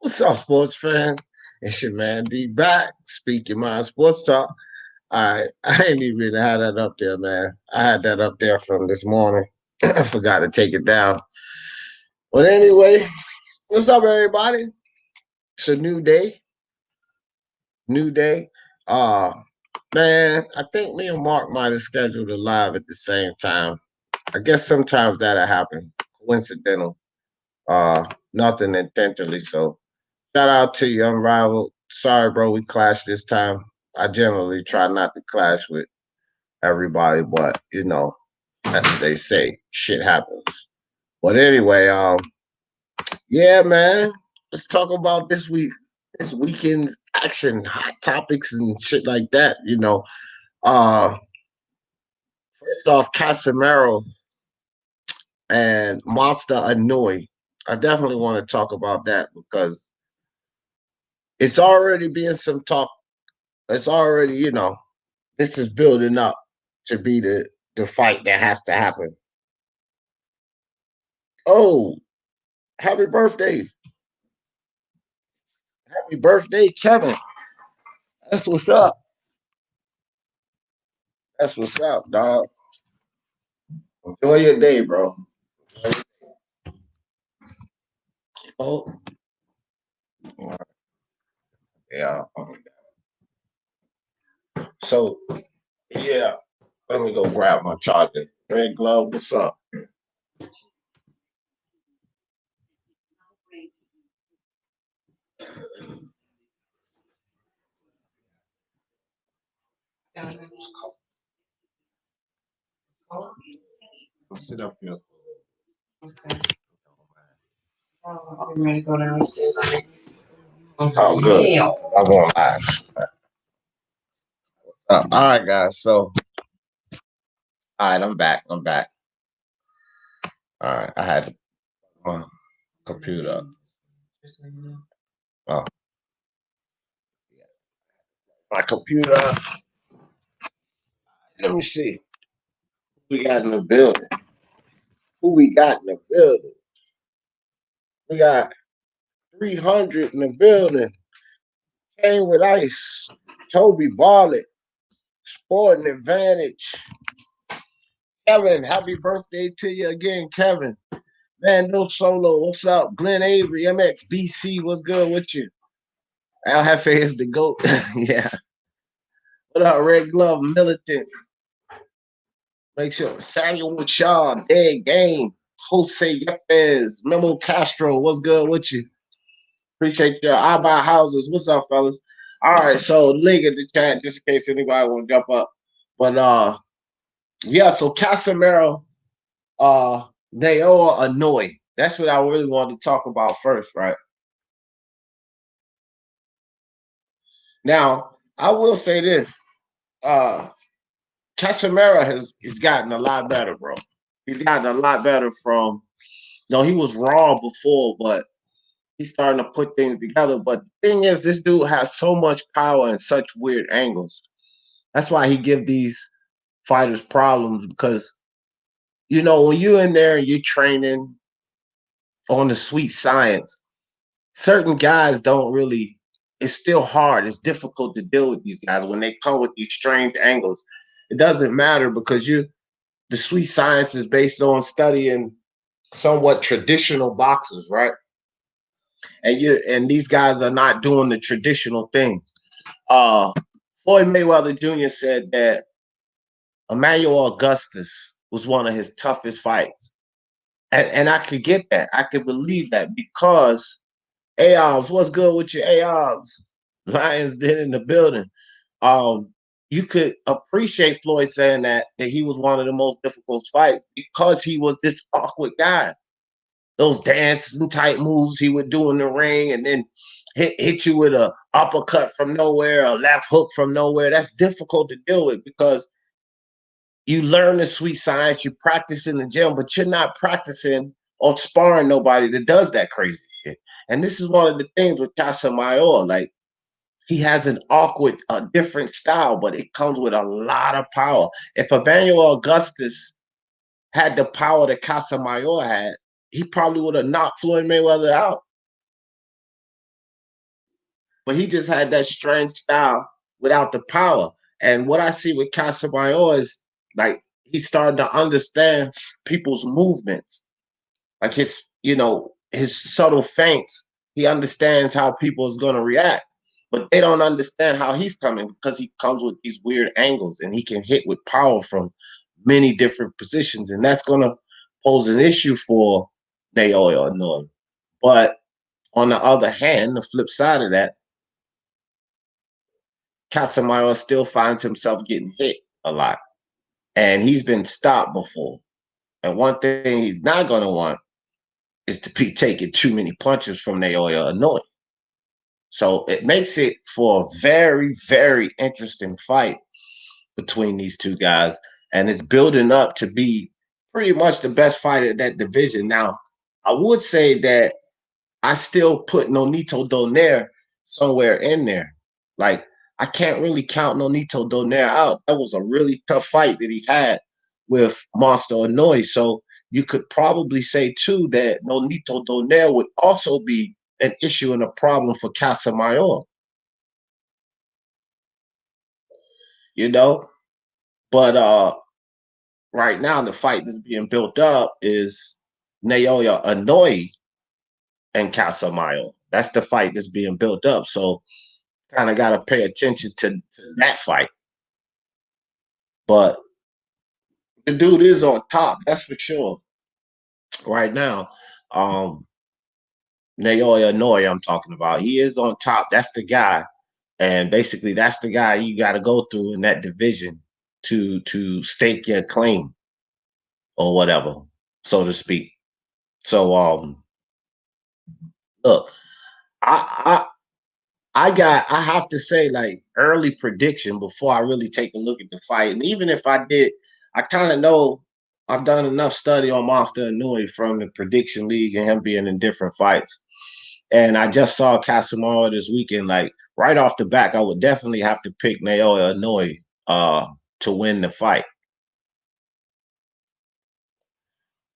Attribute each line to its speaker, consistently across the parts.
Speaker 1: What's up, sports fans? It's your man D back, speaking my sports talk. I ain't even had that up there, man. I had that up there from this morning. I forgot to take it down. But anyway, what's up, everybody? It's a new day, new day. Uh man, I think me and Mark might have scheduled a live at the same time. I guess sometimes that'll happen. Coincidental. Nothing intentionally. So shout out to you, Unrivaled. Sorry, bro, we clashed this time. I generally try not to clash with everybody, but as they say, shit happens. But anyway, yeah, man, let's talk about this weekend's action, hot topics and shit like that. Uh, first off, Casimero and Monster Inoue. I definitely want to talk about that because it's already being some talk. It's already, this is building up to be the fight that has to happen. Oh, happy birthday. Happy birthday, Kevin. That's what's up. That's what's up, dog. Enjoy your day, bro. Oh, yeah. So, yeah, let me go grab my charger. Red Glove, what's up? Sit up here. I'm ready to go downstairs. Oh, good. I'm going live. All right, guys. So, all right, I'm back. I'm back. All right, I had my computer. Oh, my computer. Let me see. Who we got in the building? Who we got in the building? We got 300 in the building. Came with ice. Toby Barlett. Sporting Advantage. Kevin, happy birthday to you again, Kevin. Man, no solo. What's up? Glenn Avery, MXBC. What's good with you? Al Jefe is the GOAT. Yeah. What up, Red Glove Militant? Make sure Samuel Shaw, Dead Game, Jose Yepes, Memo Castro. What's good with you? Appreciate your I buy houses. What's up, fellas? All right, so link in the chat just in case anybody want to jump up. But yeah, so Casimero, they all annoy. That's what I really wanted to talk about first, right? Now, I will say this. Uh Casimero has gotten a lot better, bro. He's gotten a lot better from no, he was raw before, but he's starting to put things together. But the thing is, this dude has so much power and such weird angles. That's why he give these fighters problems because when you're in there and you're training on the sweet science, certain guys don't really. It's still hard. It's difficult to deal with these guys when they come with these strange angles. It doesn't matter because the sweet science is based on studying somewhat traditional boxers, right? And these guys are not doing the traditional things. Uh Floyd Mayweather Jr. said that Emmanuel Augustus was one of his toughest fights. And I could get that. I could believe that because AOBs, what's good with your AOBs? Lions been in the building. Um, you could appreciate Floyd saying that he was one of the most difficult fights because he was this awkward guy. Those dancing type moves he would do in the ring and then hit you with a uppercut from nowhere, a left hook from nowhere. That's difficult to deal with because you learn the sweet science, you practice in the gym, but you're not practicing or sparring nobody that does that crazy shit. And this is one of the things with Casamayor. Like he has an awkward, different style, but it comes with a lot of power. If Emmanuel Augustus had the power that Casamayor had, he probably would have knocked Floyd Mayweather out. but he just had that strange style without the power. And what I see with Casimero is like he started to understand people's movements, like his subtle feints. He understands how people is going to react, but they don't understand how he's coming because he comes with these weird angles and he can hit with power from many different positions, and that's going to pose an issue for Inoue. But on the other hand, the flip side of that, Casemiro still finds himself getting hit a lot, and he's been stopped before. And one thing he's not going to want is to be taking too many punches from Inoue. So it makes it for a very, very interesting fight between these two guys, and it's building up to be pretty much the best fight at that division. Now, I would say that I still put Nonito Donaire somewhere in there. Like, I can't really count Nonito Donaire out. That was a really tough fight that he had with Monster Inoue. So you could probably say, too, that Nonito Donaire would also be an issue and a problem for Casemiro. You know? But right now, the fight that's being built up is Naoya Inoue and Casemiro. That's the fight that's being built up. So kind of got to pay attention to that fight. But the dude is on top, that's for sure. Right now, Naoya Inoue I'm talking about, he is on top. That's the guy. And basically, that's the guy you got to go through in that division to stake your claim or whatever, so to speak. So, look, I I have to say, like, early prediction before I really take a look at the fight. And even if I did, I kind of know I've done enough study on Monster Inoue from the prediction league and him being in different fights. And I just saw Casimero this weekend. Like, right off the back, I would definitely have to pick Naoya Inoue to win the fight.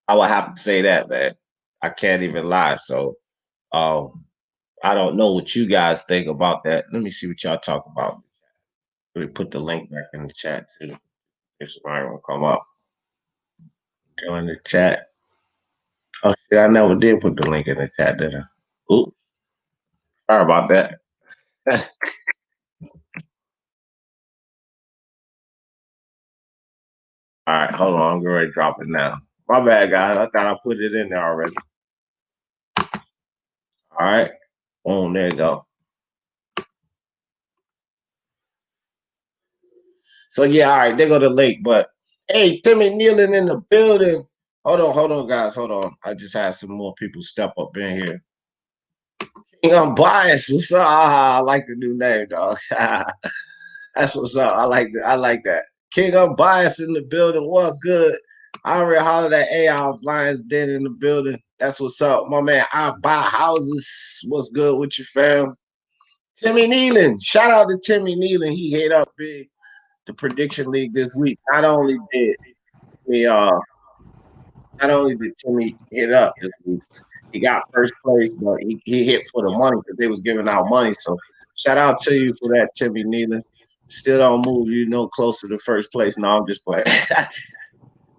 Speaker 1: I would have to say that, man. I can't even lie. So I don't know what you guys think about that. Let me see what y'all talk about. Let me put the link back in the chat too. If somebody want to come up. Go in the chat. Oh shit, I never did put the link in the chat, did I? Oops. Sorry about that. All right, hold on. I'm going to drop it now. My bad, guys. I thought I put it in there already. All right. Boom, there you go. So yeah, all right, there go the link. But hey, Timmy Nealon in the building. Hold on, guys. Hold on. I just had some more people step up in here. I'm biased. What's up? I like the new name, dog. That's what's up. I like that. King Unbiased in the building. What's good? I already hollered at AI Lions Den in the building. That's what's up. My man, I buy houses. What's good with you, fam? Timmy Nealon. Shout out to Timmy Nealon. He hit up big the prediction league this week. Not only did Timmy hit up this week, he got first place, but he hit for the money because they was giving out money. So shout out to you for that, Timmy Nealon. Still don't move, closer to first place. No, I'm just playing.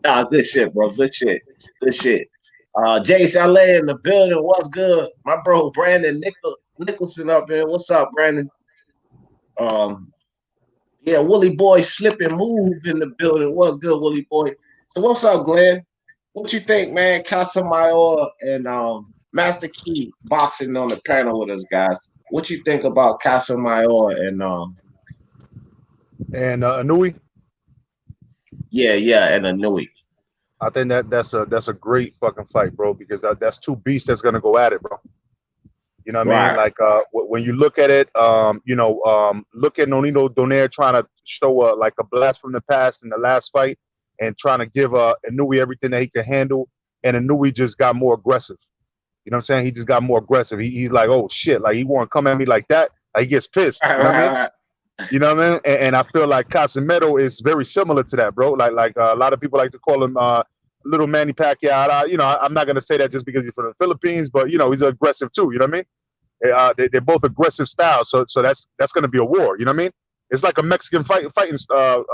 Speaker 1: Nah, good shit, bro. Good shit. Good shit. Jace LA in the building. What's good? My bro Brandon Nicholson up here. What's up, Brandon? Yeah, Willie Boy slip and move in the building. What's good, Willie Boy? So what's up, Glenn? What you think, man? Casamaior and Master Key boxing on the panel with us, guys. What you think about Casamaior and
Speaker 2: Inoue?
Speaker 1: Yeah, and Inoue.
Speaker 2: I think that's a great fucking fight, bro, because that's two beasts that's gonna go at it, bro. You know what I mean?
Speaker 1: Right.
Speaker 2: Like when you look at it, look at Nonito Donaire trying to show like a blast from the past in the last fight and trying to give Inoue everything that he can handle, and Inoue just got more aggressive. You know what I'm saying? He just got more aggressive. He's like, oh shit, like he won't come at me like that. Like he gets pissed. You know what I mean?
Speaker 1: Right.
Speaker 2: You know what I mean? And I feel like Casimero is very similar to that, bro. Like a lot of people like to call him little Manny Pacquiao. I'm not gonna say that just because he's from the Philippines, but he's aggressive too. You know what I mean? They're both aggressive styles, so that's going to be a war. You know what I mean? It's like a Mexican fighting style.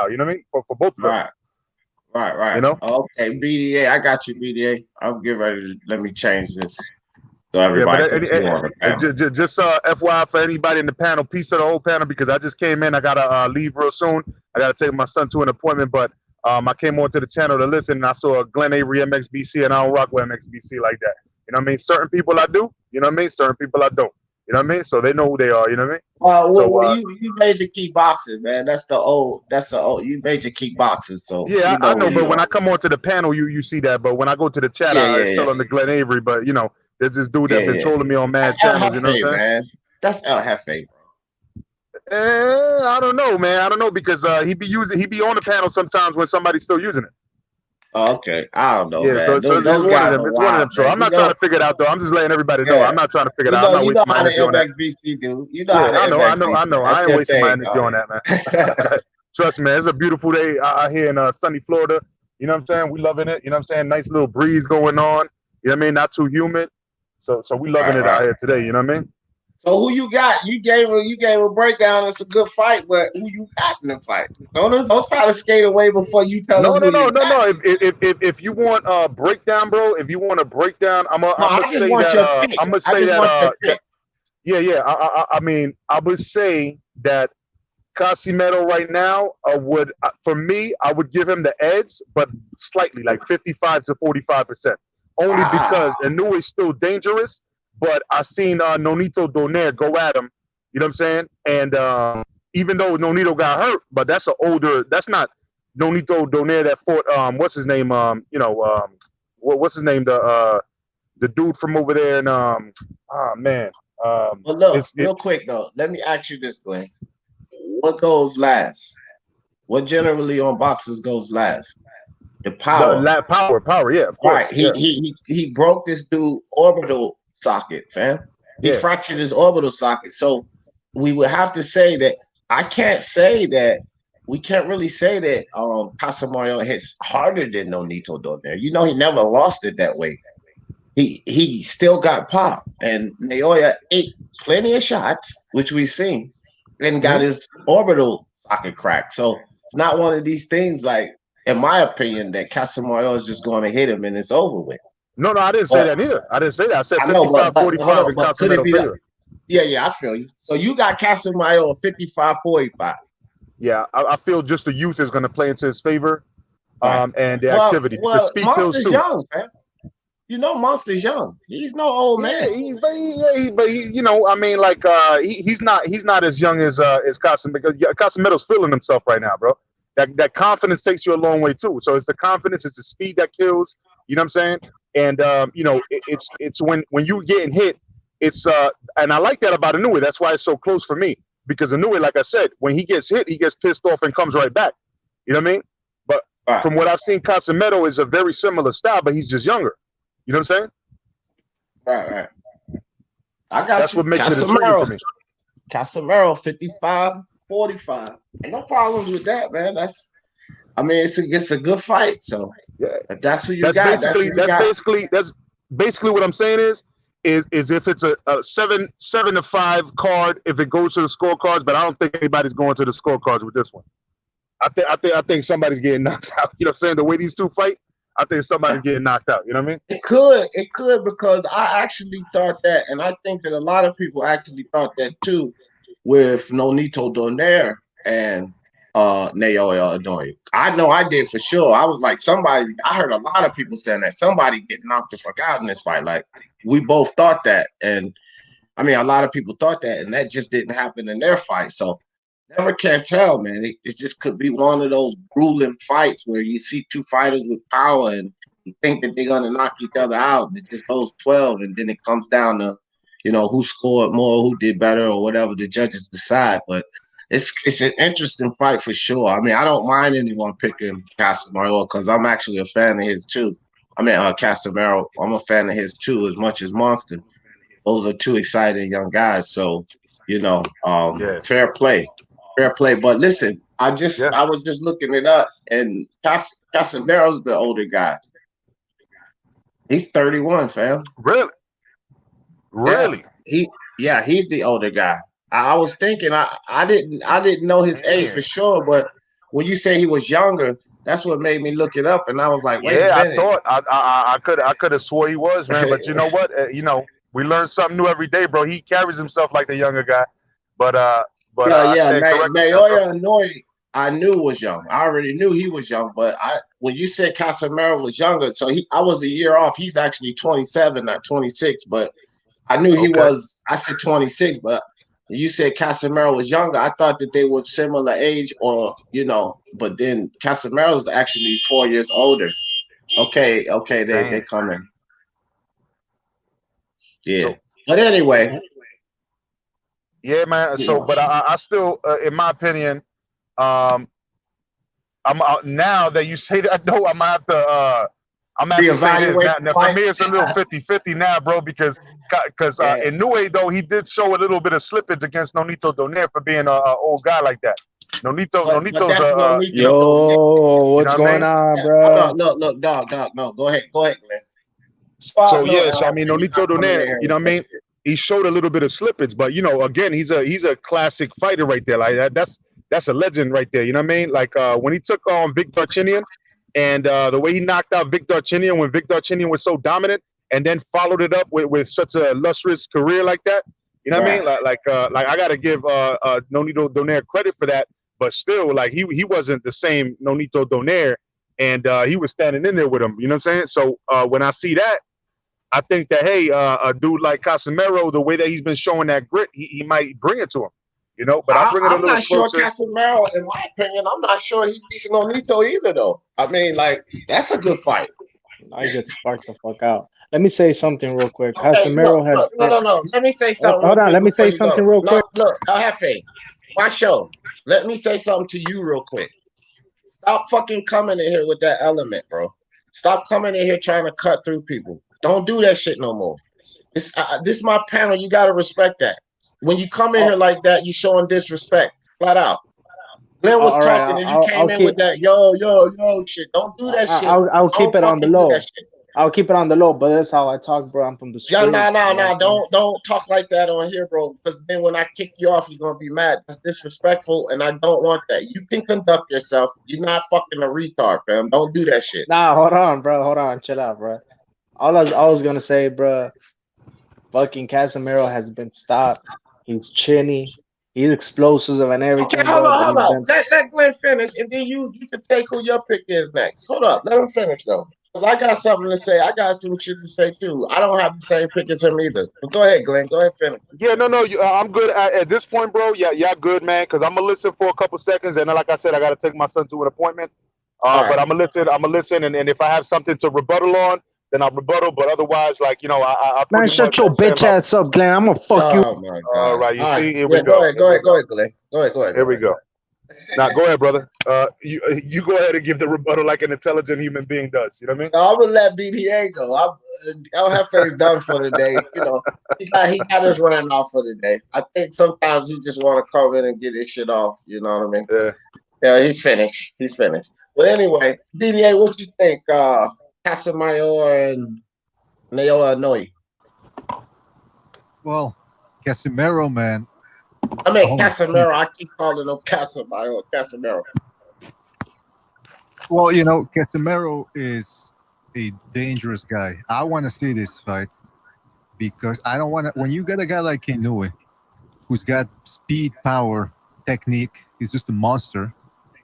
Speaker 2: You know what I mean? For both of them.
Speaker 1: Right. Right.
Speaker 2: You know?
Speaker 1: Okay, BDA. I got you, BDA. I'm getting ready to let me change this so
Speaker 2: Yeah, but
Speaker 1: everybody can see on the panel.
Speaker 2: just FYI for anybody in the panel, peace of the whole panel, because I just came in. I gotta leave real soon. I gotta take my son to an appointment, but I came onto the channel to listen, and I saw Glen Avery MXBC, and I don't rock with MXBC like that. You know what I mean? Certain people I do. You know what I mean? Certain people I don't. You know what I mean? So they know who they are. You know what I mean?
Speaker 1: Well, you major kickboxing, man. That's the old. You major kickboxing. So
Speaker 2: yeah,
Speaker 1: you
Speaker 2: I know.
Speaker 1: where
Speaker 2: But
Speaker 1: you
Speaker 2: when
Speaker 1: are.
Speaker 2: I come onto the panel, you see that. But when I go to the chat, it's still on the Glen Avery. But you know, there's this dude that been trolling me on mad
Speaker 1: That's El
Speaker 2: channels. You know what I'm
Speaker 1: Jefe,
Speaker 2: saying?
Speaker 1: man. That's El Jefe, bro.
Speaker 2: I don't know, man. I don't know because he be on the panel sometimes when somebody's still using it.
Speaker 1: Oh, okay, I don't know,
Speaker 2: Yeah, so
Speaker 1: man. Those
Speaker 2: it's one of
Speaker 1: guys
Speaker 2: them.
Speaker 1: are
Speaker 2: It's one of them.
Speaker 1: wild,
Speaker 2: So
Speaker 1: man.
Speaker 2: I'm not trying to figure it out though. I'm just letting everybody know. I'm not trying to figure it out. I'm not
Speaker 1: You know
Speaker 2: wasting my
Speaker 1: how the
Speaker 2: energy on that.
Speaker 1: MXBC do. You know how
Speaker 2: Yeah,
Speaker 1: the MXBC.
Speaker 2: I know.
Speaker 1: That's
Speaker 2: I ain't
Speaker 1: their
Speaker 2: wasting my
Speaker 1: thing,
Speaker 2: energy on that, man. Trust me, man. It's a beautiful day out here in sunny Florida. You know what I'm saying? We loving it. You know what I'm saying? Nice little breeze going on. You know what I mean? Not too humid. So we loving it out here today. You know what I mean?
Speaker 1: So who you got? You gave a breakdown. It's a good fight, but who you got in the fight? Don't try to skate away before you tell us who you got.
Speaker 2: If you want a breakdown, bro, if you want a breakdown, I'm gonna
Speaker 1: I just
Speaker 2: say
Speaker 1: want
Speaker 2: that.
Speaker 1: your pick.
Speaker 2: I'm gonna
Speaker 1: I
Speaker 2: say
Speaker 1: just want your
Speaker 2: that.
Speaker 1: pick.
Speaker 2: Yeah. I mean, I would say that Casimero right now would, for me, I would give him the edge, but slightly, like 55 to 45%. Only because Inoue is still dangerous, but I seen Nonito Donaire go at him. You know what I'm saying? And even though Nonito got hurt, but that's that's not Nonito Donaire that fought. What's his name? What's his name? The dude from over there, and man.
Speaker 1: But look, real quick though, let me ask you this, Glenn. What goes last? What generally on boxers goes last? The power.
Speaker 2: Power, yeah, of course.
Speaker 1: Right. He broke this dude orbital socket, fam. He fractured his orbital socket. So we would have to say that we can't really say that Casimero hits harder than Nonito Donaire. You know, he never lost it that way. He still got popped, and Naoya ate plenty of shots, which we've seen, and got his orbital socket cracked. So it's not one of these things, like, in my opinion, that Casimero is just going to hit him and it's over with.
Speaker 2: No, I didn't say that either. I didn't say that. I said 55-45 in Casimero favor.
Speaker 1: Yeah, I feel you. So you got Casimero 55-45.
Speaker 2: Yeah, I feel just the youth is going to play into his favor, and the activity. The speed
Speaker 1: Monster's
Speaker 2: kills too.
Speaker 1: young, man. You know, Monster's young. He's no old man.
Speaker 2: But you know, I mean, like, he's not as young as Casimero, because Casimero's feeling himself right now, bro. That confidence takes you a long way too. So it's the confidence, it's the speed that kills. You know what I'm saying? And you know, it's when you getting hit, it's and I like that about Inoue. That's why it's so close for me, because Inoue, like I said, when he gets hit, he gets pissed off and comes right back. You know what I mean? But from what I've seen, Casimero is a very similar style, but he's just younger. You know what I'm saying?
Speaker 1: Right. I got
Speaker 2: That's
Speaker 1: you.
Speaker 2: what makes it intriguing for me.
Speaker 1: Casimero 55-45. Ain't no problems with that, man. It's a good fight. So if that's who you got, that's
Speaker 2: basically what I'm saying is if it's a 7-5 card, if it goes to the scorecards, but I don't think anybody's going to the scorecards with this one. I think somebody's getting knocked out. You know what I'm saying? The way these two fight, I think somebody's getting knocked out. You know what I mean?
Speaker 1: It could, because I actually thought that, and I think that a lot of people actually thought that too, with Nonito Donaire and Naoya Inoue. I know I did for sure. I was like, I heard a lot of people saying that somebody get knocked the fuck out in this fight. Like, we both thought that. And I mean, a lot of people thought that, and that just didn't happen in their fight. So never can tell, man. It just could be one of those grueling fights where you see two fighters with power and you think that they're gonna knock each other out, and it just goes 12, and then it comes down to, you know, who scored more, who did better, or whatever the judges decide. But it's an interesting fight for sure. I mean, I don't mind anyone picking Casimero, because I'm actually a fan of his too. I mean, Casimero, I'm a fan of his too, as much as Monster. Those are two exciting young guys. So, you know, fair play. But listen, I was just looking it up, and Casimero's the older guy. He's 31, fam.
Speaker 2: Really?
Speaker 1: Yeah. Yeah, he's the older guy. I was thinking I didn't know his age for
Speaker 2: Damn.
Speaker 1: sure, but when you say he was younger, that's what made me look it up, and I was like, wait a
Speaker 2: Yeah, I
Speaker 1: minute.
Speaker 2: thought I could have swore he was, man. But you know what? We learn something new every day, bro. He carries himself like the younger guy. But
Speaker 1: Yeah,
Speaker 2: I
Speaker 1: yeah.
Speaker 2: stand corrected there, bro.
Speaker 1: Naoya Inoue, I knew was young. I already knew he was young, but I when you said Casimero was younger, so I was a year off. He's actually 27, not 26, but I knew he
Speaker 2: Okay.
Speaker 1: was. I said 26, but you said Casimero was younger. I thought that they were similar age, or but then Casimiro's actually 4 years older. Okay, okay, they
Speaker 2: Damn.
Speaker 1: come in. Yeah,
Speaker 2: So
Speaker 1: but anyway,
Speaker 2: yeah, man.
Speaker 1: you
Speaker 2: So,
Speaker 1: know,
Speaker 2: but I still, in my opinion, um, I'm now that you say that, no, I'm gonna have to say this
Speaker 1: reevaluate
Speaker 2: now.
Speaker 1: the
Speaker 2: Now for
Speaker 1: fight.
Speaker 2: me, it's a little 50-50 now, bro, because
Speaker 1: Yeah,
Speaker 2: Inoue though he did show a little bit of slippage against Nonito Donaire for being a old guy like that.
Speaker 1: but
Speaker 2: Nonito's
Speaker 1: that's no need to though.
Speaker 3: Yo,
Speaker 2: you
Speaker 3: what's
Speaker 2: know what I
Speaker 3: going
Speaker 2: mean.
Speaker 3: on,
Speaker 1: Yeah, hold
Speaker 3: bro?
Speaker 1: on, look, dog. No, go ahead, man.
Speaker 2: So
Speaker 1: Fuck no,
Speaker 2: yeah, so I mean
Speaker 1: you're
Speaker 2: Nonito
Speaker 1: not coming in
Speaker 2: Donaire,
Speaker 1: here
Speaker 2: you know
Speaker 1: with
Speaker 2: what I
Speaker 1: that
Speaker 2: mean.
Speaker 1: shit.
Speaker 2: He showed a little bit of slippage, but again, he's a classic fighter right there. Like that's a legend right there. You know what I mean? Like when he took on Vic Darchinyan, and the way he knocked out Vic Darchinyan when Vic Darchinyan was so dominant, and then followed it up with such a lustrous career like that. You know what I
Speaker 1: Right.
Speaker 2: mean? Like I gotta give Nonito Donaire credit for that, but still, like he wasn't the same Nonito Donaire, and he was standing in there with him. You know what I'm saying? So when I see that, I think that hey, a dude like Casimero, the way that he's been showing that grit, he might bring it to him. But I bring it a
Speaker 1: I'm
Speaker 2: little
Speaker 1: not sure
Speaker 2: closer.
Speaker 1: Casimero, in my opinion, I'm not sure he beats Nonito either, though. I mean, like, that's a good fight.
Speaker 3: I get sparked the fuck out. Let me say something real quick.
Speaker 1: Okay, look,
Speaker 3: Casemiro
Speaker 1: look,
Speaker 3: has
Speaker 1: no. Let me say something real
Speaker 3: hold on.
Speaker 1: quick
Speaker 3: Let me
Speaker 1: before
Speaker 3: say
Speaker 1: you go.
Speaker 3: something real
Speaker 1: No,
Speaker 3: quick.
Speaker 1: look, El Jefe, my show. Let me say something to you real quick. Stop fucking coming in here with that element, bro. Stop coming in here trying to cut through people. Don't do that shit no more. This is my panel. You gotta respect that. When you come in
Speaker 3: Oh,
Speaker 1: here like that, you showing disrespect, flat out. Glenn was
Speaker 3: all right.
Speaker 1: talking and you came
Speaker 3: I'll
Speaker 1: in
Speaker 3: keep
Speaker 1: with that yo shit. Don't do that shit.
Speaker 3: I'll keep
Speaker 1: Don't
Speaker 3: it on the
Speaker 1: fucking do that
Speaker 3: low.
Speaker 1: shit.
Speaker 3: I'll keep it on the low. But that's how I talk, bro. I'm from the
Speaker 1: Yeah,
Speaker 3: streets. You know what I'm saying?
Speaker 1: don't talk like that on here, bro. Because then when I kick you off, you're gonna be mad. That's disrespectful, and I don't want that. You can conduct yourself. You're not fucking a retard, fam. Don't do that shit.
Speaker 3: Nah, hold on, bro. Hold on. Chill out, bro. I was gonna say, bro. Fucking Casemiro has been stopped. He's chinny. He's explosive and
Speaker 1: Okay,
Speaker 3: everything, bro. But
Speaker 1: hold
Speaker 3: he's
Speaker 1: on.
Speaker 3: been
Speaker 1: Let Glenn finish, and then you can take who your pick is next. Hold up, let him finish though, because I got something to say. I got some shit to say too. I don't have the same pick as him either. But go ahead, Glenn. Go ahead, finish.
Speaker 2: Yeah, no, I'm good at this point, bro. Yeah, yeah, good, man. Because I'm gonna listen for a couple seconds, and then, like I said, I gotta take my son to an appointment.
Speaker 1: All
Speaker 2: But
Speaker 1: right,
Speaker 2: I'm gonna listen. I'm gonna listen, and if I have something to rebuttal on, then I'll rebuttal. But otherwise, like I
Speaker 3: man.
Speaker 2: pretty
Speaker 3: Shut
Speaker 2: much
Speaker 3: your
Speaker 2: stand
Speaker 3: bitch
Speaker 2: my.
Speaker 3: ass up, Glenn. I'm gonna fuck you.
Speaker 1: oh my
Speaker 2: All
Speaker 1: gosh.
Speaker 2: right, you
Speaker 1: All right,
Speaker 2: see, here we
Speaker 1: yeah,
Speaker 2: go. Here we
Speaker 1: go
Speaker 2: go.
Speaker 1: ahead, Glenn. Go ahead,
Speaker 2: Here we
Speaker 1: Glenn.
Speaker 2: go. Now, go ahead, brother. You go ahead and give the rebuttal like an intelligent human being does. You know what I mean?
Speaker 1: No, I'm gonna let BDA go. LFA's done for the day. He got his rant off for the day. I think sometimes he just want to come in and get his shit off. You know what I mean?
Speaker 2: Yeah.
Speaker 1: Yeah, he's finished. He's finished. But anyway, BDA, what you think? Casamio and Naoya Inoue.
Speaker 4: Well, Casimero, man.
Speaker 1: I mean
Speaker 4: Oh,
Speaker 1: Casamero. I keep calling him Casamio. Casamero.
Speaker 4: well, Casimero is a dangerous guy. I want to see this fight because I don't want to. When you got a guy like Inoue, who's got speed, power, technique, he's just a monster,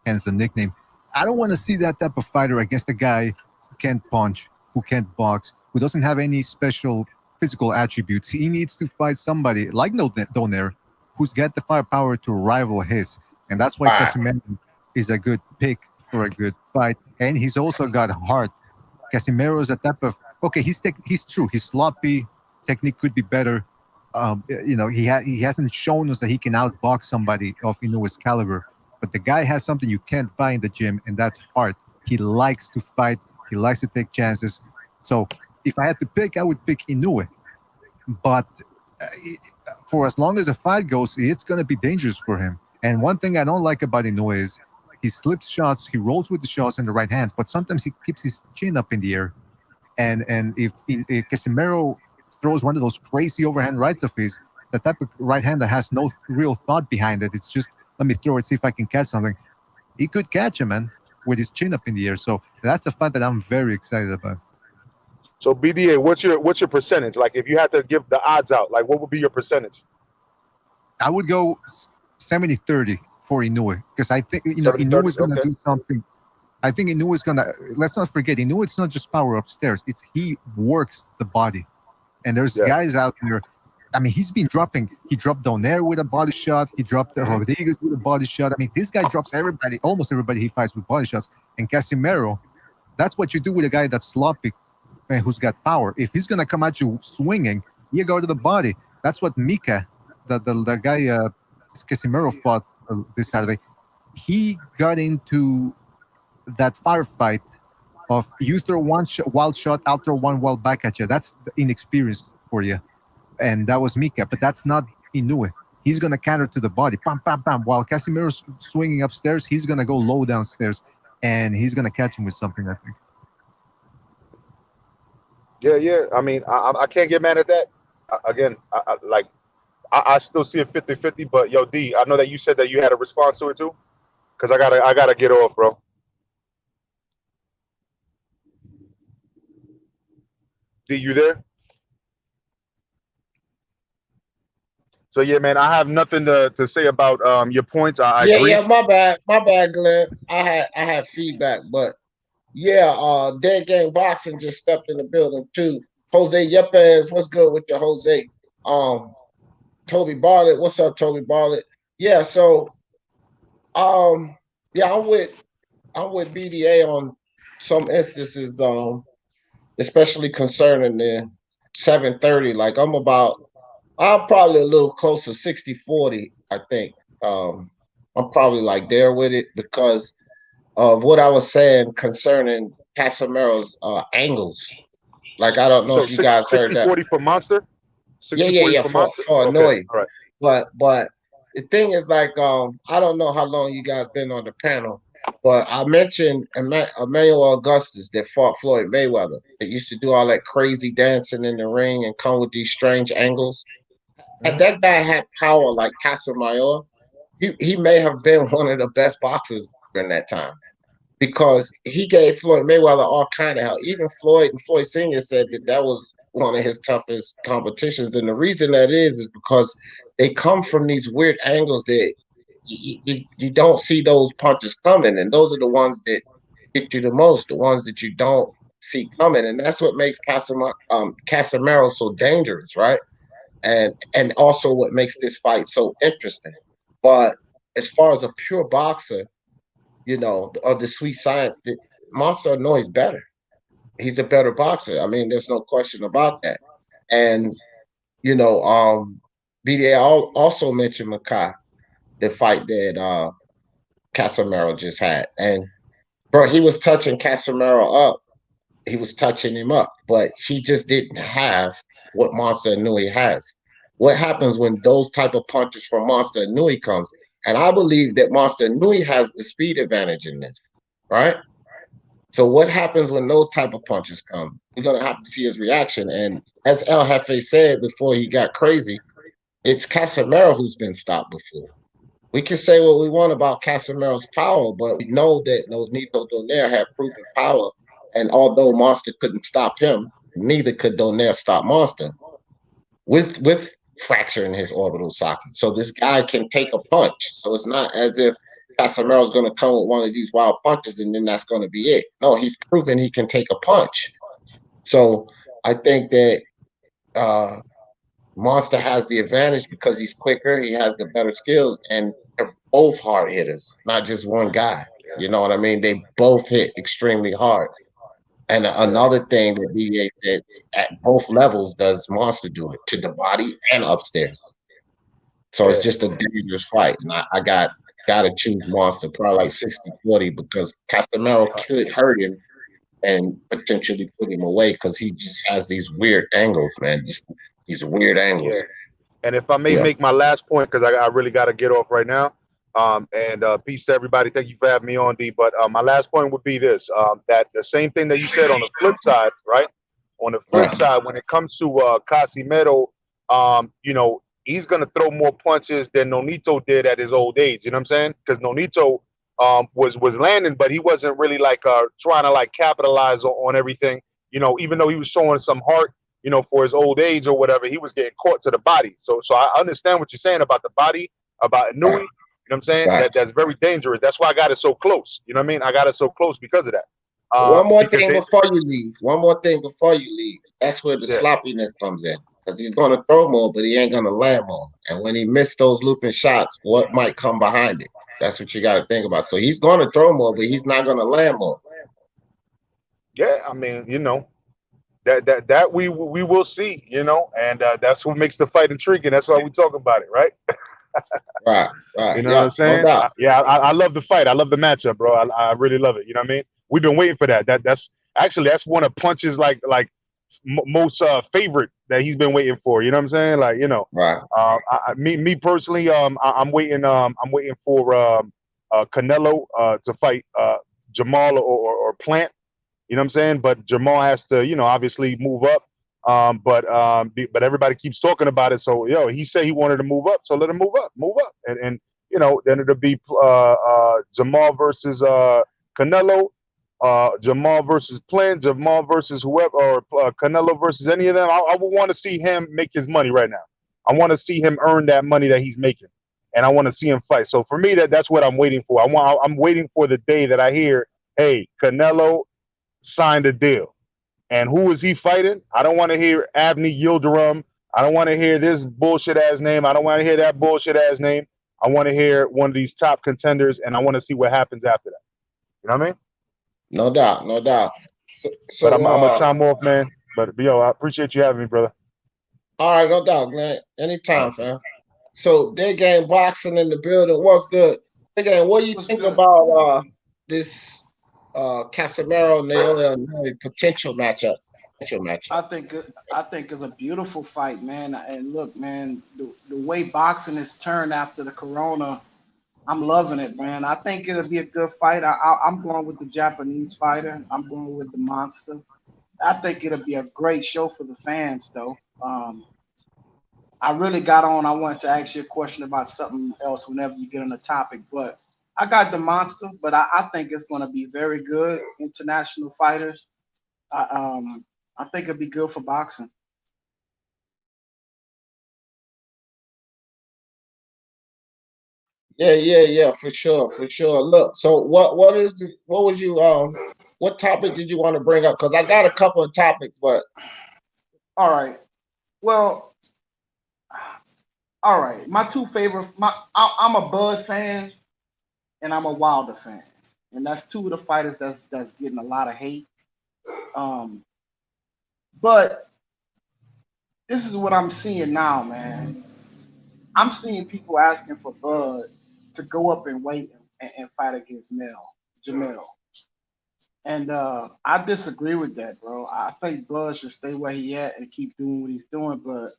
Speaker 4: hence the nickname. I don't want to see that type of fighter against a guy who can't punch, who can't box, who doesn't have any special physical attributes. He needs to fight somebody like Donaire, who's got the firepower to rival his. And that's why
Speaker 1: All right.
Speaker 4: Casimero is a good pick for a good fight. And he's also got heart. Casimero is a type of okay. He's true. He's sloppy. Technique could be better. He hasn't shown us that he can outbox somebody of Inoue's caliber. But the guy has something you can't buy in the gym, and that's heart. He likes to fight. He likes to take chances. So if I had to pick, I would pick Inoue. But uh, for as long as the fight goes, it's going to be dangerous for him. And one thing I don't like about Inoue is he slips shots, he rolls with the shots in the right hands, but sometimes he keeps his chin up in the air. And if Casimero throws one of those crazy overhand rights of his, the type of right hand that has no real thought behind it. It's just, let me throw it, see if I can catch something. He could catch him, man, with his chin up in the air. So that's a fight that I'm very excited about.
Speaker 2: So BDA, what's your percentage? Like, if you had to give the odds out, like, what would be your percentage?
Speaker 4: I would go 70-30 for Inoue, because I think, Inoue is going to do something. I think Inoue is going to, let's not forget, Inoue, it's not just power upstairs. It's he works the body. And there's guys out there. I mean, he's been dropping. He dropped Donaire with a body shot. He dropped Rodriguez with a body shot. I mean, this guy drops everybody, almost everybody he fights with body shots. And Casimero, that's what you do with a guy that's sloppy and who's got power. If he's going to come at you swinging, you go to the body. That's what Mika, the guy Casimero fought this Saturday. He got into that firefight of you throw one wild shot, I'll throw one wild back at you. That's the inexperience for you. And that was Mika, but that's not Inoue. He's going to counter to the body. Bam, bam, bam. While Casimero's swinging upstairs, he's going to go low downstairs, and he's going to catch him with something, I think.
Speaker 2: Yeah. I mean, I can't get mad at that. Again, I still see it 50-50, but yo, D, I know that you said that you had a response to it too, because I gotta get off, bro. D, you there? So yeah, man, I have nothing to say about your points. I agree.
Speaker 1: Yeah, my bad, Glenn. I had feedback, but yeah, Dead Gang Boxing just stepped in the building too. Jose Yepes, what's good with you, Jose? Toby Bartlett, what's up, Toby Bartlett? Yeah, so yeah, I'm with BDA on some instances, especially concerning the 730. Like I'm probably a little closer 60-40, I think. I'm probably like there with it because of what I was saying concerning Casimero's angles. Like I don't know if you guys heard that.
Speaker 2: 60-40 for Monster?
Speaker 1: Yeah, for Inoue.
Speaker 2: Okay, all right.
Speaker 1: But the thing is, like, I don't know how long you guys been on the panel, but I mentioned Emmanuel Augustus that fought Floyd Mayweather. That used to do all that crazy dancing in the ring and come with these strange angles. If that guy had power like Casimero, he may have been one of the best boxers during that time because he gave Floyd Mayweather all kind of hell. Even Floyd and Floyd Sr. said that was one of his toughest competitions. And the reason that is because they come from these weird angles that you don't see those punches coming. And those are the ones that hit you the most, the ones that you don't see coming. And that's what makes Casimero so dangerous, right? And also what makes this fight so interesting. But as far as a pure boxer, of the sweet science, Monster Inoue is better. He's a better boxer. I mean, there's no question about that. And BDA also mentioned Makai, the fight that Casimero just had. And bro, he was touching Casimero up. He was touching him up, but he just didn't have what Monster Inoue has. What happens when those type of punches from Monster Inoue comes? And I believe that Monster Inoue has the speed advantage in this, right? So what happens when those type of punches come? We're going to have to see his reaction. And as El Jefe said before he got crazy, it's Casimero who's been stopped before. We can say what we want about Casimero's power, but we know that Nonito Donaire had proven power. And although Monster couldn't stop him, neither could Donaire stop Monster with fracturing his orbital socket. So this guy can take a punch. So it's not as if Casimero's going to come with one of these wild punches and then that's going to be it. No, he's proven he can take a punch. So I think that Monster has the advantage because he's quicker, he has the better skills, and they're both hard hitters, not just one guy. You know what I mean? They both hit extremely hard. And another thing that BDA said, at both levels does Monster do it, to the body and upstairs. So it's just a dangerous fight. And I got to choose Monster, probably like 60-40, because Casimero could hurt him and potentially put him away because he just has these weird angles, man. Just these weird angles.
Speaker 2: Yeah. And if I may make my last point, because I really got to get off right now. And peace to everybody. Thank you for having me on, D. But my last point would be this: that the same thing that you said on the flip side, right? On the flip side, when it comes to Casimero, he's gonna throw more punches than Nonito did at his old age. You know what I'm saying? Because Nonito was landing, but he wasn't really like trying to like capitalize on everything. You know, even though he was showing some heart, you know, for his old age or whatever, he was getting caught to the body. So I understand what you're saying about the body, about Inoue.
Speaker 1: Right,
Speaker 2: You know what I'm saying?
Speaker 1: right.
Speaker 2: That's very dangerous. That's why I got it so close. You know what I mean? I got it so close because of that.
Speaker 1: One more
Speaker 2: Because
Speaker 1: thing
Speaker 2: they,
Speaker 1: before you leave. One more thing before you leave. That's where the
Speaker 2: yeah,
Speaker 1: sloppiness comes in. Because he's going to throw more, but he ain't going to land more. And when he missed those looping shots, what might come behind it? That's what you got to think about. So he's going to throw more, but he's not going to land more.
Speaker 2: yeah. I mean, you know, that we will see, you know, and that's what makes the fight intriguing. That's why we talk about it, right?
Speaker 1: Right, right.
Speaker 2: You know what
Speaker 1: Yeah,
Speaker 2: I'm
Speaker 1: no
Speaker 2: saying?
Speaker 1: doubt.
Speaker 2: I love the fight. I love the matchup, bro. I really love it. You know what I mean? We've been waiting for that. That's actually that's one of Punch's like most favorite that he's been waiting for. You know what I'm saying? Like you know,
Speaker 1: Right.
Speaker 2: me personally, I'm waiting. I'm waiting for Canelo to fight Jamal or Plant. You know what I'm saying? But Jamal has to, you know, obviously move up. But everybody keeps talking about it. So yo, he said he wanted to move up, so let him move up, and you know, then it'll be Jamal versus Canelo, Jamal versus Plant, Jamal versus whoever, or Canelo versus any of them. I would want to see him make his money right now. I want to see him earn that money that he's making, and I want to see him fight. So for me, that's what I'm waiting for. I'm waiting for the day that I hear, hey, Canelo signed a deal. And who is he fighting? I don't want to hear Abney Yildirim. I don't want to hear this bullshit ass name. I don't want to hear that bullshit ass name. I want to hear one of these top contenders, and I want to see what happens after that. You know what I mean?
Speaker 1: No doubt, no doubt. So,
Speaker 2: But
Speaker 1: so
Speaker 2: I'm a chime off, man. But yo, I appreciate you having me, brother.
Speaker 1: all right, no doubt, Glenn.
Speaker 2: All
Speaker 1: Anytime,
Speaker 2: right.
Speaker 1: fam. So they game boxing in the building. What's good? Again, what do you
Speaker 3: What's
Speaker 1: think
Speaker 3: good?
Speaker 1: about this Casimero Inoue potential matchup?
Speaker 3: I think it's a beautiful fight, man. And look, man, the way boxing has turned after the corona, I'm loving it, man. I think it'll be a good fight. I'm going with the Japanese fighter. I'm going with the monster. I think it'll be a great show for the fans, though. I really got on. I wanted to ask you a question about something else whenever you get on the topic, but I got the monster. But I think it's going to be very good. International fighters. I, um, I think it'll be good for boxing.
Speaker 1: Yeah, yeah, yeah, for sure, for sure. Look, so what was you what topic did you want to bring up? Because I got a couple of topics, but
Speaker 3: All right. Well, all right. My two favorite. I'm a Bud fan and I'm a Wilder fan, and that's two of the fighters that's getting a lot of hate. Um, but this is what I'm seeing now, man. I'm seeing people asking for Bud to go up and wait and fight against Jamel. And I disagree with that, bro. I think Bud should stay where he at and keep doing what he's doing. But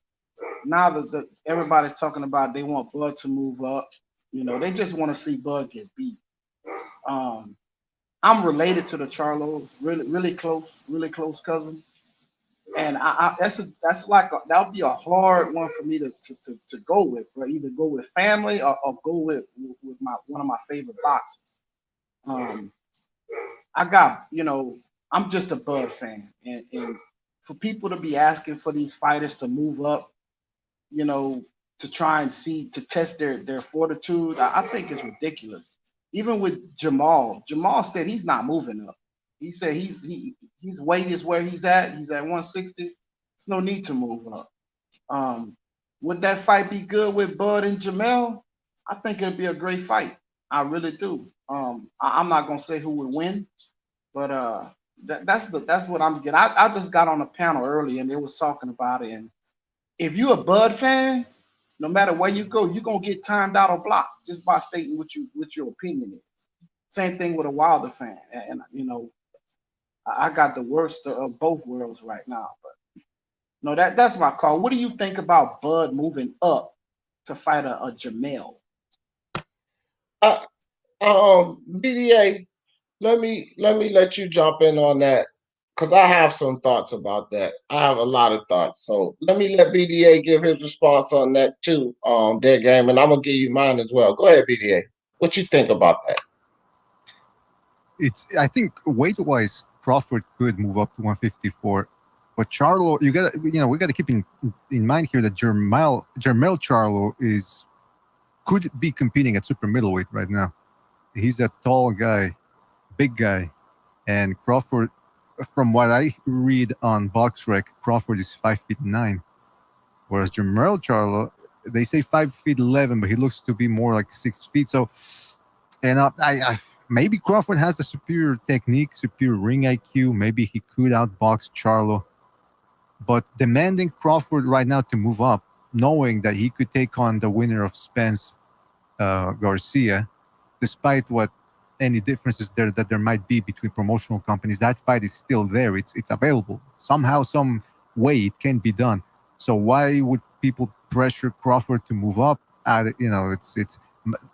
Speaker 3: now that everybody's talking about they want Bud to move up, you know, they just want to see Bud get beat. Um, I'm related to the Charlos, really close cousins, and that's like that would be a hard one for me to go with, or either go with family or go with my one of my favorite boxers. Um, I got I'm just a Bud fan, and for people to be asking for these fighters to move up, you know, to try and see to test their fortitude, I think it's ridiculous. Even with Jamal said he's not moving up. He said his weight is where he's at. He's at 160. There's no need to move up. Um, would that fight be good with Bud and Jamel? I think it'd be a great fight. I really do. I'm not gonna say who would win, but that's what I'm getting. I just got on a panel early and they was talking about it. And if you're a Bud fan, no matter where you go, you're gonna get timed out or blocked just by stating what your opinion is. Same thing with a Wilder fan, and you know, I got the worst of both worlds right now. But no, that's my call. What do you think about Bud moving up to fight a Jamel?
Speaker 1: BDA, let me let you jump in on that. because I have some thoughts about that. I have a lot of thoughts. So let me let BDA give his response on that too, their game, and I'm gonna give you mine as well. Go ahead, BDA. What you think about that?
Speaker 4: I think weight wise, Crawford could move up to 154, but Charlo, we got to keep in mind here that Jermel Charlo could be competing at super middleweight right now. He's a tall guy, big guy, and Crawford, from what I read on BoxRec, Crawford is 5'9", whereas Jermel Charlo, they say 5'11", but he looks to be more like 6 feet. So, and I maybe Crawford has a superior technique, superior ring IQ. Maybe he could outbox Charlo, but demanding Crawford right now to move up, knowing that he could take on the winner of Spence Garcia, despite what any differences that there might be between promotional companies, that fight is still there. It's available somehow, some way it can be done. So why would people pressure Crawford to move up? It's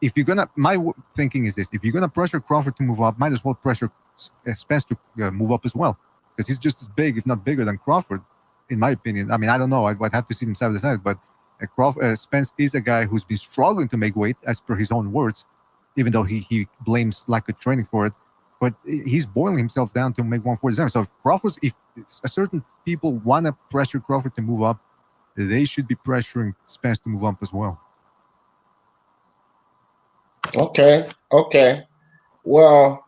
Speaker 4: if you're gonna. My thinking is this: if you're gonna pressure Crawford to move up, might as well pressure Spence to move up as well, because he's just as big, if not bigger, than Crawford, in my opinion. I mean, I don't know. I'd have to see them side by side, but Spence is a guy who's been struggling to make weight, as per his own words, even though he blames lack of training for it. But he's boiling himself down to make 147. So if a certain people want to pressure Crawford to move up, they should be pressuring Spence to move up as well.
Speaker 1: Okay. Well,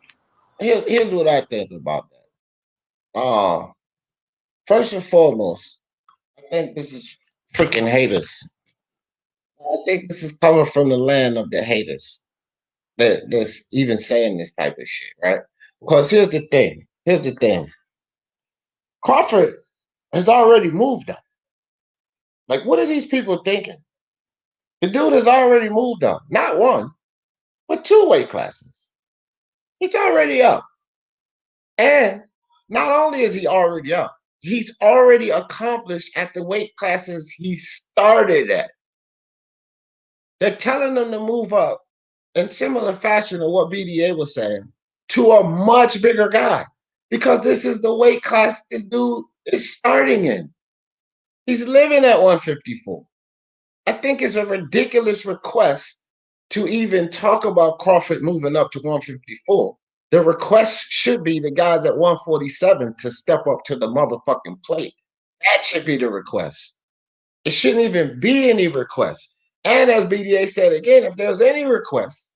Speaker 1: here's what I think about that. First and foremost, I think this is freaking haters. I think this is coming from the land of the haters that's even saying this type of shit, right? Because here's the thing. Crawford has already moved up. Like, what are these people thinking? The dude has already moved up. Not one, but 2 weight classes. He's already up. And not only is he already up, he's already accomplished at the weight classes he started at. They're telling him to move up in similar fashion to what BDA was saying, to a much bigger guy, because this is the weight class this dude is starting in. He's living at 154. I think it's a ridiculous request to even talk about Crawford moving up to 154. The request should be the guys at 147 to step up to the motherfucking plate. That should be the request. It shouldn't even be any request. And as BDA said again, if there's any request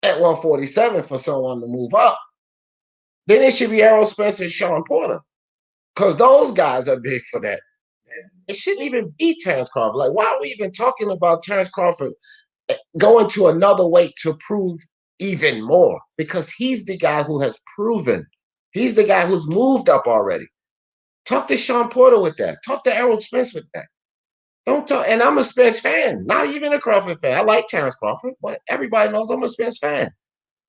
Speaker 1: at 147 for someone to move up, then it should be Errol Spence and Sean Porter, because those guys are big for that. It shouldn't even be Terrence Crawford. Like, why are we even talking about Terrence Crawford going to another weight to prove even more? Because he's the guy who has proven. He's the guy who's moved up already. Talk to Sean Porter with that. Talk to Errol Spence with that. Don't talk. And I'm a Spence fan, not even a Crawford fan. I like Terrence Crawford, but everybody knows I'm a Spence fan.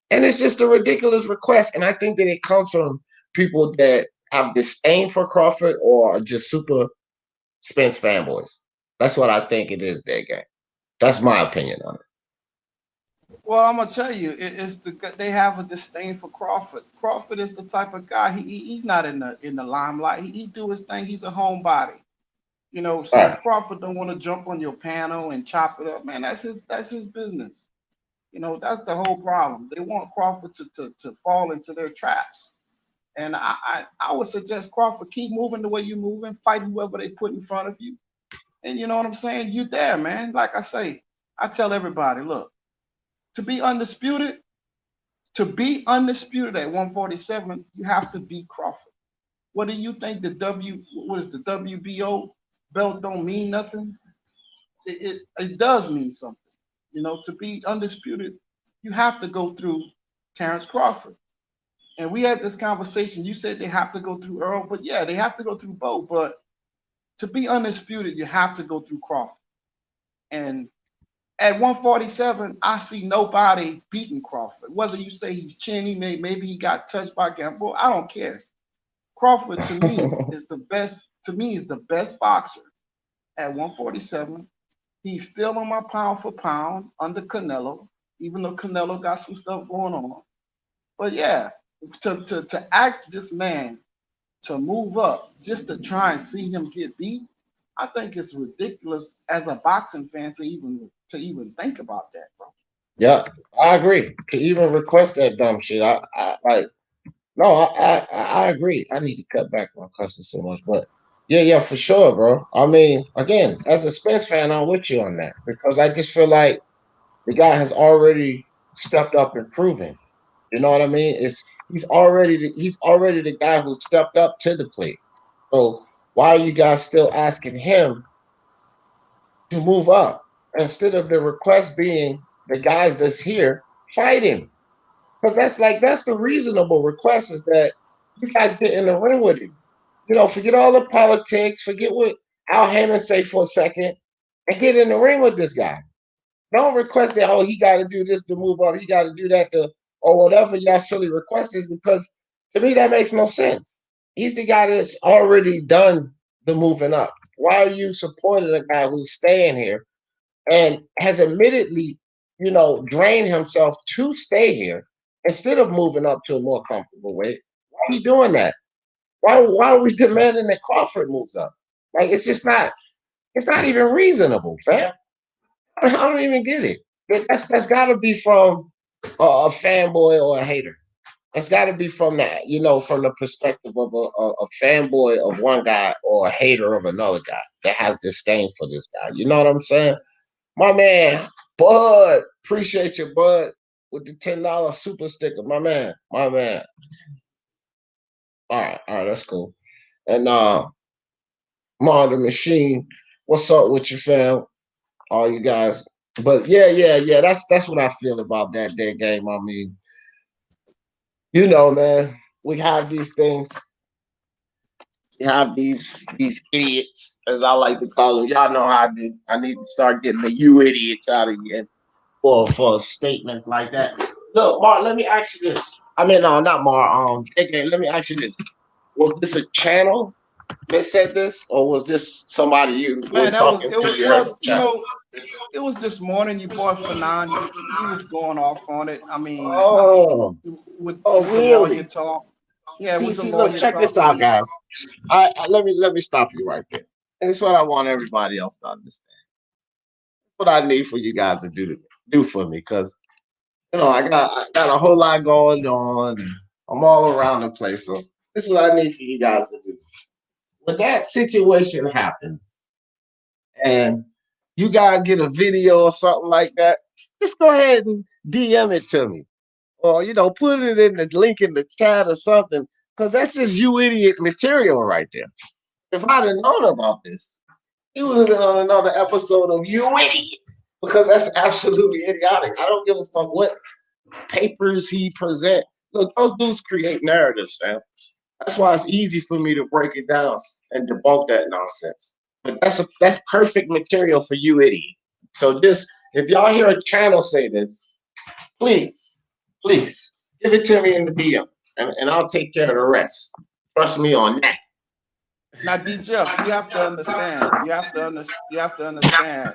Speaker 1: And it's just a ridiculous request. And I think that it comes from people that have disdain for Crawford or are just super Spence fanboys. That's what I think it is, their game. That's my opinion on it.
Speaker 3: Well, I'm gonna tell you, they have a disdain for Crawford. Crawford is the type of guy he's not in the limelight. He do his thing. He's a homebody, So
Speaker 1: Right.
Speaker 3: if Crawford don't want to jump on your panel and chop it up, man, that's his business. That's the whole problem. They want Crawford to fall into their traps. And I would suggest Crawford keep moving the way you're moving, fight whoever they put in front of you. And you know what I'm saying? You there, man. Like I say, I tell everybody, look, to be undisputed at 147, you have to beat Crawford. What do you think the WBO belt don't mean nothing? It does mean something. To be undisputed, you have to go through Terrence Crawford. And we had this conversation. You said they have to go through Earl, but yeah, they have to go through both. But to be undisputed, you have to go through Crawford. And at 147, I see nobody beating Crawford. Whether you say he's chinny, maybe he got touched by Gamble, I don't care. Crawford to me is the best. To me, is the best boxer at 147. He's still on my pound for pound under Canelo, even though Canelo got some stuff going on. But yeah, to ask this man to move up just to try and see him get beat, I think it's ridiculous as a boxing fan to even think about that, bro.
Speaker 1: Yeah, I agree. To even request that dumb shit, I like. No, I agree. I need to cut back on cussing so much, but yeah, for sure, bro. I mean, again, as a Spence fan, I'm with you on that because I just feel like the guy has already stepped up and proven. You know what I mean? He's already the guy who stepped up to the plate. So why are you guys still asking him to move up instead of the request being the guys that's here fight him? Because that's the reasonable request is that you guys get in the ring with him. Forget all the politics, forget what Al Hammond say for a second, and get in the ring with this guy. Don't request that, oh, he got to do this to move up, he got to do that to, or whatever y'all silly request is, because to me that makes no sense. He's the guy that's already done the moving up. Why are you supporting a guy who's staying here and has admittedly, drained himself to stay here instead of moving up to a more comfortable weight? Why are you doing that? Why are we demanding that Crawford moves up? Like it's not even reasonable, fam. I don't even get it. That's got to be from a fanboy or a hater. It's got to be from that, from the perspective of a fanboy of one guy or a hater of another guy that has disdain for this guy. You know what I'm saying? My man, Bud, appreciate you, Bud, with the $10 super sticker. My man, my man. All right, that's cool. And Modern Machine, what's up with you, fam? All you guys. But yeah. That's what I feel about that day game. I mean, man, we have these things. We have these idiots, as I like to call them. Y'all know how I do. I need to start getting the you idiots out of here for statements like that. Look, Mark, let me ask you this. I mean, no, not Mark. Again, let me ask you this. Was this a channel that said this, or was this somebody you
Speaker 3: Man,
Speaker 1: was
Speaker 3: that was
Speaker 1: talking
Speaker 3: it
Speaker 1: to
Speaker 3: was
Speaker 1: you heard
Speaker 3: well,
Speaker 1: the chat?
Speaker 3: it was this morning. You boy Fanon, he was going off on it. I mean,
Speaker 1: Oh,
Speaker 3: with
Speaker 1: oh,
Speaker 3: the lawyer
Speaker 1: really?
Speaker 3: talk. Yeah,
Speaker 1: See,
Speaker 3: with the
Speaker 1: see, look,
Speaker 3: lawyer
Speaker 1: check
Speaker 3: talk.
Speaker 1: this out, guys. Let me stop you right there. And it's what I want everybody else to understand. What I need for you guys to do for me, because I got a whole lot going on. And I'm all around the place, so this is what I need for you guys to do. When that situation happens, and you guys get a video or something like that, just go ahead and DM it to me, or put it in the link in the chat or something, because that's just you idiot material right there. If I'd have known about this, he would have been on another episode of You Idiot, because that's absolutely idiotic. I don't give a fuck what papers he present. Look, those dudes create narratives, fam. That's why it's easy for me to break it down and debunk that nonsense. But that's perfect material for You Idiot. So just if y'all hear a channel say this, please give it to me in the DM, and I'll take care of the rest. Trust me on that.
Speaker 3: Now, D Jeff, you have to understand. You have to understand.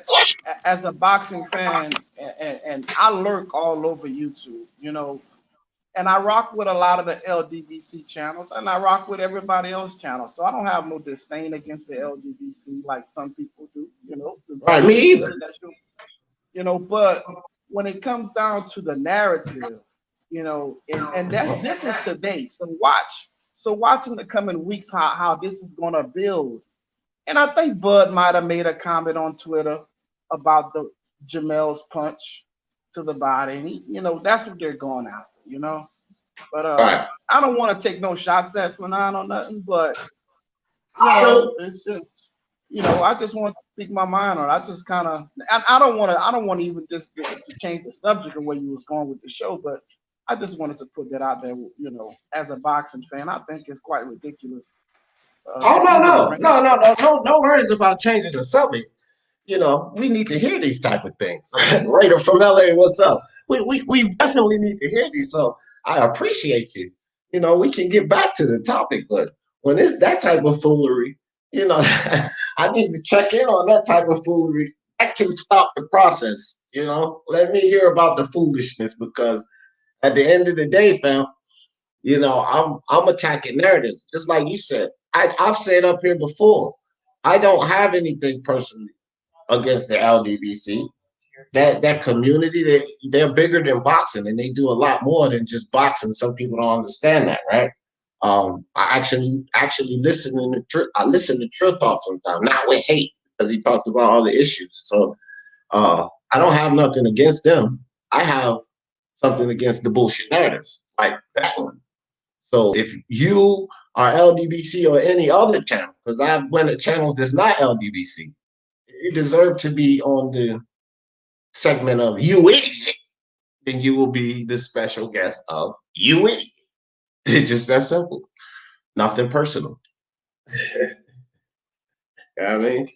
Speaker 3: As a boxing fan, and I lurk all over YouTube, and I rock with a lot of the LDBC channels, and I rock with everybody else's channels. So I don't have no disdain against the LDBC like some people do.
Speaker 1: Right, me either.
Speaker 3: But when it comes down to the narrative, and this was today. So watch in the coming weeks how this is gonna build. And I think Bud might have made a comment on Twitter about the Jamel's punch to the body. And that's what they're going after. But
Speaker 1: Right.
Speaker 3: I don't want to take no shots at Fanon or nothing, but it's just I just want to speak my mind on it. I just kind of I don't want to even just to change the subject of where you was going with the show, but I just wanted to put that out there. As a boxing fan, I think it's quite ridiculous.
Speaker 1: Oh no worries about changing the subject. We need to hear these type of things. Raider from LA, what's up? We definitely need to hear these. So I appreciate you. We can get back to the topic, but when it's that type of foolery, I need to check in on that type of foolery. That can stop the process. Let me hear about the foolishness, because at the end of the day, fam, I'm attacking narratives, just like you said. I've said up here before. I don't have anything personally against the LDBC. That community, they're bigger than boxing, and they do a lot more than just boxing. Some people don't understand that, right? I actually I listen to Trill talk sometimes, not with hate, because he talks about all the issues. So I don't have nothing against them. I have something against the bullshit narratives, like that one. So if you are LDBC or any other channel, because I've went to channels that's not LDBC, you deserve to be on the segment of you idiot, then you will be the special guest of you idiot. It's just that simple. Nothing personal. You know what I mean?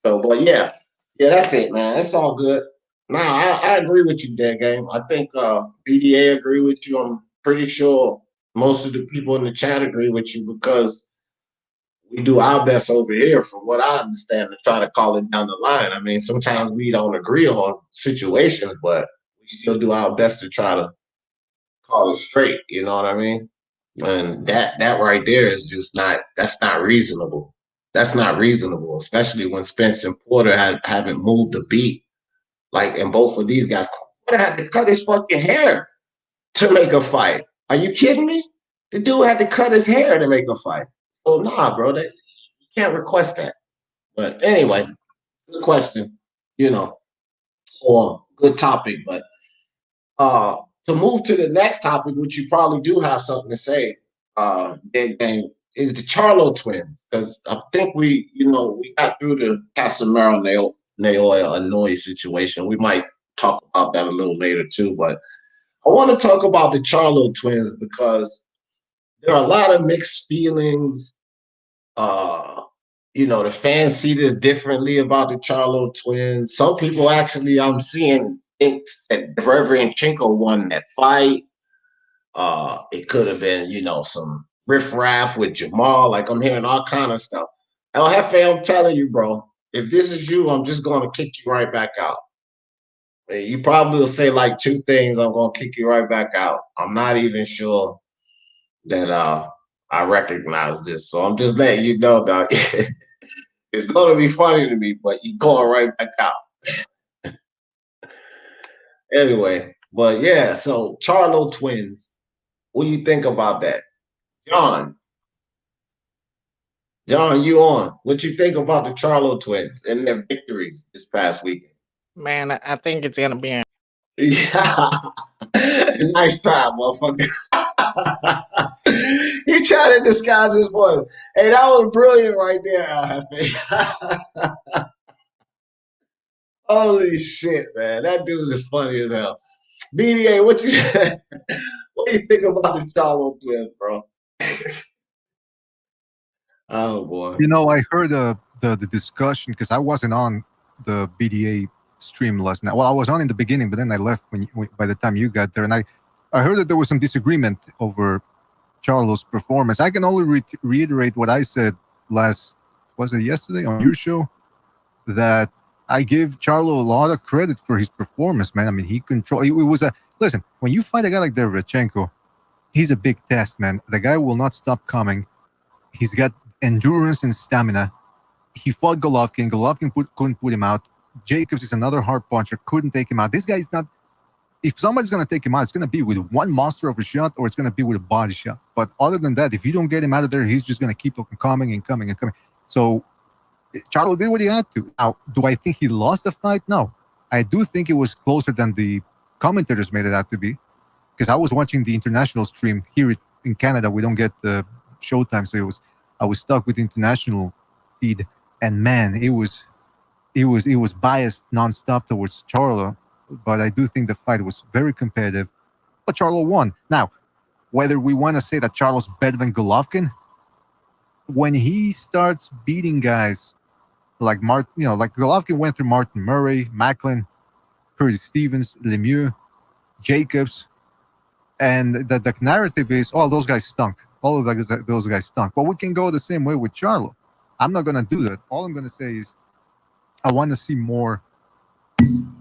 Speaker 1: So, but yeah, that's it, man. It's all good. Nah, I agree with you, Dead Game. I think BDA agree with you. I'm pretty sure most of the people in the chat agree with you because we do our best over here, from what I understand, to try to call it down the line. I mean, sometimes we don't agree on situations, but we still do our best to try to call it straight. You know what I mean? And that right there is just not. That's not reasonable. That's not reasonable, especially when Spence and Porter haven't moved a beat. Like, and both of these guys, Porter had to cut his fucking hair to make a fight. Are you kidding me? The dude had to cut his hair to make a fight. So nah, bro, you can't request that. But anyway, good question, you know, or good topic. But uh to move to the next topic, which you probably do have something to say, Big Bang, is the Charlo twins. Because I think we got through the Casimero Naoya Inoue situation. We might talk about that a little later too. But I want to talk about the Charlo twins because there are a lot of mixed feelings. Uh, the fans see this differently about the Charlo twins. Some people actually, I'm seeing, thinks that Chinko won that fight. It could have been, some riffraff with Jamal. Like, I'm hearing all kind of stuff. El Jefe, I'm telling you, bro, if this is you, I'm just going to kick you right back out. You probably will say like two things. I'm going to kick you right back out. I'm not even sure that I recognize this. So I'm just letting you know, dog. It's going to be funny to me, but you're going right back out. Anyway, but yeah, so Charlo twins. What do you think about that? John, you on. What you think about the Charlo twins and their victories this past weekend?
Speaker 5: Man, I think it's gonna be.
Speaker 1: Yeah. Nice try, motherfucker. He tried to disguise his voice. Hey, that was brilliant right there, Al Jefe. Holy shit, man. That dude is funny as hell. BDA, what do you think about the Charlo twins, bro? Oh boy.
Speaker 4: I heard the discussion because I wasn't on the BDA stream last night. Well, I was on in the beginning, but then I left by the time you got there, and I heard that there was some disagreement over Charlo's performance. I can only reiterate what I said was it yesterday on your show, that I give Charlo a lot of credit for his performance, man. I mean, listen, when you fight a guy like Derevchenko, he's a big test, man. The guy will not stop coming. He's got endurance and stamina. He fought Golovkin. Golovkin couldn't put him out. Jacobs is another hard puncher. Couldn't take him out. This guy is not. If somebody's going to take him out, it's going to be with one monster of a shot, or it's going to be with a body shot. But other than that, if you don't get him out of there, he's just going to keep coming and coming and coming. So Charlo did what he had to. Now, do I think he lost the fight? No. I do think it was closer than the commentators made it out to be, because I was watching the international stream here in Canada. We don't get the showtime, so I was stuck with the international feed, and man, it was biased nonstop towards Charlo. But I do think the fight was very competitive. But Charlo won. Now, whether we want to say that Charlo's better than Golovkin, when he starts beating guys like Martin, like Golovkin went through Martin Murray, Macklin, Curtis Stevens, Lemieux, Jacobs, and the narrative is, oh, those guys stunk. All of those guys stunk. But we can go the same way with Charlo. I'm not going to do that. All I'm going to say is I want to see more.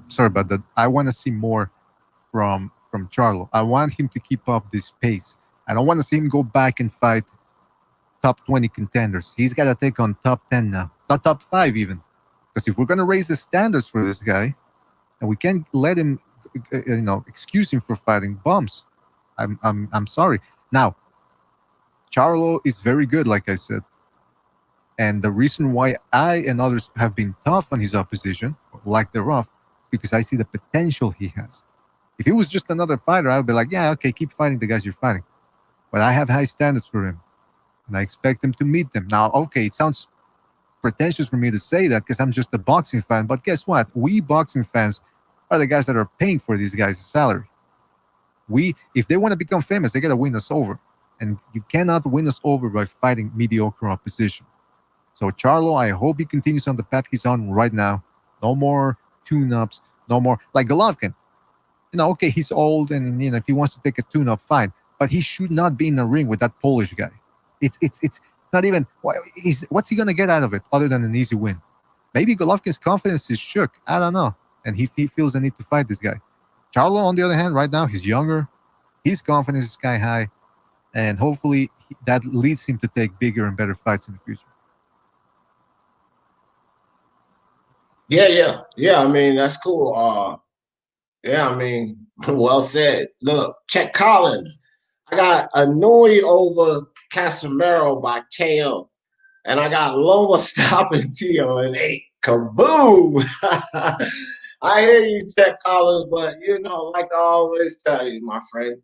Speaker 4: Sorry about that. I want to see more from Charlo. I want him to keep up this pace. I don't want to see him go back and fight top 20 contenders. He's got to take on top 10 now, not top 5 even. Because if we're going to raise the standards for this guy, and we can't let him, excuse him for fighting bums. I'm sorry. Now, Charlo is very good, like I said. And the reason why I and others have been tough on his opposition, like the rough, is because I see the potential he has. If he was just another fighter, I would be like, yeah, okay, keep fighting the guys you're fighting. But I have high standards for him, and I expect him to meet them. Now, okay, it sounds pretentious for me to say that because I'm just a boxing fan, but guess what? We boxing fans are the guys that are paying for these guys' salary. If they want to become famous, they got to win us over. And you cannot win us over by fighting mediocre opposition. So Charlo, I hope he continues on the path he's on right now. No more tune-ups, no more like Golovkin. Okay, he's old, and if he wants to take a tune-up, fine. But he should not be in the ring with that Polish guy. It's not even. What's he gonna get out of it other than an easy win? Maybe Golovkin's confidence is shook. I don't know, and he feels the need to fight this guy. Charlo, on the other hand, right now he's younger, his confidence is sky high, and hopefully that leads him to take bigger and better fights in the future.
Speaker 1: Yeah. I mean, that's cool. Yeah, I mean, well said. Look, check Collins. I got Inoue over Casimero by KO. And I got Loma stopping Tio in 8. Kaboom! I hear you, Check Collins, but like I always tell you, my friend,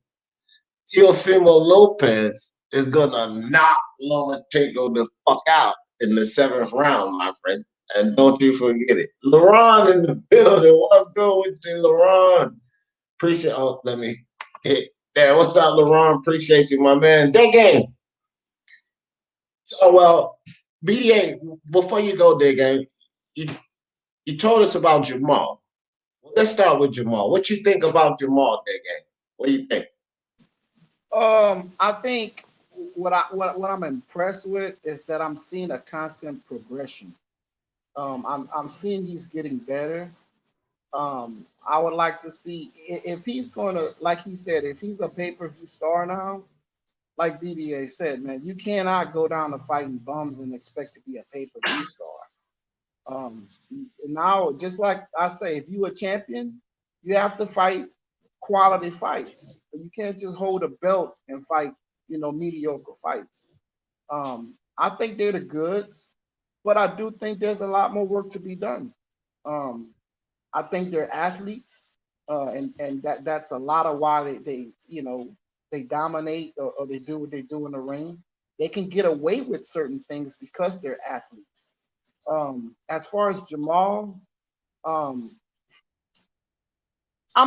Speaker 1: Teofimo Lopez is gonna knock Lomachenko the fuck out in the 7th round, my friend. And don't you forget it. LeRon in the building. What's good with you, LeRon? Appreciate. Oh, let me hit there. What's up, LeRon? Appreciate you, my man. That game. Oh well, BDA. Before you go, there, game. You told us about Jamal. Well, let's start with Jamal. What you think about Jamal, there, game? What do you think?
Speaker 3: I think what I'm impressed with is that I'm seeing a constant progression. I'm seeing he's getting better. I would like to see if he's gonna, like he said, if he's a pay-per-view star now, like BDA said, man, you cannot go down to fighting bums and expect to be a pay-per-view star. Now, just like I say, if you a champion, you have to fight quality fights. You can't just hold a belt and fight, mediocre fights. I think they're the goods, but I do think there's a lot more work to be done. I think they're athletes, and that's a lot of why they dominate or they do what they do in the ring. They can get away with certain things because they're athletes. As far as Jamal, I'm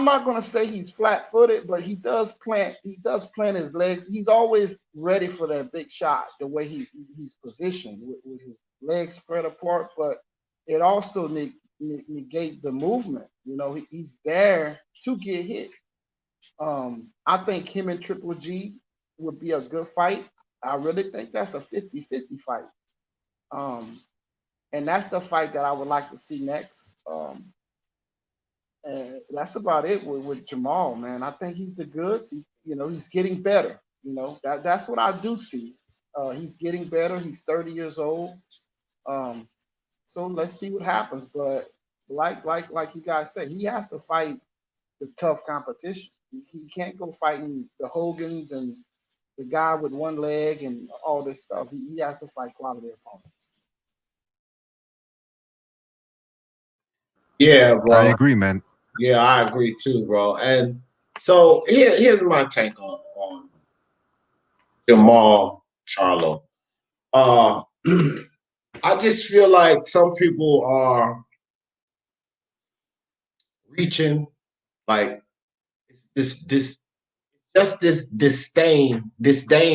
Speaker 3: not gonna say he's flat-footed, but he does plant his legs. He's always ready for that big shot, the way he's positioned with his legs spread apart, but it also negate the movement. He's there to get hit. I think him and Triple G would be a good fight. I really think that's a 50-50 fight. And that's the fight that I would like to see next. And that's about it with Jamal, man. I think he's the goods. He's getting better. That's what I do see. He's getting better. He's 30 years old. So let's see what happens. But like you guys say, he has to fight the tough competition. He can't go fighting the Hogans and the guy with one leg and all this stuff. He has to fight quality opponents.
Speaker 1: Yeah,
Speaker 4: I
Speaker 1: bro.
Speaker 4: agree, man.
Speaker 1: Yeah, I agree too, bro. And so here's my take on Jamal Charlo. Uh, I just feel like some people are reaching, like it's this disdain.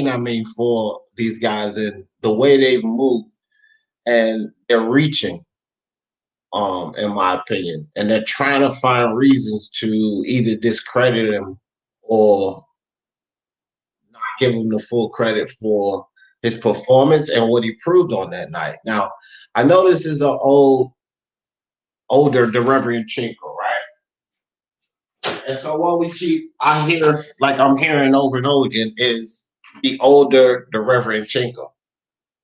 Speaker 1: I mean, for these guys and the way they've moved, and they're reaching. In my opinion, and they're trying to find reasons to either discredit him or not give him the full credit for his performance and what he proved on that night. Now, I know this is an older Derevyanchenko, right? And so what I hear, like I'm hearing over and over again, is the older the Reverendchenko,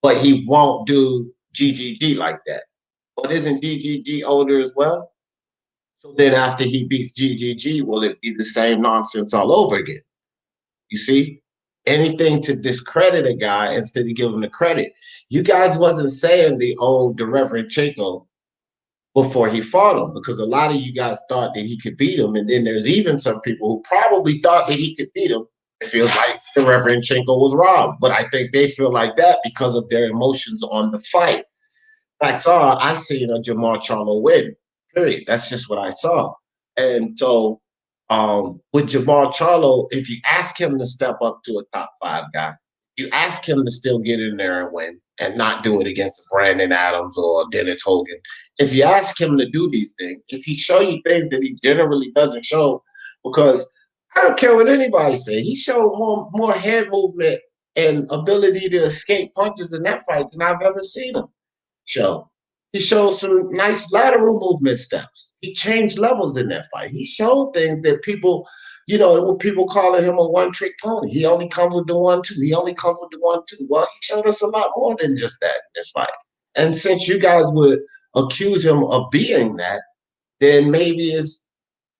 Speaker 1: but he won't do GGG like that. But isn't GGG older as well? So then after he beats GGG, will it be the same nonsense all over again? You see? Anything to discredit a guy instead of give him the credit. You guys wasn't saying the Reverendchenko before he fought him, because a lot of you guys thought that he could beat him. And then there's even some people who probably thought that he could beat him. It feels like the Reverendchenko was robbed. But I think they feel like that because of their emotions on the fight. Facts are, I seen a Jamal Charlo win. Period. That's just what I saw. And so with Jamal Charlo, if you ask him to step up to a top 5 guy, you ask him to still get in there and win and not do it against Brandon Adams or Dennis Hogan. If you ask him to do these things, if he show you things that he generally doesn't show, because I don't care what anybody say, he showed more head movement and ability to escape punches in that fight than I've ever seen him show. He showed some nice lateral movement steps. He changed levels in that fight. He showed things that people, people calling him a one-trick pony. He only comes with the 1-2. He only comes with the 1-2. Well, he showed us a lot more than just that in this fight. And since you guys would accuse him of being that, then maybe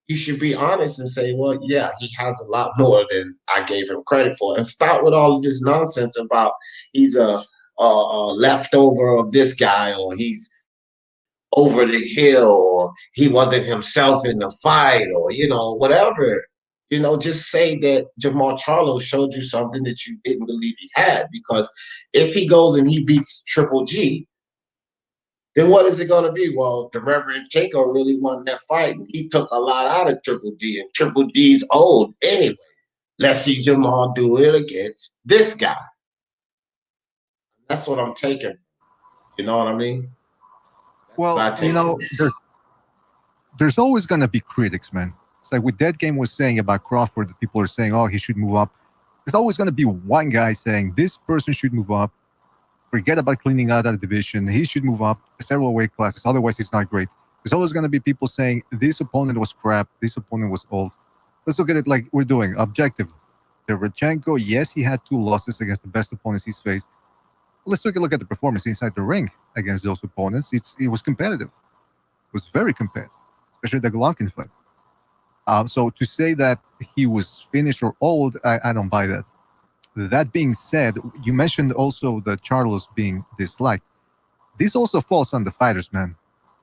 Speaker 1: you should be honest and say, well, yeah, he has a lot more than I gave him credit for. And stop with all of this nonsense about he's a leftover of this guy, or he's over the hill, or he wasn't himself in the fight, or whatever. Just say that Jamal Charlo showed you something that you didn't believe he had. Because if he goes and he beats Triple G, then what is it going to be? Well, the Reverendchenko really won that fight, and he took a lot out of Triple G, and Triple G's old anyway. Let's see Jamal do it against this guy. That's what I'm taking. You know what I mean?
Speaker 4: Well, there's always going to be critics, man. It's like what Dead Game was saying about Crawford, that people are saying, oh, he should move up. There's always going to be one guy saying this person should move up. Forget about cleaning out that division. He should move up several weight classes. Otherwise, he's not great. There's always going to be people saying this opponent was crap. This opponent was old. Let's look at it like we're doing, objective. Derevchenko, yes, he had 2 losses against the best opponents he's faced. Let's take a look at the performance inside the ring against those opponents. It was competitive. It was very competitive, especially the Golovkin fight. So to say that he was finished or old, I don't buy that. That being said, you mentioned also the Charlos being disliked. This also falls on the fighters, man.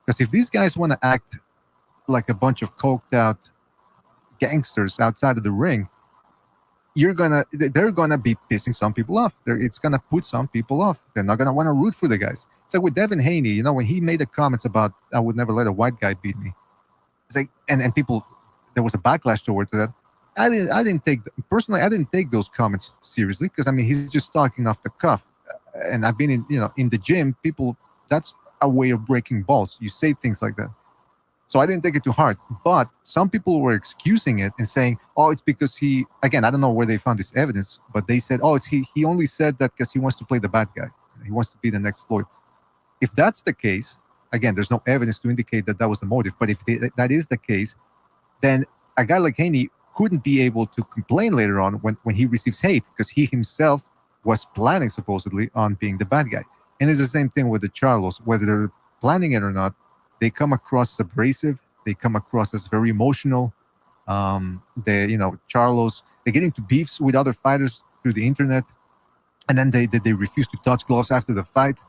Speaker 4: Because if these guys want to act like a bunch of coked out gangsters outside of the ring, they're gonna be pissing some people off. It's gonna put some people off. They're not gonna want to root for the guys. It's like with Devin Haney, when he made the comments about I would never let a white guy beat me. It's like and people, there was a backlash towards that. I didn't take those comments seriously, because he's just talking off the cuff. And I've been in the gym, people, that's a way of breaking balls. You say things like that. So I didn't take it too hard. But some people were excusing it and saying, oh, it's because I don't know where they found this evidence, but they said, oh, he only said that because he wants to play the bad guy. He wants to be the next Floyd. If that's the case, again, there's no evidence to indicate that was the motive. But if that is the case, then a guy like Haney couldn't be able to complain later on when he receives hate, because he himself was planning supposedly on being the bad guy. And it's the same thing with the Charlos, whether they're planning it or not. They come across as abrasive. They come across as very emotional. Charlos, they get into beefs with other fighters through the internet, and then they refuse to touch gloves after the fight,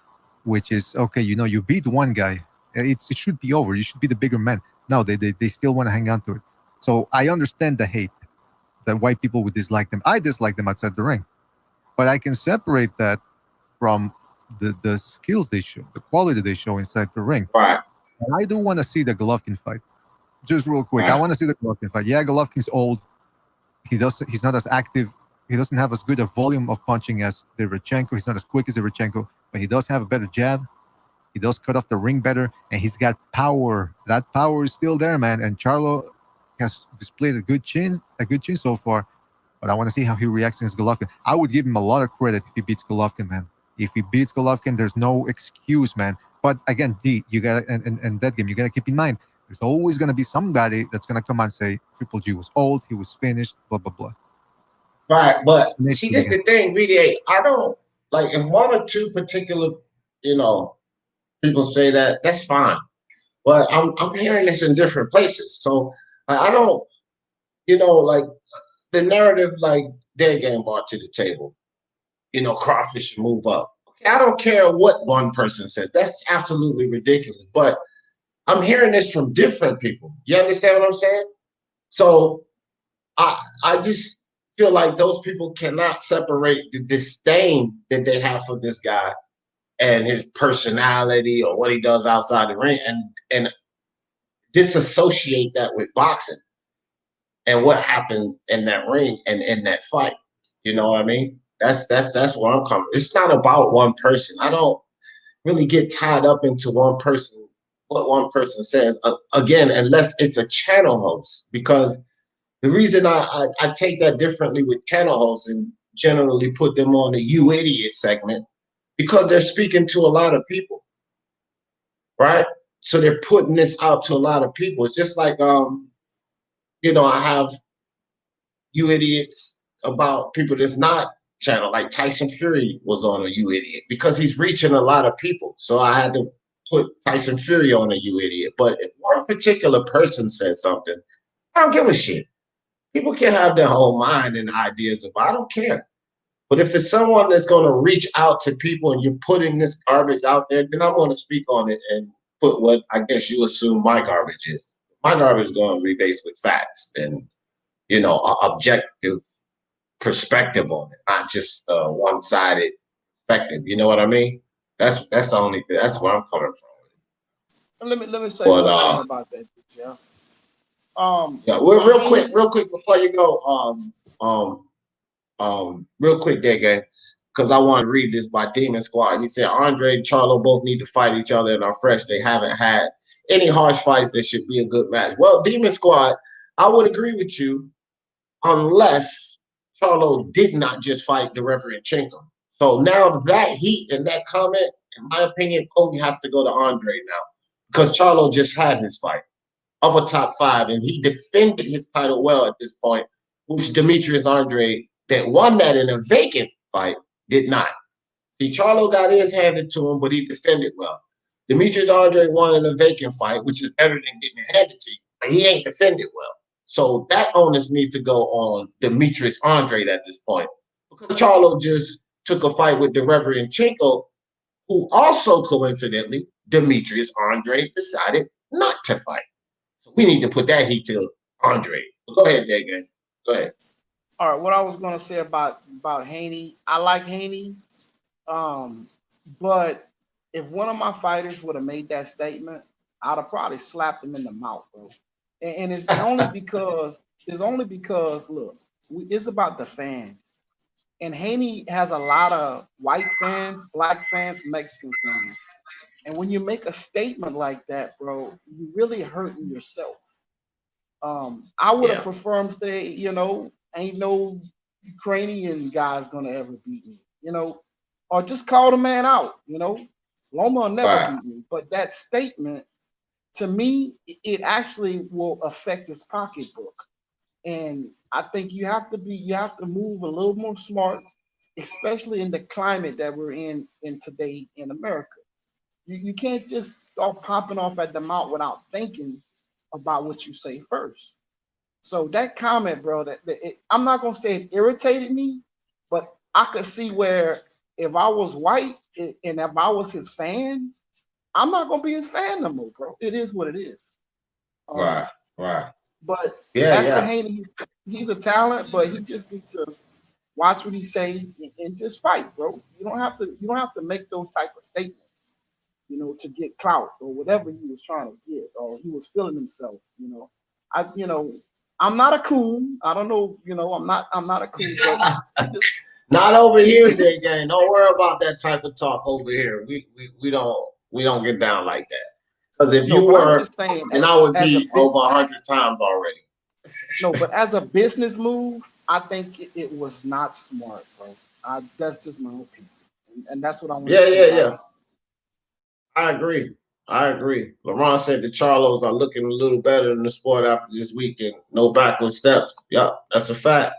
Speaker 4: which is okay. You beat one guy, it should be over. You should be the bigger man. No, they still want to hang on to it. So I understand the hate that white people would dislike them. I dislike them outside the ring, but I can separate that from the skills they show, the quality they show inside the ring.
Speaker 1: Right.
Speaker 4: And I do want to see the Golovkin fight. Just real quick, I want to see the Golovkin fight. Yeah, Golovkin's old. He's not as active. He doesn't have as good a volume of punching as Derevchenko. He's not as quick as Derevchenko, but he does have a better jab. He does cut off the ring better, and he's got power. That power is still there, man. And Charlo has displayed a good chin so far, but I want to see how he reacts against Golovkin. I would give him a lot of credit if he beats Golovkin, man. If he beats Golovkin, there's no excuse, man. But again, you gotta and that game, you gotta keep in mind, there's always gonna be somebody that's gonna come and say Triple G was old, he was finished, blah blah blah.
Speaker 1: Right, but
Speaker 4: Next
Speaker 1: see,
Speaker 4: week
Speaker 1: this
Speaker 4: again.
Speaker 1: the thing, BDA. I don't like if one or two particular, you know, people say that, that's fine. But I'm hearing this in different places. So I don't, like the narrative like their game brought to the table, crawfish should move up. Okay, I don't care what one person says. That's absolutely ridiculous. But I'm hearing this from different people. You understand what I'm saying? So I just feel like those people cannot separate the disdain that they have for this guy and his personality or what he does outside the ring and disassociate that with boxing and what happened in that ring and in that fight. You know what I mean? That's where I'm coming. It's not about one person. I don't really get tied up into one person, what one person says. Again, unless it's a channel host, because the reason I take that differently with channel hosts and generally put them on the "You Idiot" segment, because they're speaking to a lot of people, right? So they're putting this out to a lot of people. It's just like I have "You Idiots" about people that's not channel, like Tyson Fury was on a "You Idiot" because he's reaching a lot of people. So I had to put Tyson Fury on a "You Idiot." But if one particular person says something, I don't give a shit. People can have their whole mind and ideas about. I don't care. But if it's someone that's going to reach out to people and you're putting this garbage out there, then I want to speak on it and put what I guess you assume my garbage is. My garbage is going to be based with facts and objective perspective on it, not just one-sided perspective. You know what I mean? That's the only thing. That's where I'm coming from.
Speaker 3: Let me say
Speaker 1: But
Speaker 3: one thing about that, Jeff.
Speaker 1: yeah, well, real quick before you go, real quick there, gang, because I want to read this by Demon Squad. He said Andre and Charlo both need to fight each other and are fresh. They haven't had any harsh fights that should be a good match. Well, Demon Squad, I would agree with you unless Charlo did not just fight the Reverend Chenko. So now that heat and that comment, in my opinion, only has to go to Andre now because Charlo just had his fight of a top five, and he defended his title well at this point, which Demetrius Andre, that won that in a vacant fight, did not. See, Charlo got his handed to him, but he defended well. Demetrius Andre won in a vacant fight, which is better than getting it handed to you, but he ain't defended well. So that onus needs to go on Demetrius Andre at this point. Because Charlo just took a fight with the Reverend Chenko, who also coincidentally, Demetrius Andre decided not to fight. We need to put that heat to Andre. Go ahead, Dagan. Go ahead.
Speaker 3: All right, what I was gonna say about Haney, I like Haney, but if one of my fighters would have made that statement, I'd have probably slapped him in the mouth, bro. And it's only because look, it's about the fans. And Haney has a lot of white fans, black fans, Mexican fans. And when you make a statement like that, bro, you really hurting yourself. I would have preferred him say, ain't no Ukrainian guy's gonna ever beat me, or just call the man out, Loma will never beat me. But that statement, to me, it actually will affect his pocketbook. And I think you have to move a little more smart, especially in the climate that we're in today in America. You can't just start popping off at the mouth without thinking about what you say first. So that comment, bro, I'm not gonna say it irritated me, but I could see where if I was white and if I was his fan, I'm not gonna be his fan no more, bro. It is what it is.
Speaker 1: Right.
Speaker 3: But
Speaker 1: Yeah,
Speaker 3: as for Haney, he's a talent, but he just needs to watch what he say and just fight, bro. You don't have to make those type of statements, to get clout or whatever he was trying to get, or he was feeling himself, I'm not a coon. I don't know, I'm not a coon, but
Speaker 1: not over here, Dagan. Don't worry about that type of talk over here. We don't get down like that. Because if you
Speaker 3: I'm
Speaker 1: were,
Speaker 3: just saying,
Speaker 1: then I would be over 100 times already.
Speaker 3: No, but as a business move, I think it was not smart, bro. That's just my opinion, and that's what I want to say.
Speaker 1: Yeah. I agree. Laurent said the Charlos are looking a little better in the sport after this weekend. No backward steps. Yep, that's a fact.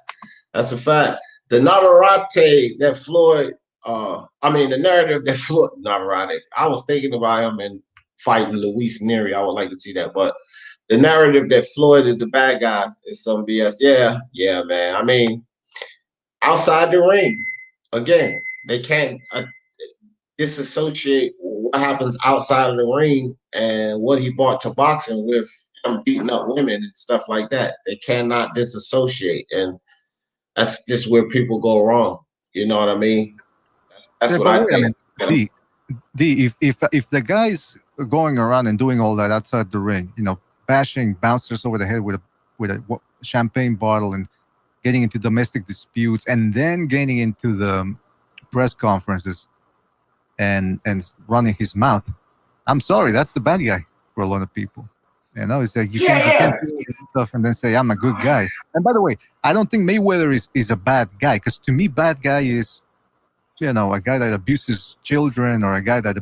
Speaker 1: That's a fact. The Navarrete that Floyd, the narrative that Floyd Navarrete. I was thinking about him and fighting Luis Neri. I would like to see that, but the narrative that Floyd is the bad guy is some BS. Yeah, man. I mean, outside the ring, again, they can't disassociate what happens outside of the ring and what he brought to boxing with him beating up women and stuff like that. They cannot disassociate, and that's just where people go wrong. You know what I mean? That's
Speaker 4: Yeah,
Speaker 1: what
Speaker 4: but
Speaker 1: I
Speaker 4: wait a
Speaker 1: think.
Speaker 4: minute, D, if the guy's going around and doing all that outside the ring, bashing bouncers over the head with a champagne bottle and getting into domestic disputes and then getting into the press conferences and running his mouth, I'm sorry, that's the bad guy for a lot of people. It's like you can't do all this stuff and then say I'm a good guy. And by the way, I don't think Mayweather is a bad guy, because to me, bad guy is a guy that abuses children, or a guy that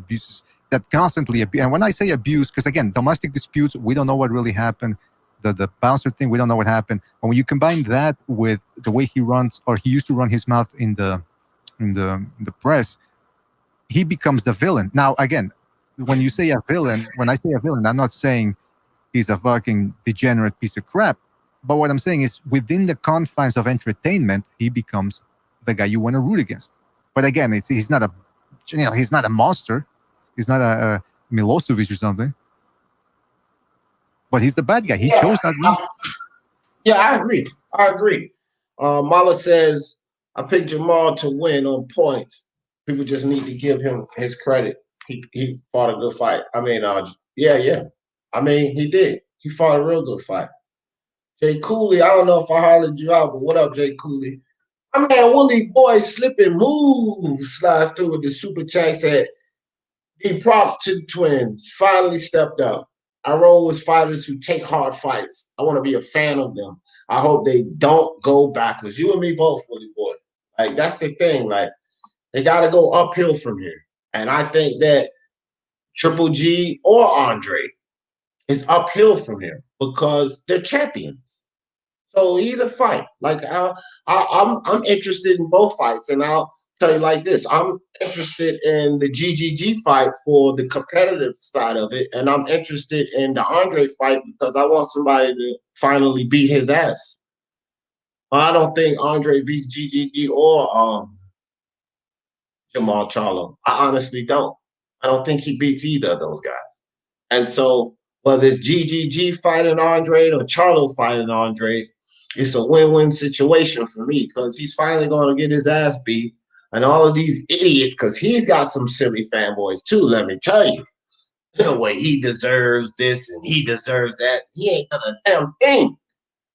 Speaker 4: constantly and when I say abuse, because again, domestic disputes, we don't know what really happened. The bouncer thing, we don't know what happened. And when you combine that with the way he runs, or he used to run his mouth in the press, he becomes the villain. Now, again, when I say a villain, I'm not saying he's a fucking degenerate piece of crap. But what I'm saying is, within the confines of entertainment, he becomes the guy you want to root against. But again, he's not a monster. He's not a Milosevic or something. But he's the bad guy. He chose that reason.
Speaker 1: Yeah, I agree. Mala says, I picked Jamal to win on points. People just need to give him his credit. He fought a good fight. Yeah. I mean, he did. He fought a real good fight. Jay Cooley, I don't know if I hollered you out, but what up, Jay Cooley? My man Willie Boy slipping moves slides through with the super chat. Said, "The props to the twins finally stepped up. I roll with fighters who take hard fights. I want to be a fan of them. I hope they don't go backwards." You and me both, Willie Boy. Like, that's the thing. Like, they got to go uphill from here. And I think that Triple G or Andre is uphill from here because they're champions. So either fight. Like, I'm interested in both fights, and I'll tell you like this: I'm interested in the GGG fight for the competitive side of it, and I'm interested in the Andre fight because I want somebody to finally beat his ass. I don't think Andre beats GGG or Jamal Charlo. I honestly don't. I don't think he beats either of those guys. And so, whether it's GGG fighting Andre or Charlo fighting Andre, it's a win-win situation for me because he's finally going to get his ass beat. And all of these idiots, because he's got some silly fanboys too, let me tell you. The way he deserves this and he deserves that. He ain't done a damn thing.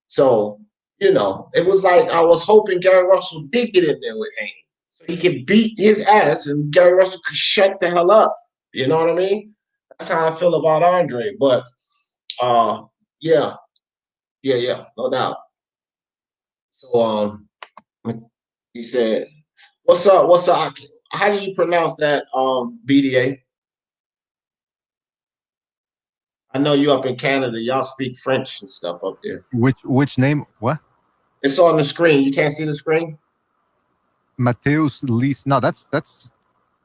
Speaker 1: So, it was like I was hoping Gary Russell did get in there with Haney. So he could beat his ass and Gary Russell could shut the hell up. You know what I mean? That's how I feel about Andre. But yeah, no doubt. So he said, What's up? How do you pronounce that, BDA? I know you up in Canada, y'all speak French and stuff up there.
Speaker 4: Which name? What?
Speaker 1: It's on the screen. You can't see the screen?
Speaker 4: Mateus Lies. No, that's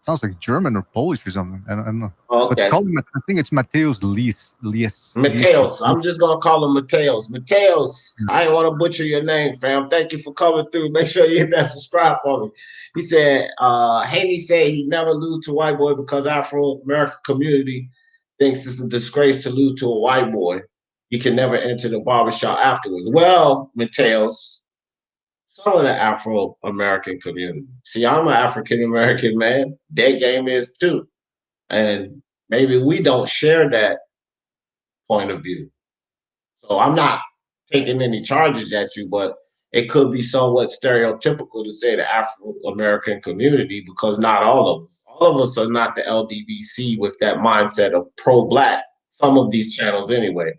Speaker 4: sounds like German or Polish or something. I don't know.
Speaker 1: Oh, okay.
Speaker 4: But I think it's Mateus Lies.
Speaker 1: Mateos. I'm just gonna call him Mateos. Mateos. I ain't want to butcher your name, fam. Thank you for coming through. Make sure you hit that subscribe for me. He said, Haney said he never lose to a white boy because Afro-American community thinks it's a disgrace to lose to a white boy. You can never enter the barbershop afterwards. Well, Mateos, some of the Afro-American community. See, I'm an African-American man. Their game is too. And maybe we don't share that point of view. So I'm not taking any charges at you, but it could be somewhat stereotypical to say the Afro-American community because not all of us. All of us are not the LDBC with that mindset of pro-black. Some of these channels anyway.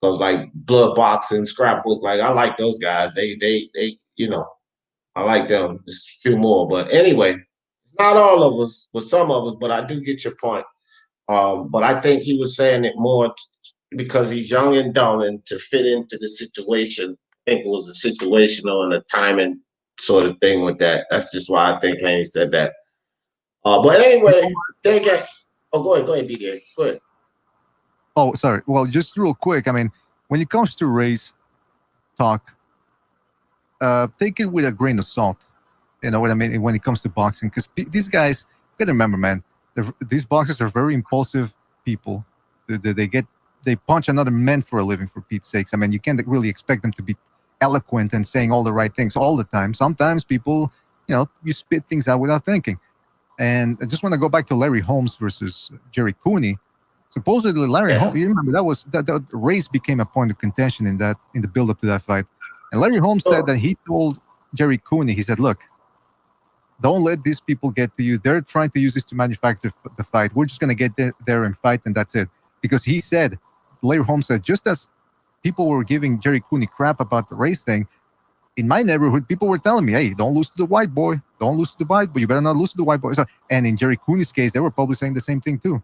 Speaker 1: Because like Blood Boxing, Scrapbook, like I like those guys. They I like them. There's a few more. But anyway, not all of us, but some of us, but I do get your point. But I think he was saying it more because he's young and dumb and to fit into the situation think it was a situational and a timing sort of thing with that. That's just why I think Haney said that. But anyway, they get. Oh, go ahead, DJ. Go ahead.
Speaker 4: Oh, sorry. Well, just real quick. I mean, when it comes to race talk, take it with a grain of salt. You know what I mean? When it comes to boxing, because these guys, you gotta remember, man, these boxers are very impulsive people. They punch another man for a living, for Pete's sakes. I mean, you can't really expect them to be eloquent and saying all the right things all the time. Sometimes people, you spit things out without thinking. And I just want to go back to Larry Holmes versus Jerry Cooney. Supposedly, Larry Holmes, you remember that race became a point of contention in the build up to that fight. And Larry Holmes said that he told Jerry Cooney, he said, "Look, don't let these people get to you. They're trying to use this to manufacture the fight. We're just going to get there and fight, and that's it." Because he said, Larry Holmes said, just as people were giving Jerry Cooney crap about the race thing, in my neighborhood, people were telling me, "Hey, don't lose to the white boy. Don't lose to the white boy. You better not lose to the white boy." So, and in Jerry Cooney's case, they were probably saying the same thing too.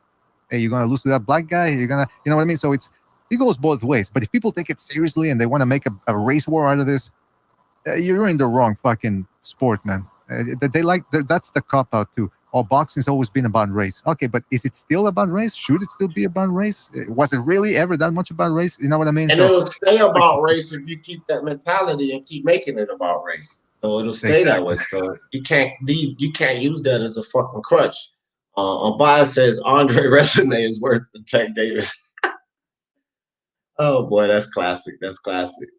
Speaker 4: "Hey, you're going to lose to that black guy. You're going to," you know what I mean? So it goes both ways. But if people take it seriously and they want to make a race war out of this, you're in the wrong fucking sport, man. That's the cop out too. Oh, boxing's always been about race. Okay, but is it still about race? Should it still be about race? Was it really ever that much about race? You know what I mean?
Speaker 1: And it'll stay about race if you keep that mentality and keep making it about race. So it'll stay that way. So you can't use that as a fucking crutch. Bias says Andre resume is worse than Tank Davis. Oh boy, that's classic. That's classic.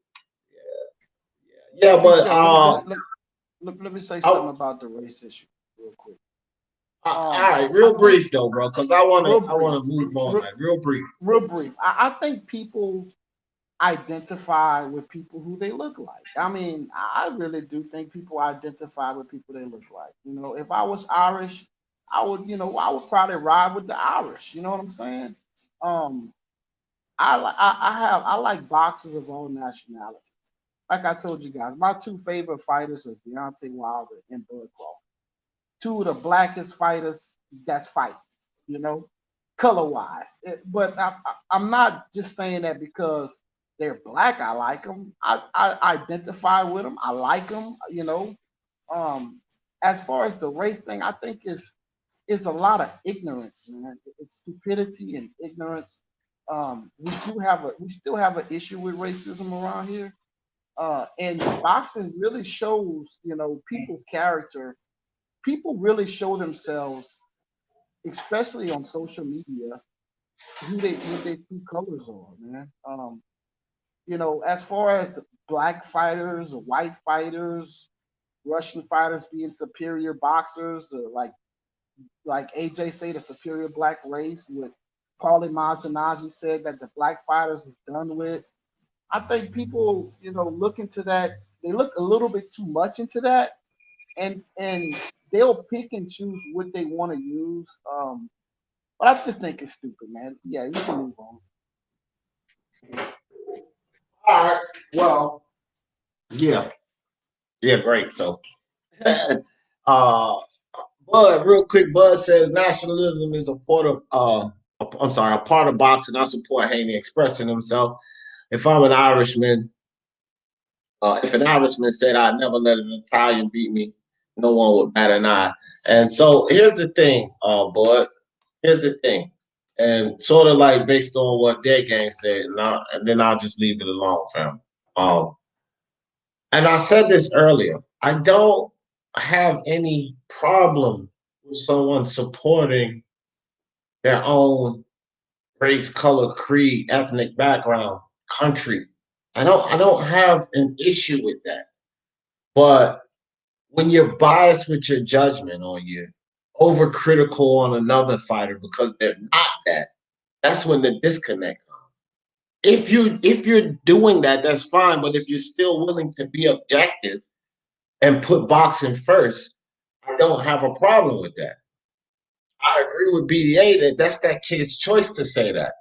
Speaker 1: Yeah, but
Speaker 3: let me say something about the race issue real quick.
Speaker 1: All right, real brief though, bro, because I want to move on. Real brief.
Speaker 3: Real brief. I think people identify with people who they look like. I mean, I really do think people identify with people they look like. If I was Irish, I would probably ride with the Irish. You know what I'm saying? I like boxers of all nationalities. Like I told you guys, my two favorite fighters are Deontay Wilder and Bud Crawford. Two of the blackest fighters that's fight, color-wise. But I'm not just saying that because they're black. I like them. I identify with them. I like them. As far as the race thing, I think it's a lot of ignorance, man. It's stupidity and ignorance. We still have an issue with racism around here. And boxing really shows, people's character. People really show themselves, especially on social media, what their true colors are, man. As far as black fighters, white fighters, Russian fighters being superior boxers, like AJ say, the superior black race, with Paulie Malignaggi said that the black fighters is done with. I think people, look into that. They look a little bit too much into that, and they'll pick and choose what they want to use. But I just think it's stupid, man. Yeah, we can move on.
Speaker 1: All right. Well, yeah, great. So, Bud, real quick, Bud says nationalism is a part of boxing. I support Haney expressing himself. If I'm an Irishman, if an Irishman said I'd never let an Italian beat me, no one would bat an eye. And so here's the thing, Bud. Here's the thing. And sort of like based on what Dead Gang said, and then I'll just leave it alone, fam. And I said this earlier. I don't have any problem with someone supporting their own race, color, creed, ethnic background, country. I don't have an issue with that. But when you're biased with your judgment or you're overcritical on another fighter because they're not that, that's when the disconnect comes. If you're doing that, that's fine. But if you're still willing to be objective and put boxing first, I don't have a problem with that. I agree with BDA that that's that kid's choice to say that.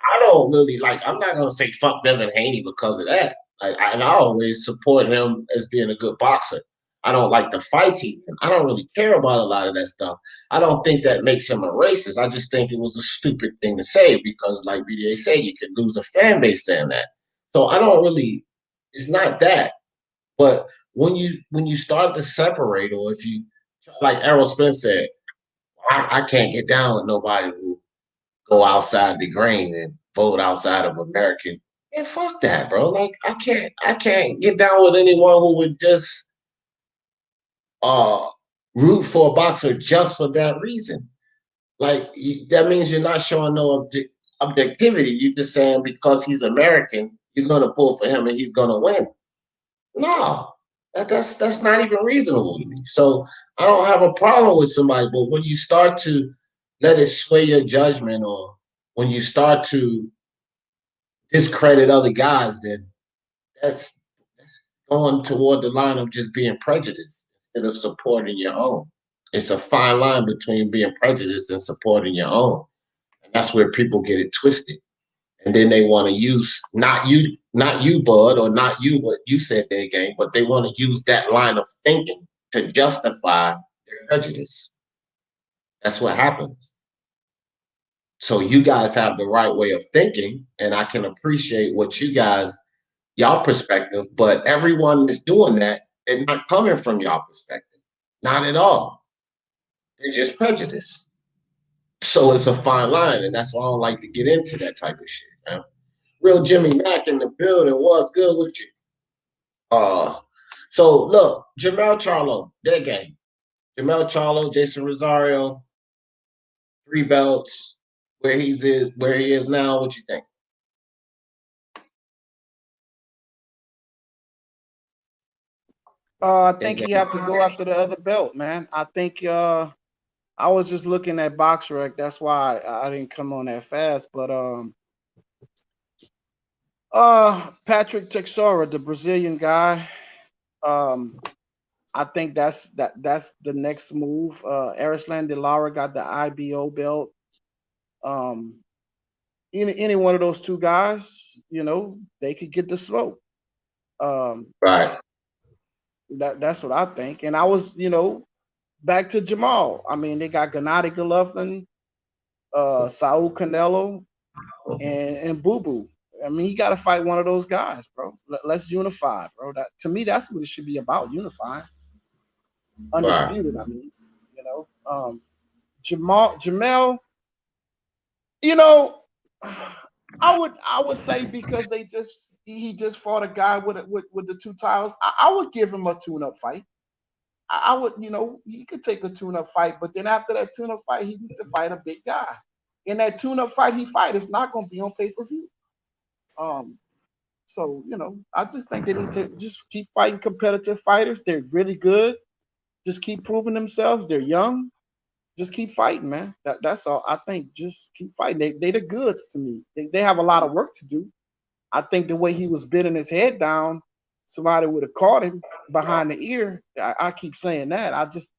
Speaker 1: I don't really I'm not gonna say fuck Devin Haney because of that. And I always support him as being a good boxer. I don't like the fights he's in. I don't really care about a lot of that stuff. I don't think that makes him a racist. I just think it was a stupid thing to say because, like BDA said, you could lose a fan base saying that. So I don't really It's not that. But when you start to separate, or if you, like Errol Spence said, I can't get down with nobody who go outside the grain and vote outside of American. And fuck that, bro. Like I can't get down with anyone who would just uh root for a boxer just for that reason. Like that means you're not showing no objectivity. You're just saying because he's American, you're gonna pull for him and he's gonna win. No, that's not even reasonable to me. So I don't have a problem with somebody, but when you start to let it sway your judgment, or when you start to discredit other guys, then that's going toward the line of just being prejudiced instead of supporting your own. It's a fine line between being prejudiced and supporting your own. And that's where people get it twisted. And then they want to use not you, Bud, or not you, what you said their game, but they want to use that line of thinking to justify their prejudice. That's what happens. So you guys have the right way of thinking, and I can appreciate what you guys, y'all perspective, but everyone that's doing that, they're not coming from y'all perspective. Not at all. They're just prejudiced. So it's a fine line, and that's why I don't like to get into that type of shit, man. Real Jimmy Mack in the building. What's good with you? So look, Jamel Charlo, that game. Jamel Charlo, Jason Rosario, 3 belts, where he is now. What you think?
Speaker 3: I think he have to go after the other belt, man. I think I was just looking at BoxRec. That's why I didn't come on that fast. But Patrick Teixeira, the Brazilian guy, I think that's the next move. Arislan De Lara got the IBO belt. Any one of those two guys, they could get the smoke.
Speaker 1: Right.
Speaker 3: That's what I think. And I was, back to Jamal. I mean, they got Gennady Golovkin, Saul Canelo, and Boo Boo. I mean, you got to fight one of those guys, bro. Let's unify, bro. To me, that's what it should be about, unifying. Undisputed, right. I mean, Jamel, I would say because he just fought a guy with the 2 titles. I would give him a tune-up fight. I would, he could take a tune-up fight, but then after that tune-up fight, he needs to fight a big guy. In that tune-up fight he fight, it's not going to be on pay-per-view. So, I just think they need to just keep fighting competitive fighters. They're really good. Just keep proving themselves. They're young. Just keep fighting, man. That's all. I think just keep fighting. They the goods to me. They have a lot of work to do. I think the way he was bending his head down, somebody would have caught him behind the ear. I keep saying that. I just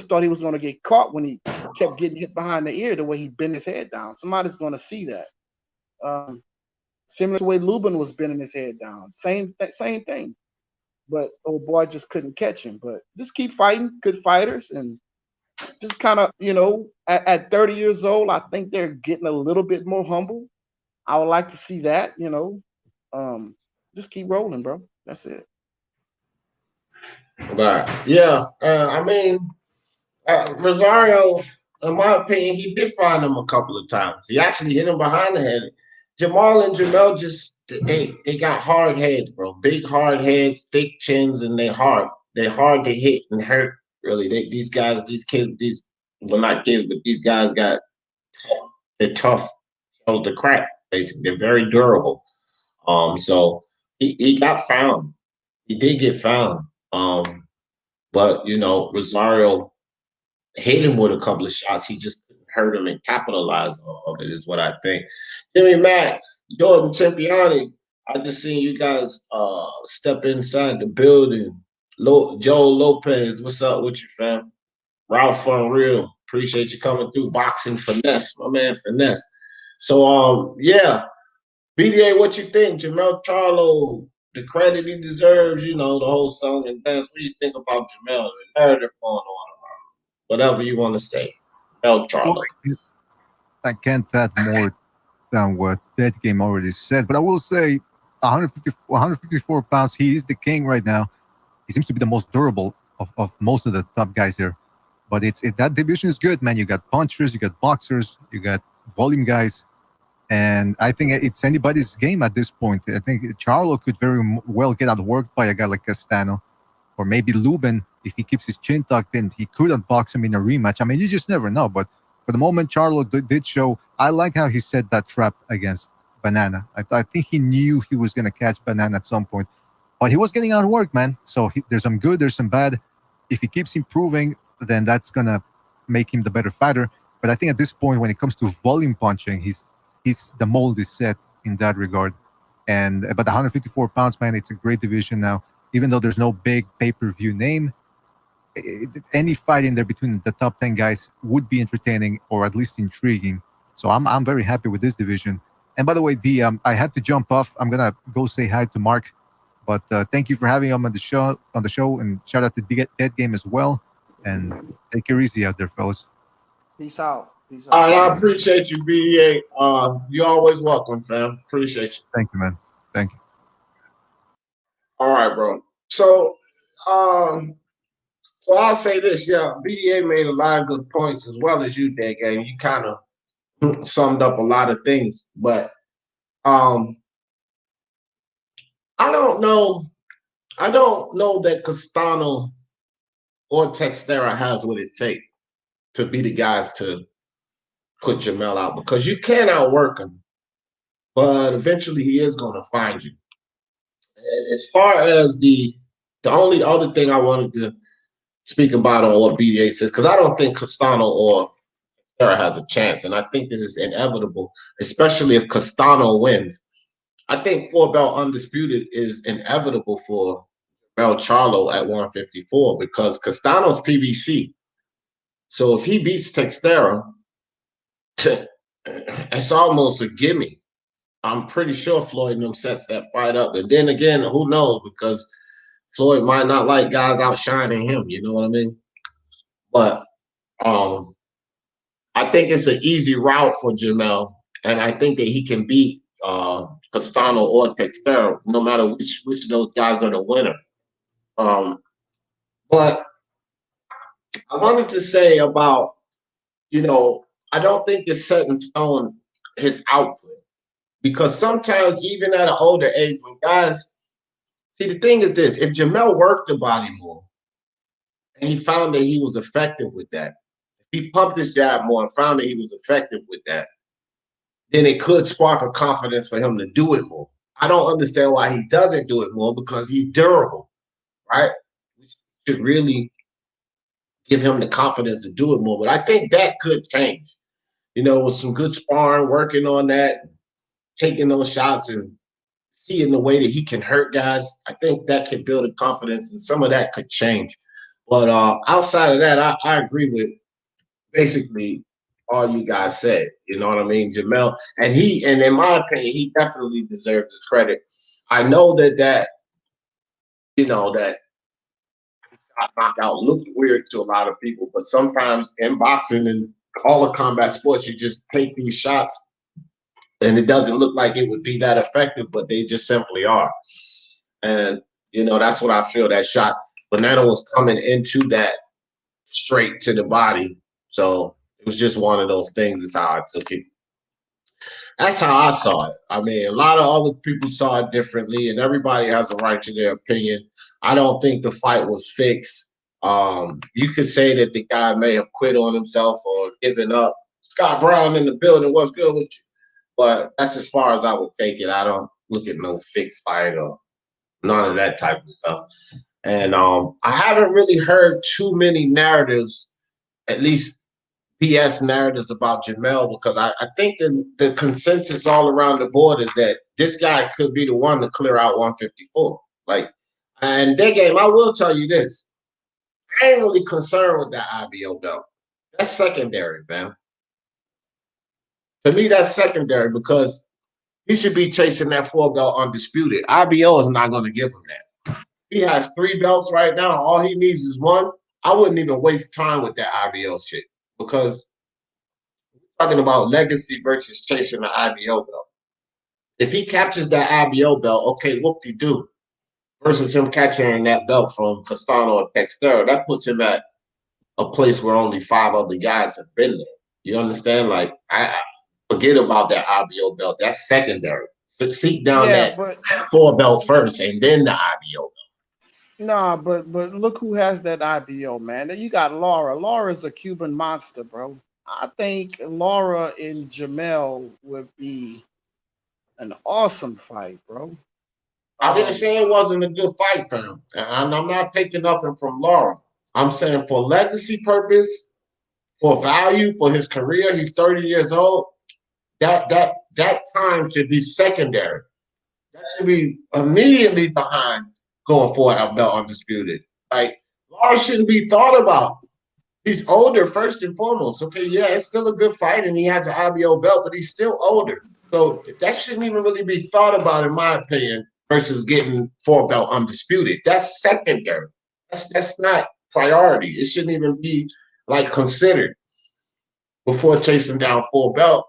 Speaker 3: thought he was going to get caught when he kept getting hit behind the ear, the way he bent his head down. Somebody's going to see that. Similar to the way Lubin was bending his head down. Same thing. But old boy just couldn't catch him. But just keep fighting, good fighters, and just kind of, at 30 years old, I think they're getting a little bit more humble. I would like to see that, just keep rolling, bro. That's it.
Speaker 1: Right. Yeah. I mean, Rosario, in my opinion, he did find him a couple of times. He actually hit him behind the head. Jamal and Jamel they got hard heads, bro. Big hard heads, thick chins, and they're hard. They're hard to hit and hurt. Really, these kids, well, not kids, but these guys they're tough. Shows the crack. Basically, they're very durable. So he got found. He did get found. But Rosario hit him with a couple of shots. He just couldn't hurt him and capitalize on it, is what I think. Jimmy Mack, Jordan Timpiani, I just seen you guys step inside the building. Joel Lopez, what's up with you, fam? Ralph Unreal, appreciate you coming through. Boxing Finesse, my man Finesse. So, yeah, BDA, what you think? Jamel Charlo, the credit he deserves, the whole song and dance. What do you think about Jamel, the narrative going on? Whatever you want to say. Charlo.
Speaker 4: I can't add more than what that game already said, but I will say 154 pounds. He is the king right now. He seems to be the most durable of most of the top guys here. But that division is good, man. You got punchers, you got boxers, you got volume guys. And I think it's anybody's game at this point. I think Charlo could very well get outworked by a guy like Castano. Or maybe Lubin, if he keeps his chin tucked in, he could unbox him in a rematch. I mean, you just never know. But for the moment, Charlo did show. I like how he set that trap against Banana. I think he knew he was going to catch Banana at some point. But he was getting outworked, man. So there's some good, there's some bad. If he keeps improving, then that's going to make him the better fighter. But I think at this point, when it comes to volume punching, the mold is set in that regard. And but 154 pounds, man, it's a great division now. Even though there's no big pay-per-view name, any fight in there between the top 10 guys would be entertaining or at least intriguing. So I'm very happy with this division. And by the way, I had to jump off. I'm gonna go say hi to Mark. But thank you for having him on the show, and shout out to Dead Game as well. And take it easy out there, fellas.
Speaker 3: Peace out. Peace
Speaker 1: All
Speaker 3: out.
Speaker 1: right, I appreciate you, BDA. You're always welcome, fam. Appreciate you.
Speaker 4: Thank you, man. Thank you.
Speaker 1: All right, bro. So I'll say this, yeah, BDA made a lot of good points as well as you did, game. You kind of summed up a lot of things, but I don't know that Castano or Textera has what it takes to be the guys to put Jamel out, because you can outwork him, but eventually he is going to find you. And as far as the only other thing I wanted to speak about on what BDA says, because I don't think Castano or Textera has a chance, and I think that it's inevitable, especially if Castano wins. I think 4-belt undisputed is inevitable for Mel Charlo at 154 because Castano's PBC. So if he beats Textera, it's almost a gimme. I'm pretty sure Floyd and them sets that fight up. And then again, who knows? Because Floyd might not like guys outshining him. You know what I mean? But I think it's an easy route for Jamel, and I think that he can beat Castano or Textera, no matter which of those guys are the winner. But I wanted to say about, I don't think it's set in stone his output, because sometimes even at an older age, when guys see, the thing is this: if Jamel worked the body more, and he found that he was effective with that, if he pumped his jab more and found that he was effective with that, then it could spark a confidence for him to do it more. I don't understand why he doesn't do it more, because he's durable, right? We should really give him the confidence to do it more. But I think that could change, with some good sparring, working on that, taking those shots and seeing the way that he can hurt guys. I think that could build a confidence, and some of that could change. But outside of that, I agree with basically all you guys said. You know what I mean? Jamel, and in my opinion, he definitely deserves his credit. I know that knockout looked weird to a lot of people, but sometimes in boxing and all the combat sports, you just take these shots and it doesn't look like it would be that effective, but they just simply are. And, that's what I feel. That shot, Banana was coming into that straight to the body. So it was just one of those things. Is how I took it. That's how I saw it. I mean, a lot of other people saw it differently, and everybody has a right to their opinion. I don't think the fight was fixed. You could say that the guy may have quit on himself or given up. Scott Brown in the building, what's good with you? But that's as far as I would take it. I don't look at no fixed fight or none of that type of stuff. And I haven't really heard too many narratives, at least BS narratives about Jamel, because I think the consensus all around the board is that this guy could be the one to clear out 154. And that game, I will tell you this. I ain't really concerned with that IBO belt. That's secondary, man. To me, that's secondary, because he should be chasing that 4-belt undisputed. IBO is not going to give him that. He has 3 belts right now. All he needs is 1. I wouldn't even waste time with that IBO shit, because we're talking about legacy versus chasing the IBO belt. If he captures that IBO belt, okay, whoop-de-doo. Versus him capturing that belt from Castano or Textero, that puts him at a place where only 5 other guys have been there. You understand? Like, I forget about that IBO belt. That's secondary. But seek down
Speaker 3: Yeah,
Speaker 1: that
Speaker 3: but
Speaker 1: 4 belt first and then the IBO belt.
Speaker 3: nah, but look who has that IBO, man. You got Laura. Laura's a Cuban monster, bro. I think Laura and Jamel would be an awesome fight, bro.
Speaker 1: I didn't say it wasn't a good fight for him. And I'm not taking nothing from Laura. I'm saying for legacy purpose, for value, for his career, he's 30 years old. That time should be secondary. That should be immediately behind going for a belt undisputed. Like Laura shouldn't be thought about. He's older first and foremost. Okay, yeah, it's still a good fight, and he has an IBO belt, but he's still older. So that shouldn't even really be thought about, in my opinion, versus getting 4 belt undisputed. That's secondary. That's not priority. It shouldn't even be like considered before chasing down 4 belt.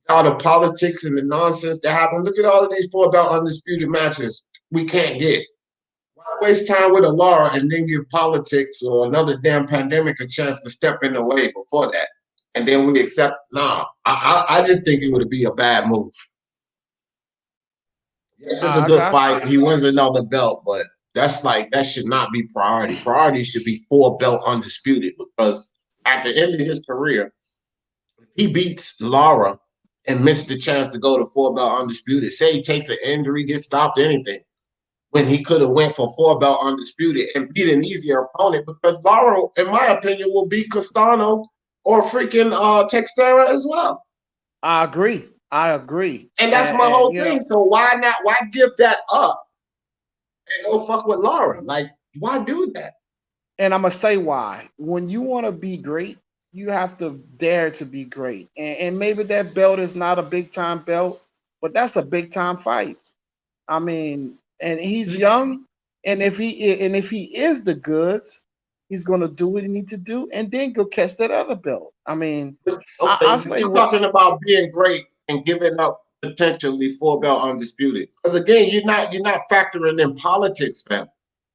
Speaker 1: All the politics and the nonsense that happened. Look at all of these 4 belt undisputed matches we can't get. Why waste time with a Laura and then give politics or another damn pandemic a chance to step in the way before that? And then we accept, nah. I just think it would be a bad move. Yes, it's a
Speaker 3: I
Speaker 1: good
Speaker 3: got
Speaker 1: fight. He wins another belt, but that's like, that should not be priority. Priority should be 4 belt undisputed, because at the end of his career, if he beats Laura and missed the chance to go to 4 belt undisputed, say he takes an injury, gets stopped, anything, when he could have went for 4 belt undisputed and beat an easier opponent, because Laura, in my opinion, will beat Castano or freaking Textera as well.
Speaker 3: I agree. I agree.
Speaker 1: And that's my whole
Speaker 3: you
Speaker 1: thing.
Speaker 3: know,
Speaker 1: So why not? Why give that up and go fuck with Laura? Like, why do that?
Speaker 3: and I'm gonna say why. When you want to be great, you have to dare to be great. And maybe that belt is not a big time belt, but that's a big time fight. I mean, and he's young, and if he is the goods, he's gonna do what he needs to do, and then go catch that other belt. I mean, I
Speaker 1: Okay, but
Speaker 3: say
Speaker 1: you're
Speaker 3: what
Speaker 1: talking about being great and giving up potentially 4 belt undisputed. Because again, you're not factoring in politics, fam.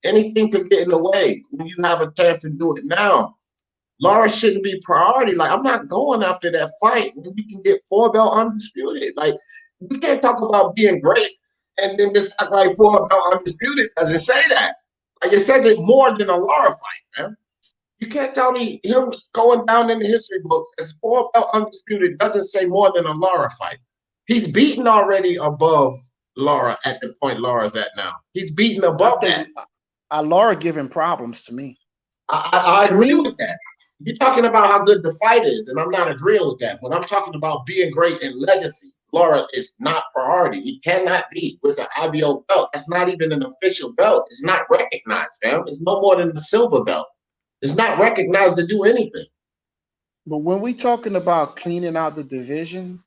Speaker 1: Anything could get in the way when you have a chance to do it now. Laura shouldn't be priority. Like, I'm not going after that fight when you can get 4 belt undisputed. Like, we can't talk about being great and then just act like 4 belt undisputed doesn't say that. Like, it says it more than a Laura fight, man. You can't tell me him going down in the history books as 4 belt undisputed doesn't say more than a Laura fight. He's beaten already above Laura at the point Laura's at now. He's beaten
Speaker 3: I
Speaker 1: above that.
Speaker 3: think Laura giving problems to me.
Speaker 1: I
Speaker 3: To
Speaker 1: agree
Speaker 3: me,
Speaker 1: with that. You're talking about how good the fight is, and I'm not agreeing with that. But I'm talking about being great in legacy. Laura is not priority. He cannot be with an IBO belt. That's not even an official belt. It's not recognized, fam. It's no more than the silver belt. It's not recognized to do anything.
Speaker 3: but when we talking about cleaning out the division,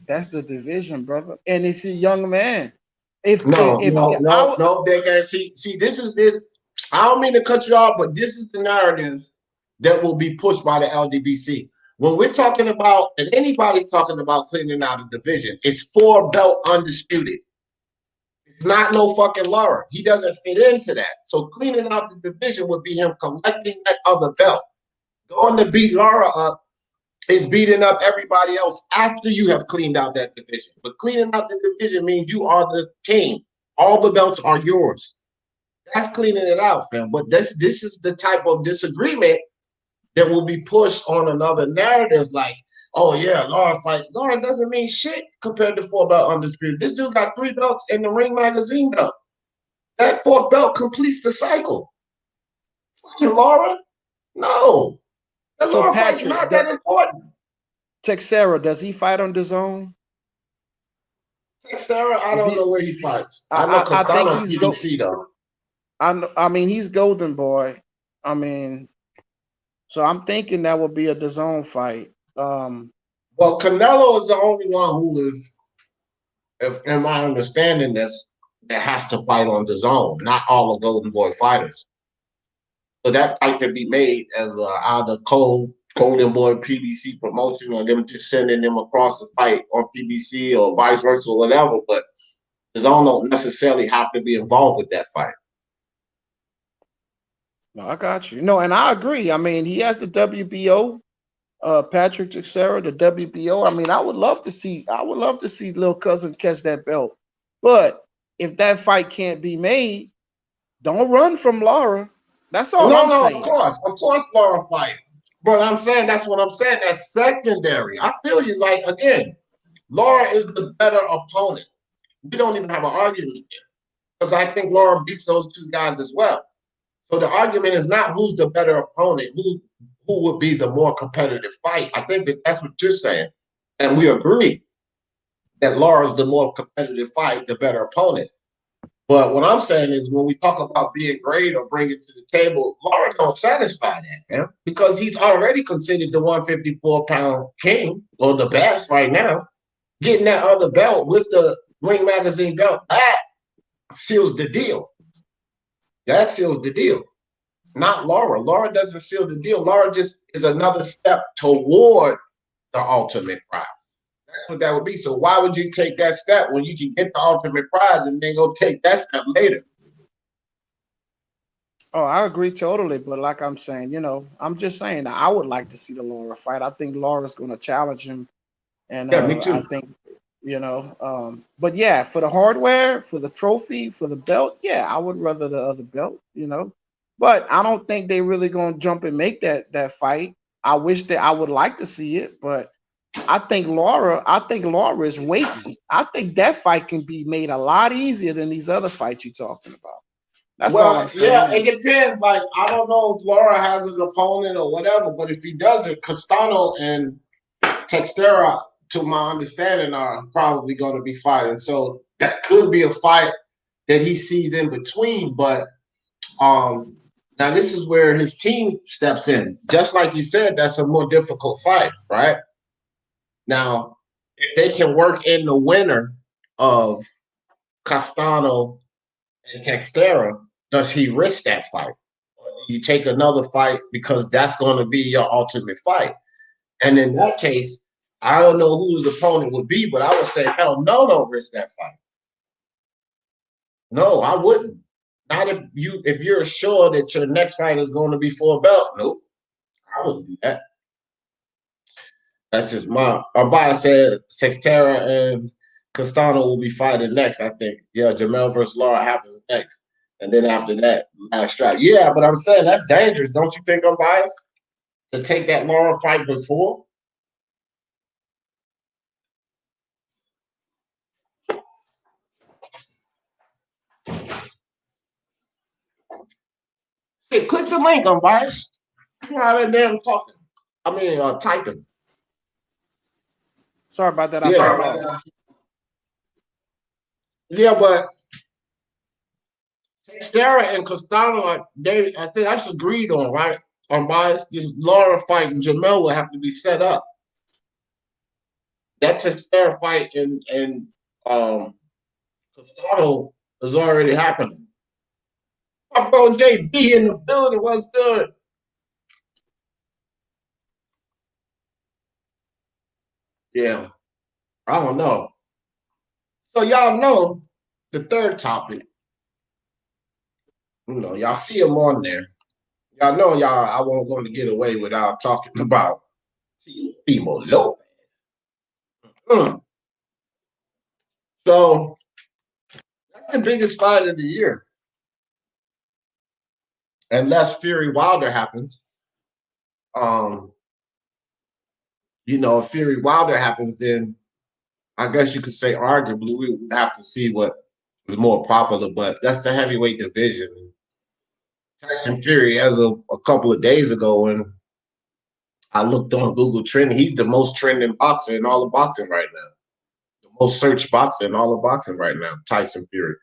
Speaker 3: that's the division, brother, and it's a young man.
Speaker 1: No,
Speaker 3: If
Speaker 1: no,
Speaker 3: I
Speaker 1: no, no, they can see this is this. I don't mean to cut you off, but this is the narrative that will be pushed by the LDBC. When we're talking about, and anybody's talking about cleaning out a division, it's 4 belt undisputed. It's not no fucking Laura. He doesn't fit into that. So cleaning out the division would be him collecting that other belt. Going to beat Laura up is beating up everybody else after you have cleaned out that division. But cleaning out the division means you are the king. All the belts are yours. That's cleaning it out, fam. But this is the type of disagreement that will be pushed on another narrative like, oh yeah, Laura fight. Laura doesn't mean shit compared to 4 belt undisputed. This dude got 3 belts in the Ring Magazine belt. That 4th belt completes the cycle. Fucking Laura? No. That
Speaker 3: so
Speaker 1: Laura fight's
Speaker 3: Patrick,
Speaker 1: not that important.
Speaker 3: Texera, does he fight on the zone?
Speaker 1: Textera, I
Speaker 3: Is
Speaker 1: don't
Speaker 3: he?
Speaker 1: know where he fights. I know
Speaker 3: I think
Speaker 1: Castano's
Speaker 3: he's go.
Speaker 1: PBC though.
Speaker 3: I mean, he's golden boy. I mean, so I'm thinking that would be a DAZN fight.
Speaker 1: Well, Canelo is the only one who is, if in my understanding this, that has to fight on the zone, not all the Golden Boy fighters. So that fight could be made as either Golden Boy PBC promotion or them just sending them across the fight on PBC or vice versa or whatever, but his own don't necessarily have to be involved with that fight.
Speaker 3: No, I got you. No, and I agree. I mean, he has the WBO, Patrick Teixeira, the WBO. I mean, I would love to see Lil Cousin catch that belt. But if that fight can't be made, don't run from Laura. That's all I'm saying.
Speaker 1: Of course, Laura fight. But I'm saying that's what I'm saying. That's secondary. I feel you. Like again, Laura is the better opponent. We don't even have an argument there because I think Laura beats those two guys as well. So the argument is not who's the better opponent, who would be the more competitive fight. I think that's what you're saying, and we agree that Laura's the more competitive fight, the better opponent. But what I'm saying is when we talk about being great or bring it to the table, Laura don't satisfy that, man, because he's already considered the 154-pound king or the best right now. Getting that other belt with the Ring Magazine belt, that seals the deal. That seals the deal. Not Laura. Laura doesn't seal the deal. Laura just is another step toward the ultimate prize. That's what that would be. So why would you take that step when you can get the ultimate prize and then go take that step later?
Speaker 3: Oh, I agree totally. But like I'm saying, I'm just saying that I would like to see the Laura fight. I think Laura's going to challenge him. And
Speaker 1: yeah, me too.
Speaker 3: I think, but yeah, for the hardware, for the trophy, for the belt, yeah, I would rather the other belt, But I don't think they really going to jump and make that fight. I wish that I would like to see it, but I think Laura is waiting. I think that fight can be made a lot easier than these other fights you're talking about. That's all I'm saying.
Speaker 1: Yeah, it depends. Like, I don't know if Laura has an opponent or whatever, but if he doesn't, Castano and Teixeira, to my understanding, are probably going to be fighting. So that could be a fight that he sees in between. But now this is where his team steps in. Just like you said, that's a more difficult fight, right? Now, if they can work in the winner of Castano and Teixeira, does he risk that fight? Or do you take another fight because that's going to be your ultimate fight? And in that case, I don't know who his opponent would be, but I would say, hell no, don't risk that fight. No, I wouldn't. Not if you're sure that your next fight is going to be for a belt. Nope, I wouldn't do that. That's just my. Arbaya said Teixeira and Castano will be fighting next. I think. Yeah, Jamel versus Laura happens next, and then after that, last strap. Yeah, but I'm saying that's dangerous. Don't you think I'm biased to take that Laura fight before? Hey, click the link, I'm biased. You're out there damn talking. Typing.
Speaker 3: Sorry about that. I saw that.
Speaker 1: Yeah, but Teixeira and Castano, I think that's agreed on, right? Unbiased. This Laura fight and Jamel will have to be set up. That Teixeira fight and Castano is already happening. My bro JB in the building. What's good? Yeah, I don't know. So y'all know the third topic. Y'all see him on there. Y'all know I won't going to get away without talking about Teofimo Lopez. So that's the biggest fight of the year. Unless Fury Wilder happens. If Fury Wilder happens, then I guess you could say arguably we would have to see what is more popular, but that's the heavyweight division. Tyson Fury, as of a couple of days ago, when I looked on Google Trending, he's the most trending boxer in all of boxing right now. The most searched boxer in all of boxing right now, Tyson Fury.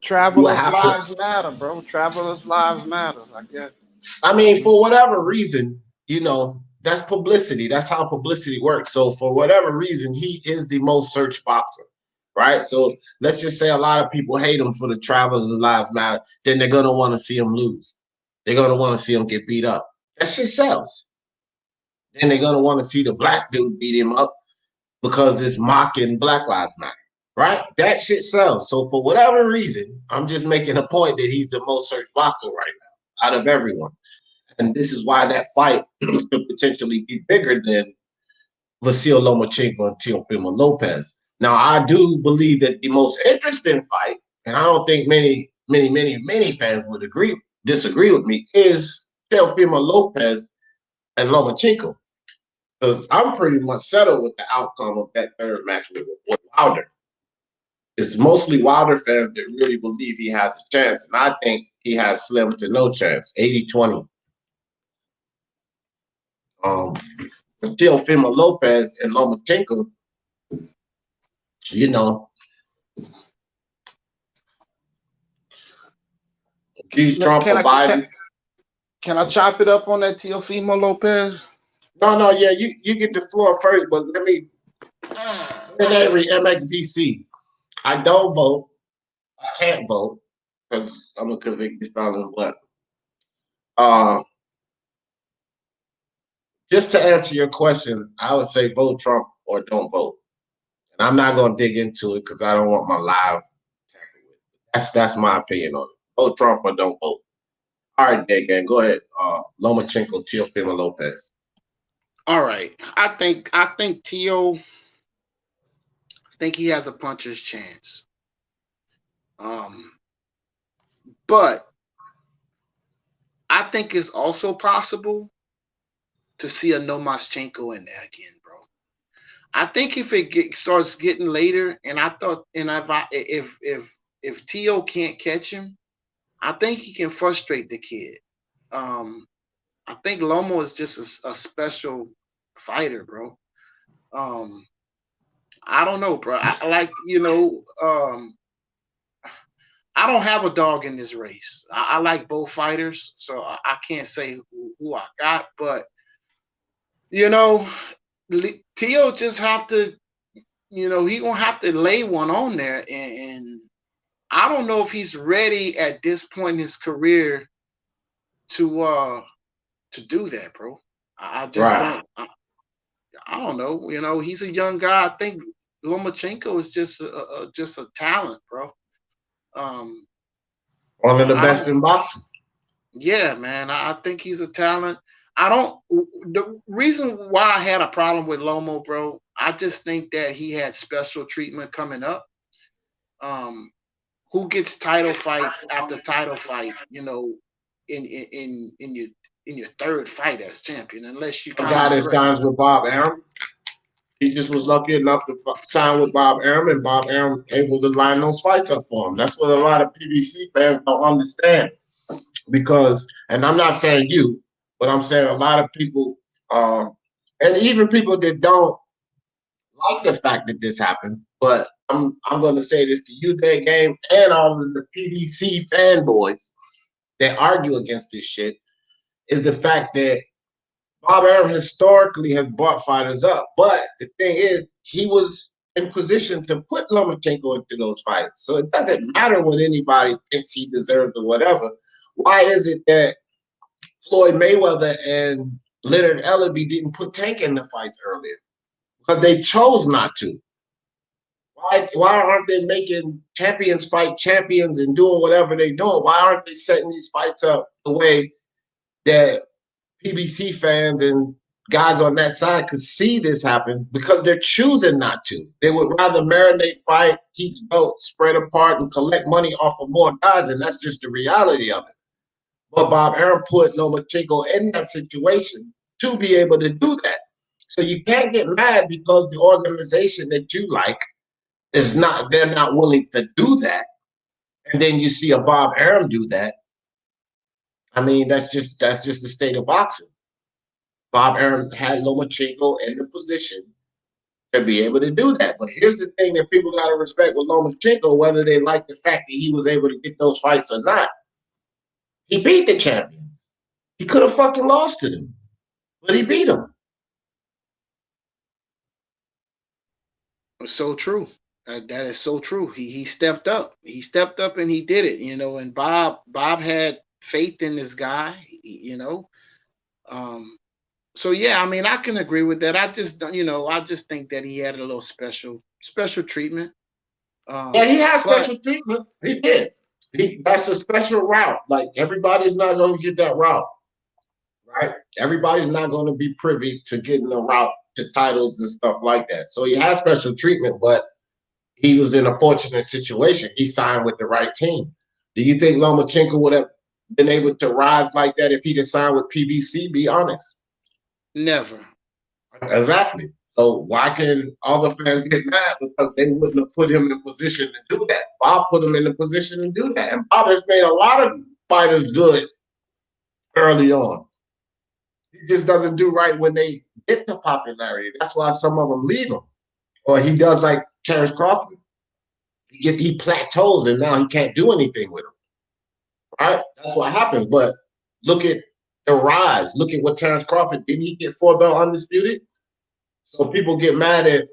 Speaker 3: Travelers' lives matter, bro. Travelers' lives matter, I guess.
Speaker 1: I mean, for whatever reason, that's publicity. That's how publicity works. So for whatever reason, he is the most searched boxer, right? So let's just say a lot of people hate him for the Travelers' lives matter. Then they're going to want to see him lose. They're gonna want to see him get beat up. That shit sells. Then they're gonna want to see the black dude beat him up because it's mocking Black Lives Matter, right? That shit sells. So for whatever reason, I'm just making a point that he's the most searched boxer right now out of everyone. And this is why that fight could potentially be bigger than Vasil Lomachenko and Teofimo Lopez. Now, I do believe that the most interesting fight, and I don't think many fans would disagree with me, is Teofimo Lopez and Lomachenko. Because I'm pretty much settled with the outcome of that third match with Wilder. It's mostly Wilder fans that really believe he has a chance, and I think he has slim to no chance, 80-20. Teofimo Lopez and Lomachenko, you know, he's Trump or Biden.
Speaker 3: Can I chop it up on that Teofimo Lopez?
Speaker 1: No, yeah, you get the floor first, but let me every MXBC. I don't vote. I can't vote because I'm a convicted felon, but just to answer your question, I would say vote Trump or don't vote. And I'm not gonna dig into it because I don't want my live tampered with. That's my opinion on it. Vote Trump or don't vote. All right, Day Gang, go ahead. Lomachenko, Teofimo Lopez.
Speaker 3: All right. I think Teo, I think he has a puncher's chance. But I think it's also possible to see a Lomachenko in there again, bro. I think if it starts getting later, and if Teo can't catch him, I think he can frustrate the kid. I think Lomo is just a special fighter, bro. I don't know, bro. I like, I don't have a dog in this race. I like both fighters, so I can't say who I got, but Teo just have to, he gonna have to lay one on there, and I don't know if he's ready at this point in his career to do that, bro. I just don't. I don't know. He's a young guy. I think Lomachenko is just a talent, bro.
Speaker 1: One of the best in boxing.
Speaker 3: Yeah, man. I think he's a talent. The reason why I had a problem with Lomo, bro, I just think that he had special treatment coming up. Who gets title fight after title fight, in your third fight as champion, unless you
Speaker 1: a guy that signs with Bob Arum. He just was lucky enough to sign with Bob Arum, and Bob Arum able to line those fights up for him. That's what a lot of PBC fans don't understand. Because, and I'm not saying you, but I'm saying a lot of people, and even people that don't like the fact that this happened, but I'm going to say this to you, that game, and all of the PBC fanboys that argue against this shit, is the fact that Bob Arum historically has brought fighters up. But the thing is, he was in position to put Lomachenko into those fights. So it doesn't matter what anybody thinks he deserves or whatever. Why is it that Floyd Mayweather and Leonard Ellerbe didn't put Tank in the fights earlier? Because they chose not to. Why aren't they making champions fight champions and doing whatever they're doing? Why aren't they setting these fights up the way that PBC fans and guys on that side could see this happen? Because they're choosing not to. They would rather marinate, fight, keep belts spread apart, and collect money off of more guys, and that's just the reality of it. But Bob Arum put Lomachenko in that situation to be able to do that. So you can't get mad because the organization that you like they're not willing to do that. And then you see a Bob Arum do that. I mean, that's just the state of boxing. Bob Arum had Lomachenko in the position to be able to do that. But here's the thing that people got to respect with Lomachenko, whether they like the fact that he was able to get those fights or not. He beat the champions. He could have fucking lost to them, but he beat them.
Speaker 3: It's so true. That is so true. He stepped up. He stepped up and he did it. And Bob had faith in this guy, you know. So yeah, I mean, I can agree with that. I just don't, I just think that he had a little special treatment.
Speaker 1: Yeah, he has
Speaker 3: But
Speaker 1: special treatment. He did. That's a special route. Like everybody's not going to get that route, right? Everybody's not going to be privy to getting a route to titles and stuff like that. So he has special treatment, but he was in a fortunate situation. He signed with the right team. Do you think Lomachenko would have been able to rise like that if he'd have signed with PBC? Be honest.
Speaker 3: never.
Speaker 1: Exactly. So why can all the fans get mad because they wouldn't have put him in position to do that? Bob put him in the position to do that, and Bob has made a lot of fighters good early on. He just doesn't do right when they get to popularity. That's why some of them leave him, or he does like Terrence Crawford. He plateaus and now he can't do anything with him. Right? That's what happens. But look at the rise. Look at what Terrence Crawford didn't he get 4-belt undisputed? So people get mad at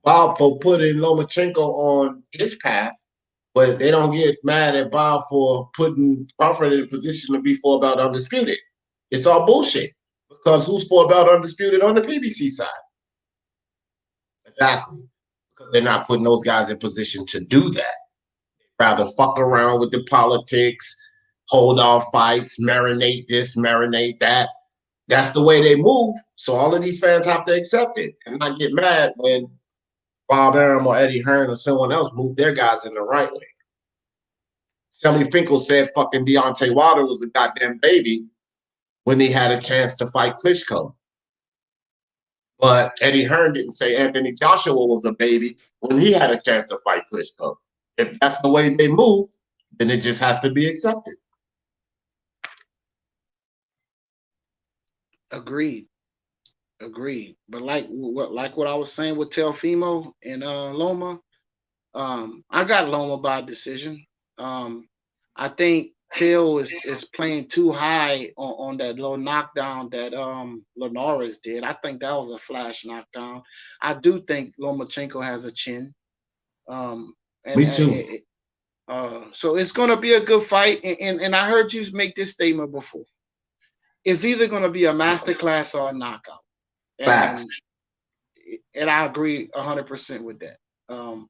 Speaker 1: Bob for putting Lomachenko on his path, but they don't get mad at Bob for putting Crawford in a position to be 4-belt undisputed. It's all bullshit because who's 4-belt undisputed on the PBC side? Exactly. Because they're not putting those guys in position to do that. Rather fuck around with the politics, hold off fights, marinate this, marinate that. That's the way they move. So all of these fans have to accept it and not get mad when Bob Arum or Eddie Hearn or someone else move their guys in the right way. Shelly Finkel said fucking Deontay Wilder was a goddamn baby when he had a chance to fight Klitschko. But Eddie Hearn didn't say Anthony Joshua was a baby when he had a chance to fight Klitschko. If that's the way they move, then it just has to be accepted.
Speaker 3: Agreed. But like what I was saying with Teofimo and Loma, I got Loma by decision. I think Teo is playing too high on that low knockdown that Linares did. I think that was a flash knockdown. I do think Lomachenko has a chin.
Speaker 1: Me too.
Speaker 3: So it's going to be a good fight. And I heard you make this statement before. It's either going to be a masterclass or a knockout.
Speaker 1: Facts.
Speaker 3: And I agree 100% with that.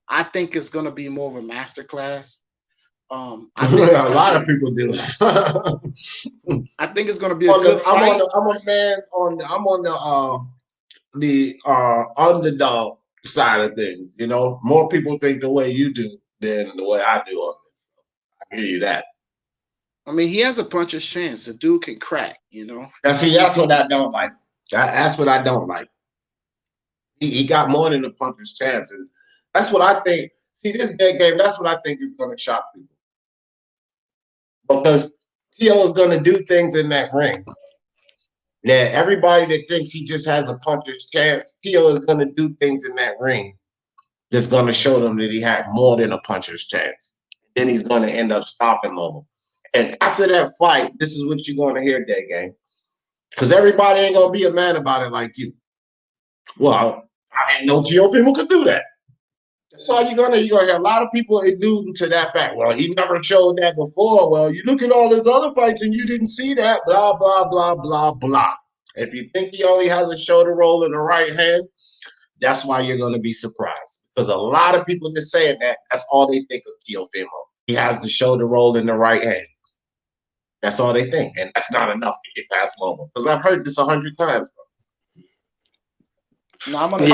Speaker 3: I think it's going to be more of a masterclass. I think
Speaker 1: a lot of people do.
Speaker 3: I think it's going to be a good fight.
Speaker 1: I'm a fan I'm on the underdog side of things. You know, more people think the way you do than the way I do on this. I hear you that.
Speaker 3: I mean, he has a puncher's chance. The dude can crack. You know.
Speaker 1: That's what I don't like. That's what I don't like. He got more than a puncher's chance, and that's what I think. See, this dead game. That's what I think is going to shock people. Because Teo is going to do things in that ring. Yeah, everybody that thinks he just has a puncher's chance, Teo is going to do things in that ring that's going to show them that he had more than a puncher's chance. Then he's going to end up stopping Loma. And after that fight, this is what you're going to hear, Dead Game. Because everybody ain't going to be a man about it like you. Well, I didn't know Teofimo could do that. That's all you're gonna hear a lot of people alluding to that fact. Well, he never showed that before. Well, you look at all his other fights and you didn't see that. Blah blah blah blah blah. If you think he only has a shoulder roll in the right hand, that's why you're gonna be surprised. Because a lot of people just saying that, that's all they think of Teofimo. He has the shoulder roll in the right hand. That's all they think, and that's not enough to get past Loma. Because I've heard this 100 times.
Speaker 3: No, I'm gonna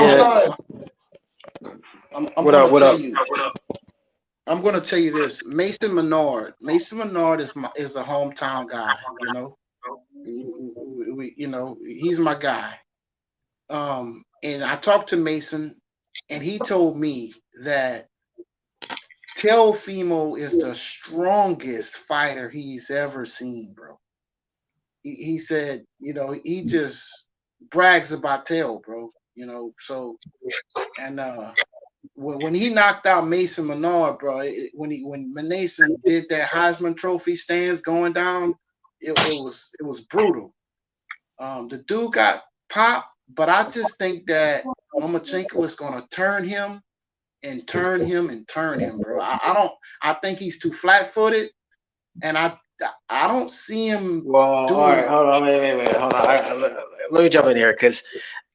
Speaker 3: tell you this. Mason Menard is a hometown guy. You know, he's my guy. And I talked to Mason, and he told me that Teofimo is the strongest fighter he's ever seen, bro. He said, he just brags about Teo, bro. So and when he knocked out Mason Menard, bro, when Mason did that Heisman Trophy stands going down, it was brutal. The dude got popped, but I just think that Lomachenko is going to turn him, bro. I think he's too flat-footed, and I I don't see him
Speaker 6: Well, all right,
Speaker 3: doing.
Speaker 6: hold on, wait, hold on. Let me jump in here because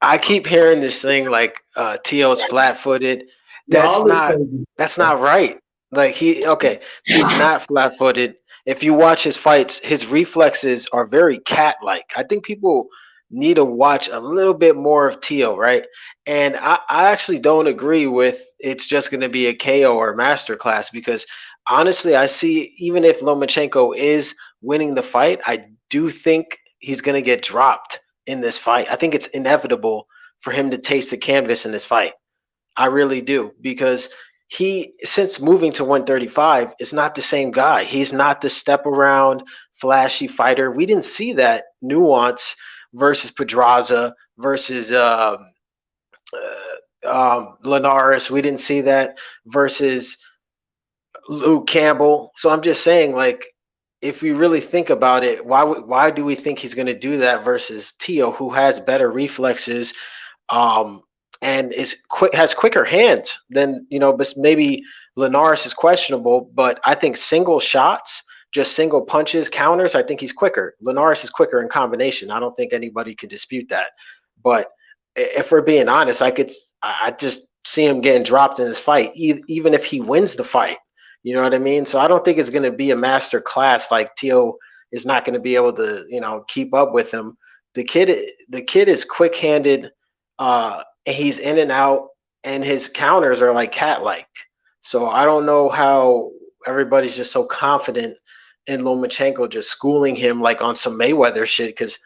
Speaker 6: I keep hearing this thing like T.O.'s flat-footed.
Speaker 1: Yeah,
Speaker 6: That's
Speaker 1: all this
Speaker 6: not
Speaker 1: crazy.
Speaker 6: that's not right. Like he's not flat-footed. If you watch his fights, his reflexes are very cat-like. I think people need to watch a little bit more of T.O., right? And I actually don't agree with it's just going to be a KO or masterclass because honestly, I see even if Lomachenko is winning the fight, I do think he's going to get dropped in this fight. I think it's inevitable for him to taste the canvas in this fight. I really do because he, since moving to 135, is not the same guy. He's not the step around, flashy fighter. We didn't see that nuance versus Pedraza versus Linares. We didn't see that versus Luke Campbell. So I'm just saying, like, if we really think about it, why do we think he's going to do that versus Tio, who has better reflexes, um, and is quick, has quicker hands than but maybe Linares is questionable, but I think single shots, just single punches, counters, I think he's quicker. Linares is quicker in combination. I don't think anybody could dispute that. But if we're being honest, I just see him getting dropped in this fight, even if he wins the fight. You know what I mean? So I don't think it's going to be a master class. Like Tio is not going to be able to, keep up with him. The kid is quick handed. And he's in and out, and his counters are like cat-like. So I don't know how everybody's just so confident in Lomachenko just schooling him like on some Mayweather shit because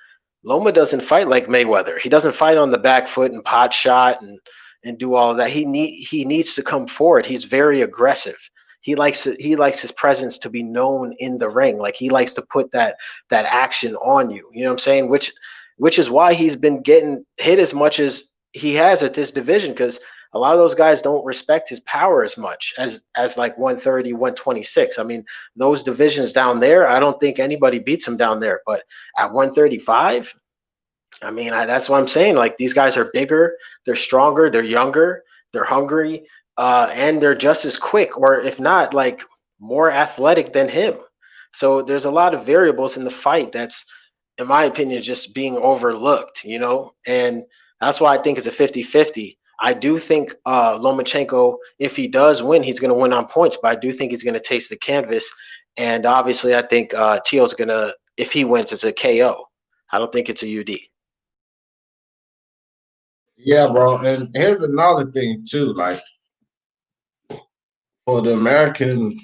Speaker 6: Loma doesn't fight like Mayweather. He doesn't fight on the back foot and pot shot and do all of that. He needs to come forward. He's very aggressive. He likes his presence to be known in the ring. Like he likes to put that action on you. You know what I'm saying? Which is why he's been getting hit as much as he has at this division because a lot of those guys don't respect his power as much as like 130, 126. I mean, those divisions down there, I don't think anybody beats him down there. But at 135, I mean, that's what I'm saying. Like these guys are bigger, they're stronger, they're younger, they're hungry, and they're just as quick, or if not, like more athletic than him. So there's a lot of variables in the fight that's, in my opinion, just being overlooked, and that's why I think it's a 50-50. I do think Lomachenko, if he does win, he's going to win on points, but I do think he's going to taste the canvas. And obviously, I think Teal's going to, if he wins, it's a KO. I don't think it's a UD.
Speaker 1: Yeah, bro. And here's another thing too, like for the American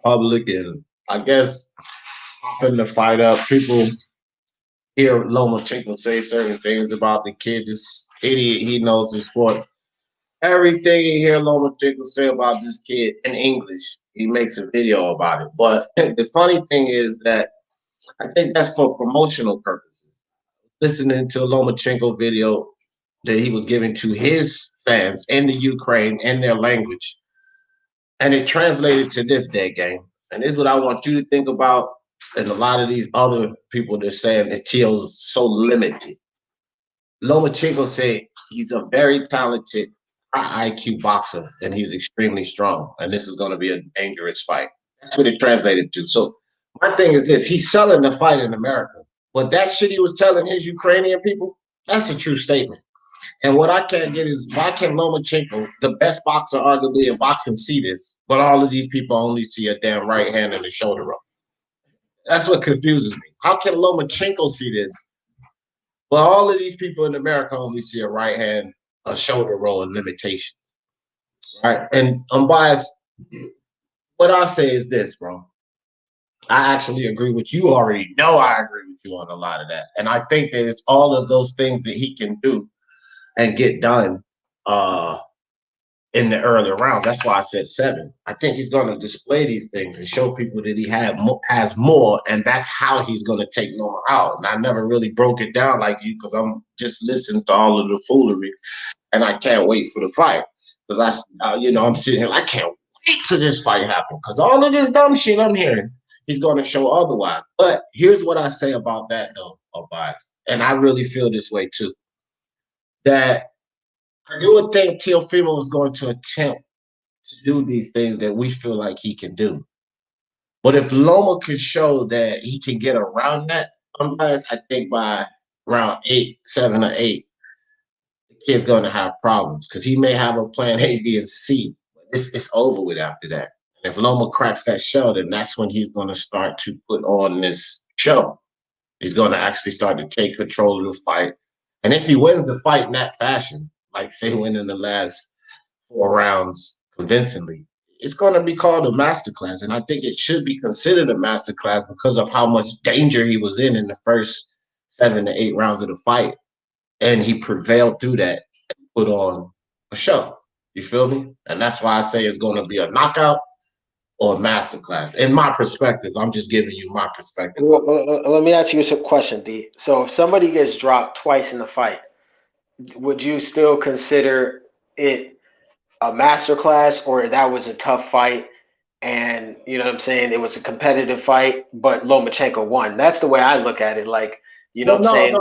Speaker 1: public, and I guess putting the fight up, people hear Lomachenko say certain things about the kid, this idiot, he knows his sports. Everything you hear Lomachenko say about this kid in English, he makes a video about it. But the funny thing is that I think that's for promotional purposes. Listening to a Lomachenko video that he was giving to his fans in the Ukraine in their language. And it translated to this day game. And this is what I want you to think about. And a lot of these other people that saying that Teal's so limited. Lomachenko said he's a very talented high IQ boxer and he's extremely strong. And this is going to be a dangerous fight. That's what it translated to. So my thing is this: he's selling the fight in America. But that shit he was telling his Ukrainian people, that's a true statement. And what I can't get is why can Lomachenko, the best boxer arguably in boxing, see this, but all of these people only see a damn right hand and a shoulder roll? That's what confuses me. How can Lomachenko see this, but all of these people in America only see a right hand, a shoulder roll, and limitation? Right? And unbiased, what I say is this, bro. I actually agree with you already. Know I agree with you on a lot of that. And I think that it's all of those things that he can do and get done in the earlier rounds. That's why I said 7. I think he's going to display these things and show people that he has more, and that's how he's going to take Norma out. And I never really broke it down like you because I'm just listening to all of the foolery, and I can't wait for the fight because I'm sitting here. I can't wait till this fight happen because all of this dumb shit I'm hearing, he's going to show otherwise. But here's what I say about that though, Bias, and I really feel this way too. That I would think Teofimo is going to attempt to do these things that we feel like he can do. But if Loma can show that he can get around that, unbiased, I think by round 8, 7 or 8, the kid's going to have problems because he may have a plan A, B, and C. But it's over with after that. And if Loma cracks that shell, then that's when he's going to start to put on this show. He's going to actually start to take control of the fight. And if he wins the fight in that fashion, like say winning the last 4 rounds convincingly, it's going to be called a masterclass. And I think it should be considered a masterclass because of how much danger he was in the first 7 to 8 rounds of the fight. And he prevailed through that and put on a show. You feel me? And that's why I say it's going to be a knockout or a masterclass. In my perspective, I'm just giving you my perspective.
Speaker 6: Let me ask you a question, D. So if somebody gets dropped twice in the fight, would you still consider it a masterclass, or that was a tough fight and you know what I'm saying, it was a competitive fight, but Lomachenko won? That's the way I look at it. Like, you know what I'm saying?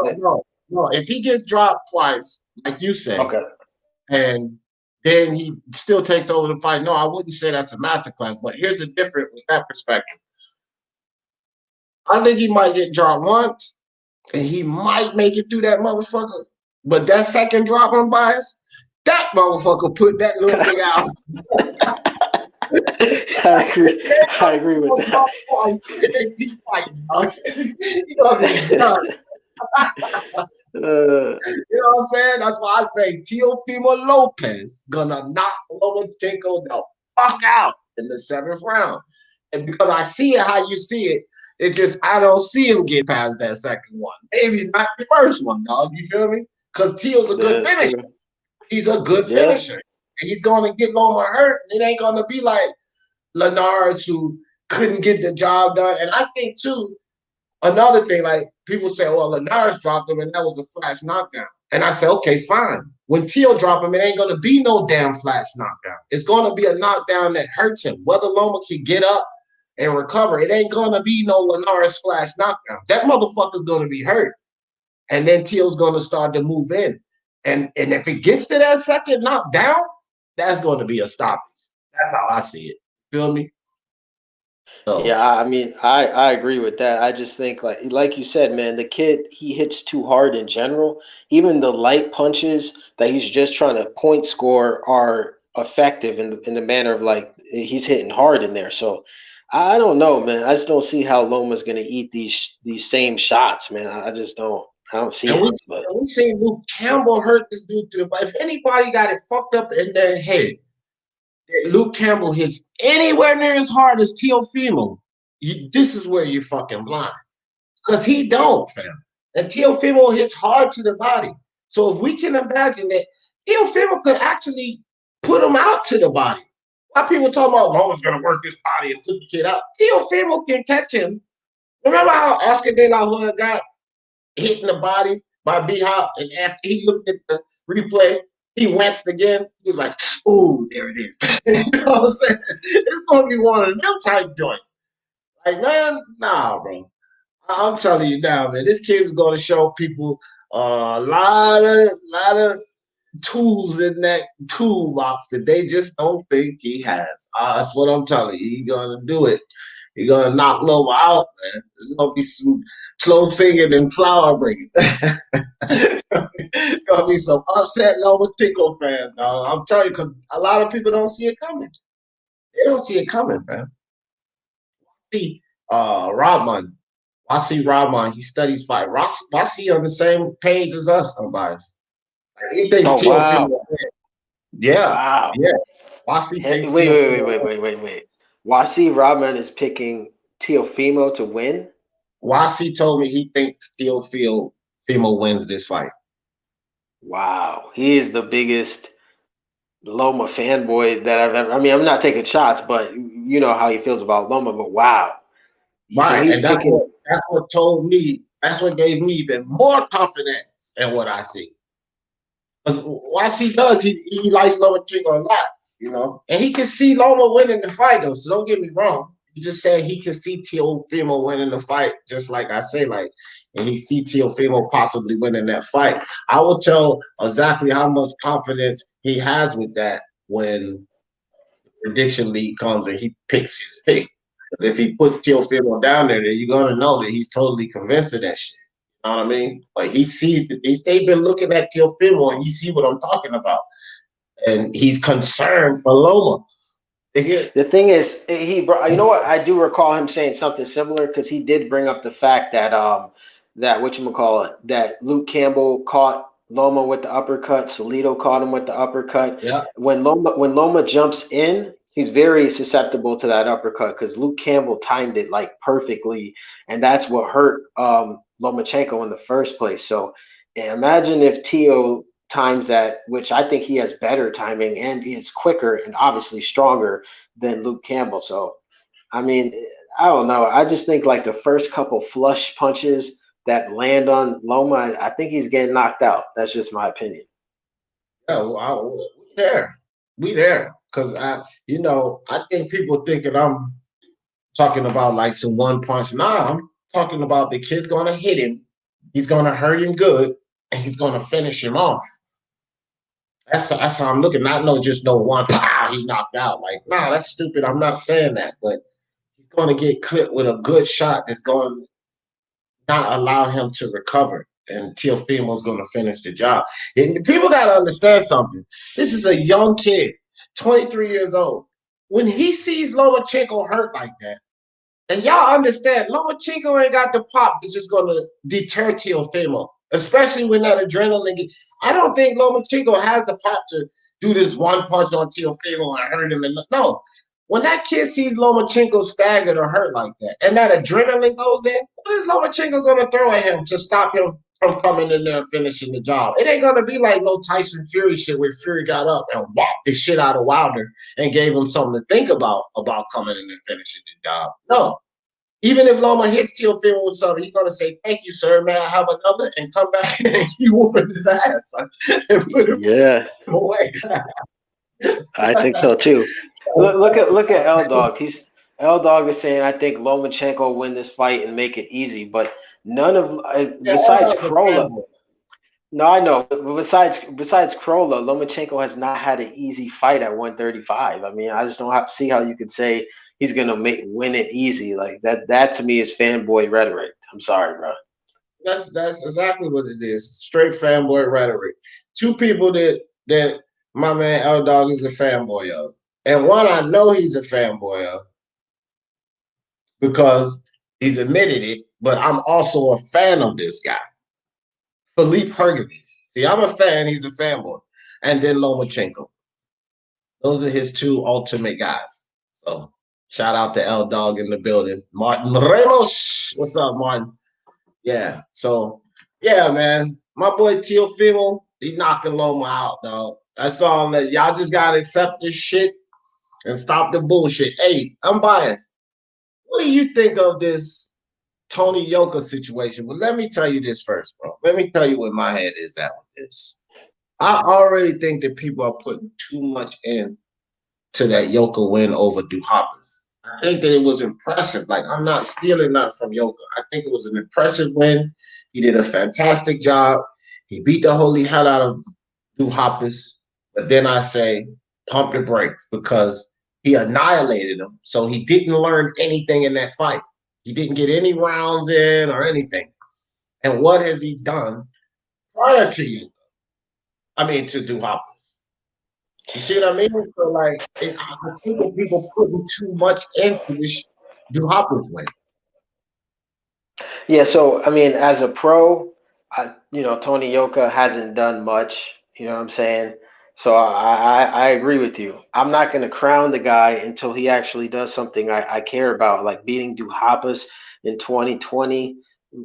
Speaker 1: No. If he gets dropped twice, like you say,
Speaker 6: Okay.
Speaker 1: and then he still takes over the fight, no, I wouldn't say that's a masterclass. But here's the difference with that perspective. I think he might get dropped once, and he might make it through that motherfucker. But that second drop on bias, that motherfucker put that little nigga out.
Speaker 6: I agree with that.
Speaker 1: You know what I'm saying? That's why I say Teofimo Lopez gonna knock Lomachenko the fuck out in the 7th round. And because I see it how you see it, it's just I don't see him get past that second one. Maybe not the first one, dog. You feel me? Because Teal's a good finisher. He's a good finisher. And he's gonna get Loma hurt. And it ain't gonna be like Linares who couldn't get the job done. And I think too, another thing, like people say, well, Linares dropped him and that was a flash knockdown. And I say, okay, fine. When Teal dropped him, it ain't gonna be no damn flash knockdown. It's gonna be a knockdown that hurts him. Whether Loma can get up and recover, it ain't gonna be no Linares flash knockdown. That motherfucker's gonna be hurt. And then Teal's gonna start to move in. And if it gets to that second knockdown, that's gonna be a stop. That's how I see it. Feel me?
Speaker 6: So. Yeah, I mean, I agree with that. I just think like you said, man, the kid, he hits too hard in general. Even the light punches that he's just trying to point score are effective in the manner of like he's hitting hard in there. So I don't know, man. I just don't see how Loma's gonna eat these same shots, man. I just don't. I don't see it.
Speaker 1: But we seen Luke Campbell hurt this dude too. But if anybody got it fucked up in their head, Luke Campbell hits anywhere near as hard as Teofimo, this is where you're fucking blind. Because he don't, fam. And Teofimo hits hard to the body. So if we can imagine that Teofimo could actually put him out to the body. Why people talking about Loma's going to work this body and put the kid out? Teofimo can catch him. Remember how Oscar De La Hoya got hit in the body by B-Hop, and after he looked at the replay, he winced again. He was like, ooh, there it is. You know what I'm saying? It's going to be one of them type joints. Like, man, nah, bro. I'm telling you now, man, this kid's going to show people a lot of tools in that toolbox that they just don't think he has. That's what I'm telling you. He's going to do it. He's going to knock Loma out, man. There's going to be some slow singing and flower bringing. It's going to be some upset Lomachenko fans, dog. I'm telling you, because a lot of people don't see it coming. They don't see it coming, man. See, Rahman. I see Rahman. He studies fight. I see on the same page as us, unbiased. He thinks
Speaker 6: wow.
Speaker 1: Yeah.
Speaker 6: Wow.
Speaker 1: Yeah. Wasi
Speaker 6: Wait. Wasi Rahman is picking Teofimo to win?
Speaker 1: Wasi told me he thinks Teofimo wins this fight.
Speaker 6: Wow. He is the biggest Loma fanboy that I've ever. I mean, I'm not taking shots, but you know how he feels about Loma, but wow.
Speaker 1: Right. So and that's what told me, that's what gave me even more confidence in what I see. Because Wasi does, he likes Lomachenko a lot, you know. And he can see Loma winning the fight, though, so don't get me wrong. He just said he can see Teofimo winning the fight, just like I say, like, and he see Teofimo possibly winning that fight. I will tell exactly how much confidence he has with that when the prediction league comes and he picks his pick. If he puts Teofimo down there, then you're gonna know that he's totally convinced of that shit. You know what I mean? Like he sees that they've been looking at Teofimo and he see what I'm talking about. And he's concerned for Loma.
Speaker 6: The thing is, you know what? I do recall him saying something similar because he did bring up the fact that that whatchamacallit, that Luke Campbell caught Loma with the uppercut, Salido caught him with the uppercut.
Speaker 1: Yeah.
Speaker 6: When Loma jumps in, he's very susceptible to that uppercut because Luke Campbell timed it like perfectly, and that's what hurt Lomachenko in the first place. So imagine if Teo times that, which I think he has better timing and is quicker and obviously stronger than Luke Campbell. So, I mean, I don't know. I just think like the first couple flush punches that land on Loma, I think he's getting knocked out. That's just my opinion.
Speaker 1: Yeah, well, we there. Cause I think people thinking I'm talking about like some one punch. Nah, I'm talking about the kid's gonna hit him. He's gonna hurt him good, and he's gonna finish him off. That's how I'm looking. Not just no one pow, he knocked out. Like, nah, that's stupid. I'm not saying that, but he's gonna get clipped with a good shot that's going to not allow him to recover. And Teofimo's gonna finish the job. And people gotta understand something. This is a young kid, 23 years old. When he sees Lomachenko hurt like that, and y'all understand, Lomachenko ain't got the pop that's just gonna deter Teofimo, especially when that adrenaline. I don't think Lomachenko has the pop to do this one punch on Teofimo and hurt him. And no, when that kid sees Lomachenko staggered or hurt like that, and that adrenaline goes in, what is Lomachenko gonna throw at him to stop him from coming in there and finishing the job? It ain't gonna be like no Tyson Fury shit where Fury got up and whopped the shit out of Wilder and gave him something to think about coming in and finishing the job. No. Even if Loma hits Teofimo with something, he's gonna say, "Thank you, sir. May I have another?" and come back and you whooping his ass and put him away.
Speaker 6: I think so too. Look at L Dog. L Dog is saying I think Lomachenko will win this fight and make it easy, but none of besides Krola. No, I know. Besides Krola, Lomachenko has not had an easy fight at 135. I mean, I just don't see how you could say he's gonna win it easy like that. That to me is fanboy rhetoric. I'm sorry, bro.
Speaker 1: That's exactly what it is. Straight fanboy rhetoric. Two people that my man L Dog is a fanboy of, and one I know he's a fanboy of because he's admitted it. But I'm also a fan of this guy. Philippe Hergovich. See, I'm a fan, he's a fanboy. And then Lomachenko. Those are his two ultimate guys. So shout out to L Dog in the building. Martin Ramos. What's up, Martin? Yeah. So, yeah, man. My boy Teofimo, he knocking Loma out, dog. That's all that y'all just gotta accept this shit and stop the bullshit. Hey, I'm biased. What do you think of this Tony Yoka situation? Well, let me tell you this first, bro. Let me tell you what my head is at with this. I already think that people are putting too much in to that Yoka win over Duhaupas. I think that it was impressive. Like, I'm not stealing nothing from Yoka. I think it was an impressive win. He did a fantastic job. He beat the holy hell out of Duhaupas. But then I say, pump the brakes because he annihilated him. So he didn't learn anything in that fight. He didn't get any rounds in or anything. And what has he done prior to you? I mean, to Duhaupas. You see what I mean? So, like, I think that people putting too much into this Duhaupas win.
Speaker 6: Yeah, so I mean, as a pro, Tony Yoka hasn't done much. You know what I'm saying? So I agree with you. I'm not going to crown the guy until he actually does something I care about, like beating Duhaupas in 2020.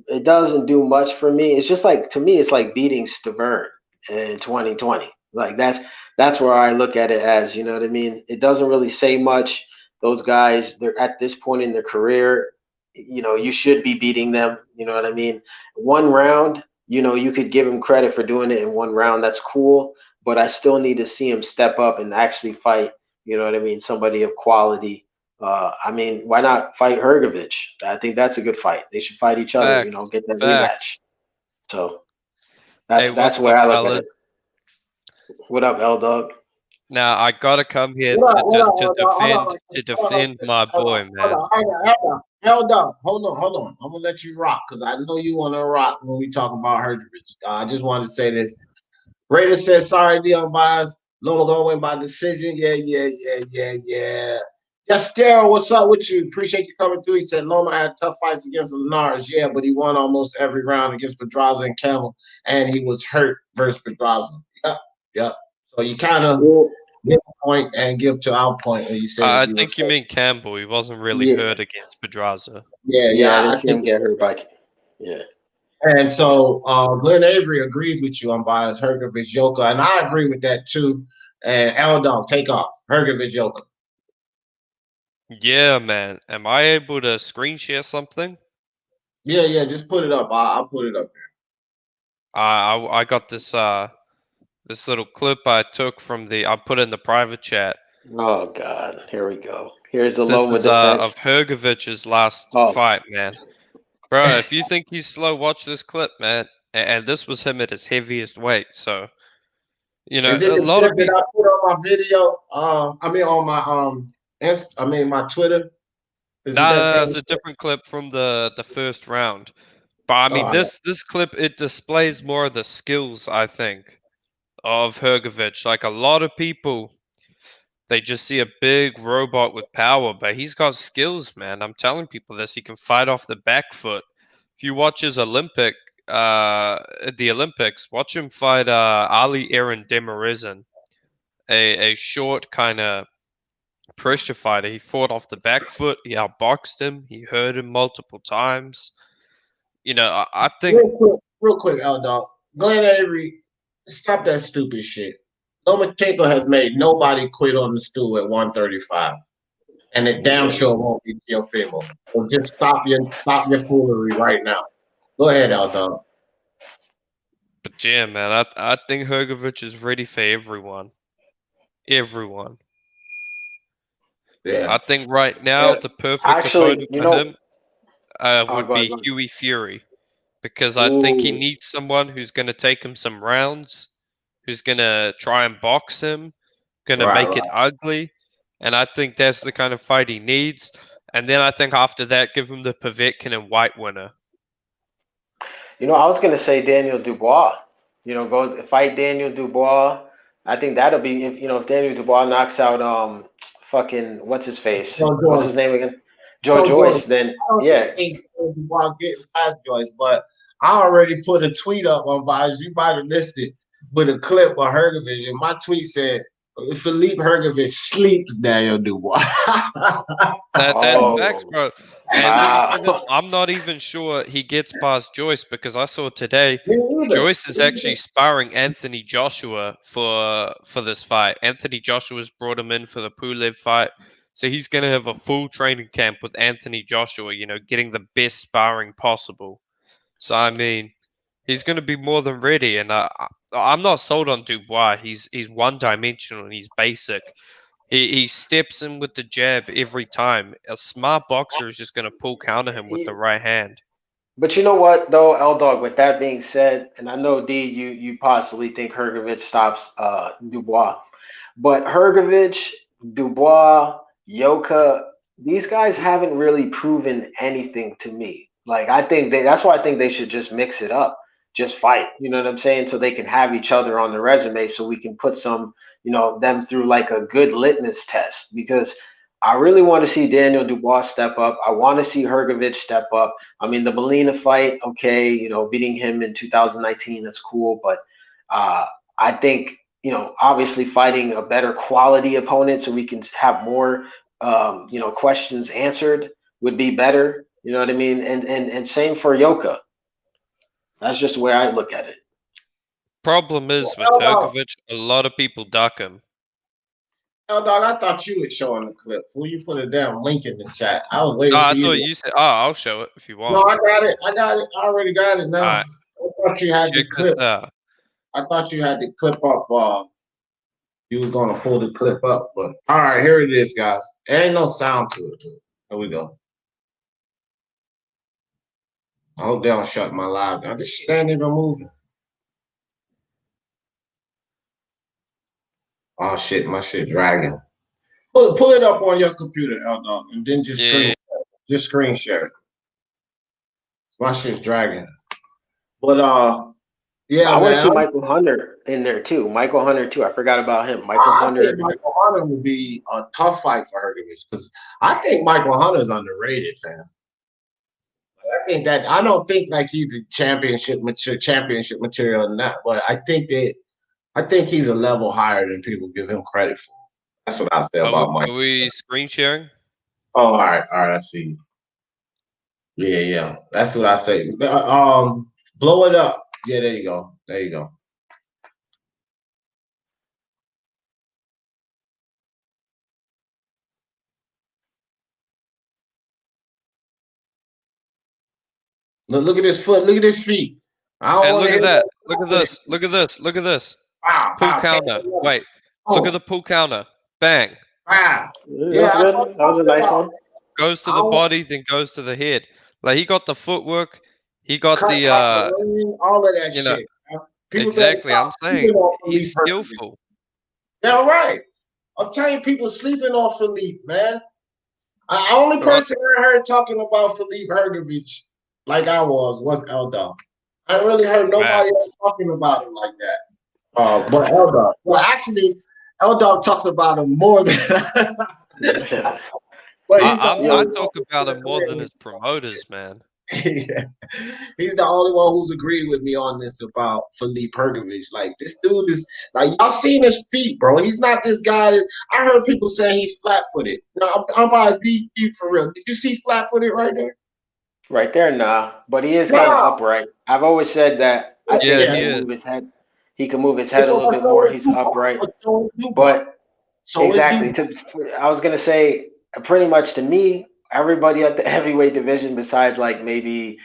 Speaker 6: It doesn't do much for me. It's just like, to me, it's like beating Stavern in 2020. Like that's where I look at it as, you know what I mean? It doesn't really say much. Those guys, they're at this point in their career, you should be beating them. You know what I mean? One round, you could give him credit for doing it in one round. That's cool. But I still need to see him step up and actually fight, you know what I mean? Somebody of quality. I mean, why not fight Hergovich? I think that's a good fight. They should fight each other, get that rematch. So that's where I look at it. What up, L Dog?
Speaker 7: Now I gotta come here
Speaker 1: Hold on, hold on,
Speaker 7: to
Speaker 1: hold on, hold
Speaker 7: defend
Speaker 1: on, hold on,
Speaker 7: my boy,
Speaker 1: hold
Speaker 7: man.
Speaker 1: on, hold on, hold on. I'm gonna let you rock because I know you want to rock when we talk about Herjavec. I just wanted to say this. Raider says sorry, Dion Bias. Loma gonna win by decision. Yeah. Yes, Daryl, what's up with you? Appreciate you coming through. He said Loma had tough fights against Linares. Yeah, but he won almost every round against Pedraza and Campbell, and he was hurt versus Pedraza. Yep. So you kind of give a point and give to our point when you say that
Speaker 7: I
Speaker 1: he was
Speaker 7: think you
Speaker 1: hurt.
Speaker 7: mean Campbell. He wasn't really
Speaker 6: Yeah,
Speaker 7: hurt against Pedraza.
Speaker 6: yeah, I
Speaker 1: I
Speaker 6: didn't see
Speaker 1: think.
Speaker 6: him get hurt by. Yeah.
Speaker 1: And so Glenn Avery agrees with you on bias Hergovich Joker, and I agree with that too. And L Dog, take off Hergovich Joker.
Speaker 7: Yeah, man. Am I able to screen share something?
Speaker 1: Yeah, just put it up. I'll put it up
Speaker 7: I got this this little clip I took from I put it in the private chat.
Speaker 6: Oh God, here we go. Here's the
Speaker 7: This
Speaker 6: Loma
Speaker 7: is
Speaker 6: defense.
Speaker 7: of Hergovich's last
Speaker 6: Oh,
Speaker 7: fight, man. Bro, if you think he's slow, watch this clip, man. And this was him at his heaviest weight, so
Speaker 1: there. Is it
Speaker 7: a
Speaker 1: the
Speaker 7: lot of
Speaker 1: clip that
Speaker 7: people.
Speaker 1: I put on my video? I mean on my my Twitter. Is it that
Speaker 7: No,
Speaker 1: same
Speaker 7: it's a
Speaker 1: clip?
Speaker 7: different clip from the first round. But I
Speaker 1: Oh,
Speaker 7: mean, this clip it displays more of the skills, I think, of Hergovich. Like a lot of people, they just see a big robot with power, but he's got skills, man. I'm telling people this. He can fight off the back foot. If you watch his at the Olympics, watch him fight Ali Aaron Demirizin, a short kind of pressure fighter. He fought off the back foot. He outboxed him. He hurt him multiple times. I think
Speaker 1: real quick, L Dog. Glenn Avery, stop that stupid shit. Lomachenko has made nobody quit on the stool at 135. And it damn
Speaker 6: yeah.
Speaker 1: sure won't be Teofimo. So just stop your foolery right now. Go ahead, Aldog.
Speaker 7: But yeah, man, I think Hergovich is ready for everyone. Everyone.
Speaker 1: Yeah.
Speaker 7: I think right now
Speaker 6: Yeah.
Speaker 7: the perfect
Speaker 6: Actually,
Speaker 7: opponent for him
Speaker 6: oh,
Speaker 7: would
Speaker 6: go ahead,
Speaker 7: be
Speaker 6: go ahead.
Speaker 7: Huey Fury because I think he
Speaker 6: Ooh,
Speaker 7: needs someone who's going to take him some rounds, who's going to try and box him, going to
Speaker 1: Right.
Speaker 7: make it ugly, and I think that's the kind of fight he needs. And then I think after that, give him the Povetkin and White winner.
Speaker 6: I was gonna say Daniel Dubois. Go fight Daniel Dubois. I think that'll be if Daniel Dubois knocks out fucking what's his face?
Speaker 1: Joe
Speaker 6: What's
Speaker 1: Joyce.
Speaker 6: his name again? Joe
Speaker 1: Joe Joyce.
Speaker 6: Joyce. Then
Speaker 1: I don't
Speaker 6: yeah.
Speaker 1: think was getting past Joyce, but I already put a tweet up on Vibes. You might have missed it with a clip of Hergovich. And my tweet said, Philippe Hergovich sleeps Daniel Dubois.
Speaker 7: That's facts,
Speaker 6: Oh
Speaker 7: bro. And let me say this:
Speaker 6: wow.
Speaker 7: I'm not even sure he gets past Joyce because I saw today
Speaker 1: Me either.
Speaker 7: Joyce is actually sparring Anthony Joshua for this fight. Anthony Joshua's brought him in for the Pulev fight, so he's going to have a full training camp with Anthony Joshua. Getting the best sparring possible. So I mean, he's going to be more than ready, and I'm not sold on Dubois. He's one dimensional and he's basic. He steps in with the jab every time. A smart boxer is just going to pull counter him with the right hand.
Speaker 6: But you know what though, L Dog. With that being said, and I know D, you possibly think Hergovich stops Dubois, but Hergovich, Dubois, Yoka, these guys haven't really proven anything to me. Like I think that's why I think they should just mix it up, just fight. You know what I'm saying? So they can have each other on the resume, so we can put some, them through like a good litmus test. Because I really want to see Daniel Dubois step up. I want to see Hergovich step up. I mean, the Molina fight, okay, beating him in 2019, that's cool. But I think, obviously fighting a better quality opponent so we can have more, questions answered would be better. You know what I mean? And same for Yoka. That's just the way I look at it.
Speaker 7: Problem is with
Speaker 1: Hold
Speaker 7: Hergovich, a lot of people duck him.
Speaker 1: Dog, I thought you were showing the clip. Will you put a damn link in the chat? I was
Speaker 7: No,
Speaker 1: waiting for
Speaker 7: I
Speaker 1: you
Speaker 7: thought
Speaker 1: to.
Speaker 7: you said, "Oh, I'll show it if you
Speaker 1: No,
Speaker 7: want."
Speaker 1: I got it. I already got it
Speaker 7: All
Speaker 1: now.
Speaker 7: right,
Speaker 1: I thought you had the
Speaker 7: check this
Speaker 1: clip.
Speaker 7: out.
Speaker 1: I thought you had the clip up. You was gonna pull the clip up, but all right, here it is, guys. There ain't no sound to it. Here we go. I hope they don't shut my live down. This shit ain't even moving. Oh shit, my shit dragging. Pull it up on your computer, L Dog, and then
Speaker 7: Yeah.
Speaker 1: just screen share it. My shit's dragging. But yeah,
Speaker 6: I want to see
Speaker 1: man.
Speaker 6: Michael Hunter in there too. Michael Hunter too. I forgot about him. Michael
Speaker 1: I
Speaker 6: Hunter.
Speaker 1: think Michael Hunter would be a tough fight for Hergovich because I think Michael Hunter's underrated, fam. I don't think like he's a championship material in that, but I think he's a level higher than people give him credit for. That's what I say about Mike.
Speaker 7: Are we screen sharing?
Speaker 1: Oh, all right, I see. Yeah, that's what I say. Blow it up. Yeah, there you go. Look at his foot. Look at his feet. I don't
Speaker 7: And
Speaker 1: want
Speaker 7: look
Speaker 1: to
Speaker 7: at
Speaker 1: hit
Speaker 7: that. Look at this. Look at this. Look at this.
Speaker 1: Wow,
Speaker 7: Pull
Speaker 1: wow, take
Speaker 7: counter.
Speaker 1: it away.
Speaker 7: Wait. Look at the pull counter. Bang.
Speaker 1: Wow.
Speaker 6: That
Speaker 1: Yeah,
Speaker 6: was
Speaker 1: that's what
Speaker 6: good.
Speaker 1: I'm
Speaker 6: That was a
Speaker 1: talking
Speaker 6: nice
Speaker 1: about.
Speaker 6: one.
Speaker 7: Goes to
Speaker 1: I
Speaker 7: the
Speaker 1: don't
Speaker 7: body, then goes to the head. Like he got the footwork. He got
Speaker 1: cut
Speaker 7: the
Speaker 1: off the ring, all of that
Speaker 7: you know,
Speaker 1: shit. People better
Speaker 7: exactly. I'm
Speaker 1: stop
Speaker 7: saying
Speaker 1: sleeping on Philippe
Speaker 7: he's
Speaker 1: Hergovich.
Speaker 7: skillful.
Speaker 1: Yeah, right. I'm telling you, people sleeping on Philippe, man. The only
Speaker 7: But
Speaker 1: person I heard talking about Philippe Hergovich like I was Eldar. I ain't really heard nobody else talking about him like that. But Eldar. Well, actually, Eldar talks about him more than. But he's the
Speaker 7: I
Speaker 1: only one
Speaker 7: talk
Speaker 1: who's
Speaker 7: about
Speaker 1: gonna
Speaker 7: him more
Speaker 1: agree
Speaker 7: than
Speaker 1: with
Speaker 7: his promoters, man.
Speaker 1: yeah. He's the only one who's agreed with me on this about Philippe Hergovich. Like this dude is like y'all seen his feet, bro. He's not this guy that I heard people saying he's flat footed. No, I'm about to be for real. Did you see flat footed right there?
Speaker 6: Right there, nah. But he is kind of
Speaker 1: No.
Speaker 6: upright. I've always said that. I think
Speaker 7: Yeah,
Speaker 6: he
Speaker 1: Yeah.
Speaker 7: he
Speaker 6: can
Speaker 7: is.
Speaker 6: move his head. He can move his head a little
Speaker 1: But
Speaker 6: bit
Speaker 1: so
Speaker 6: more.
Speaker 1: is
Speaker 6: He's
Speaker 1: Dubois.
Speaker 6: upright.
Speaker 1: But so is Dubois.
Speaker 6: But
Speaker 1: So is
Speaker 6: exactly.
Speaker 1: Dubois.
Speaker 6: I was gonna say pretty much to me, everybody at the heavyweight division, besides like maybe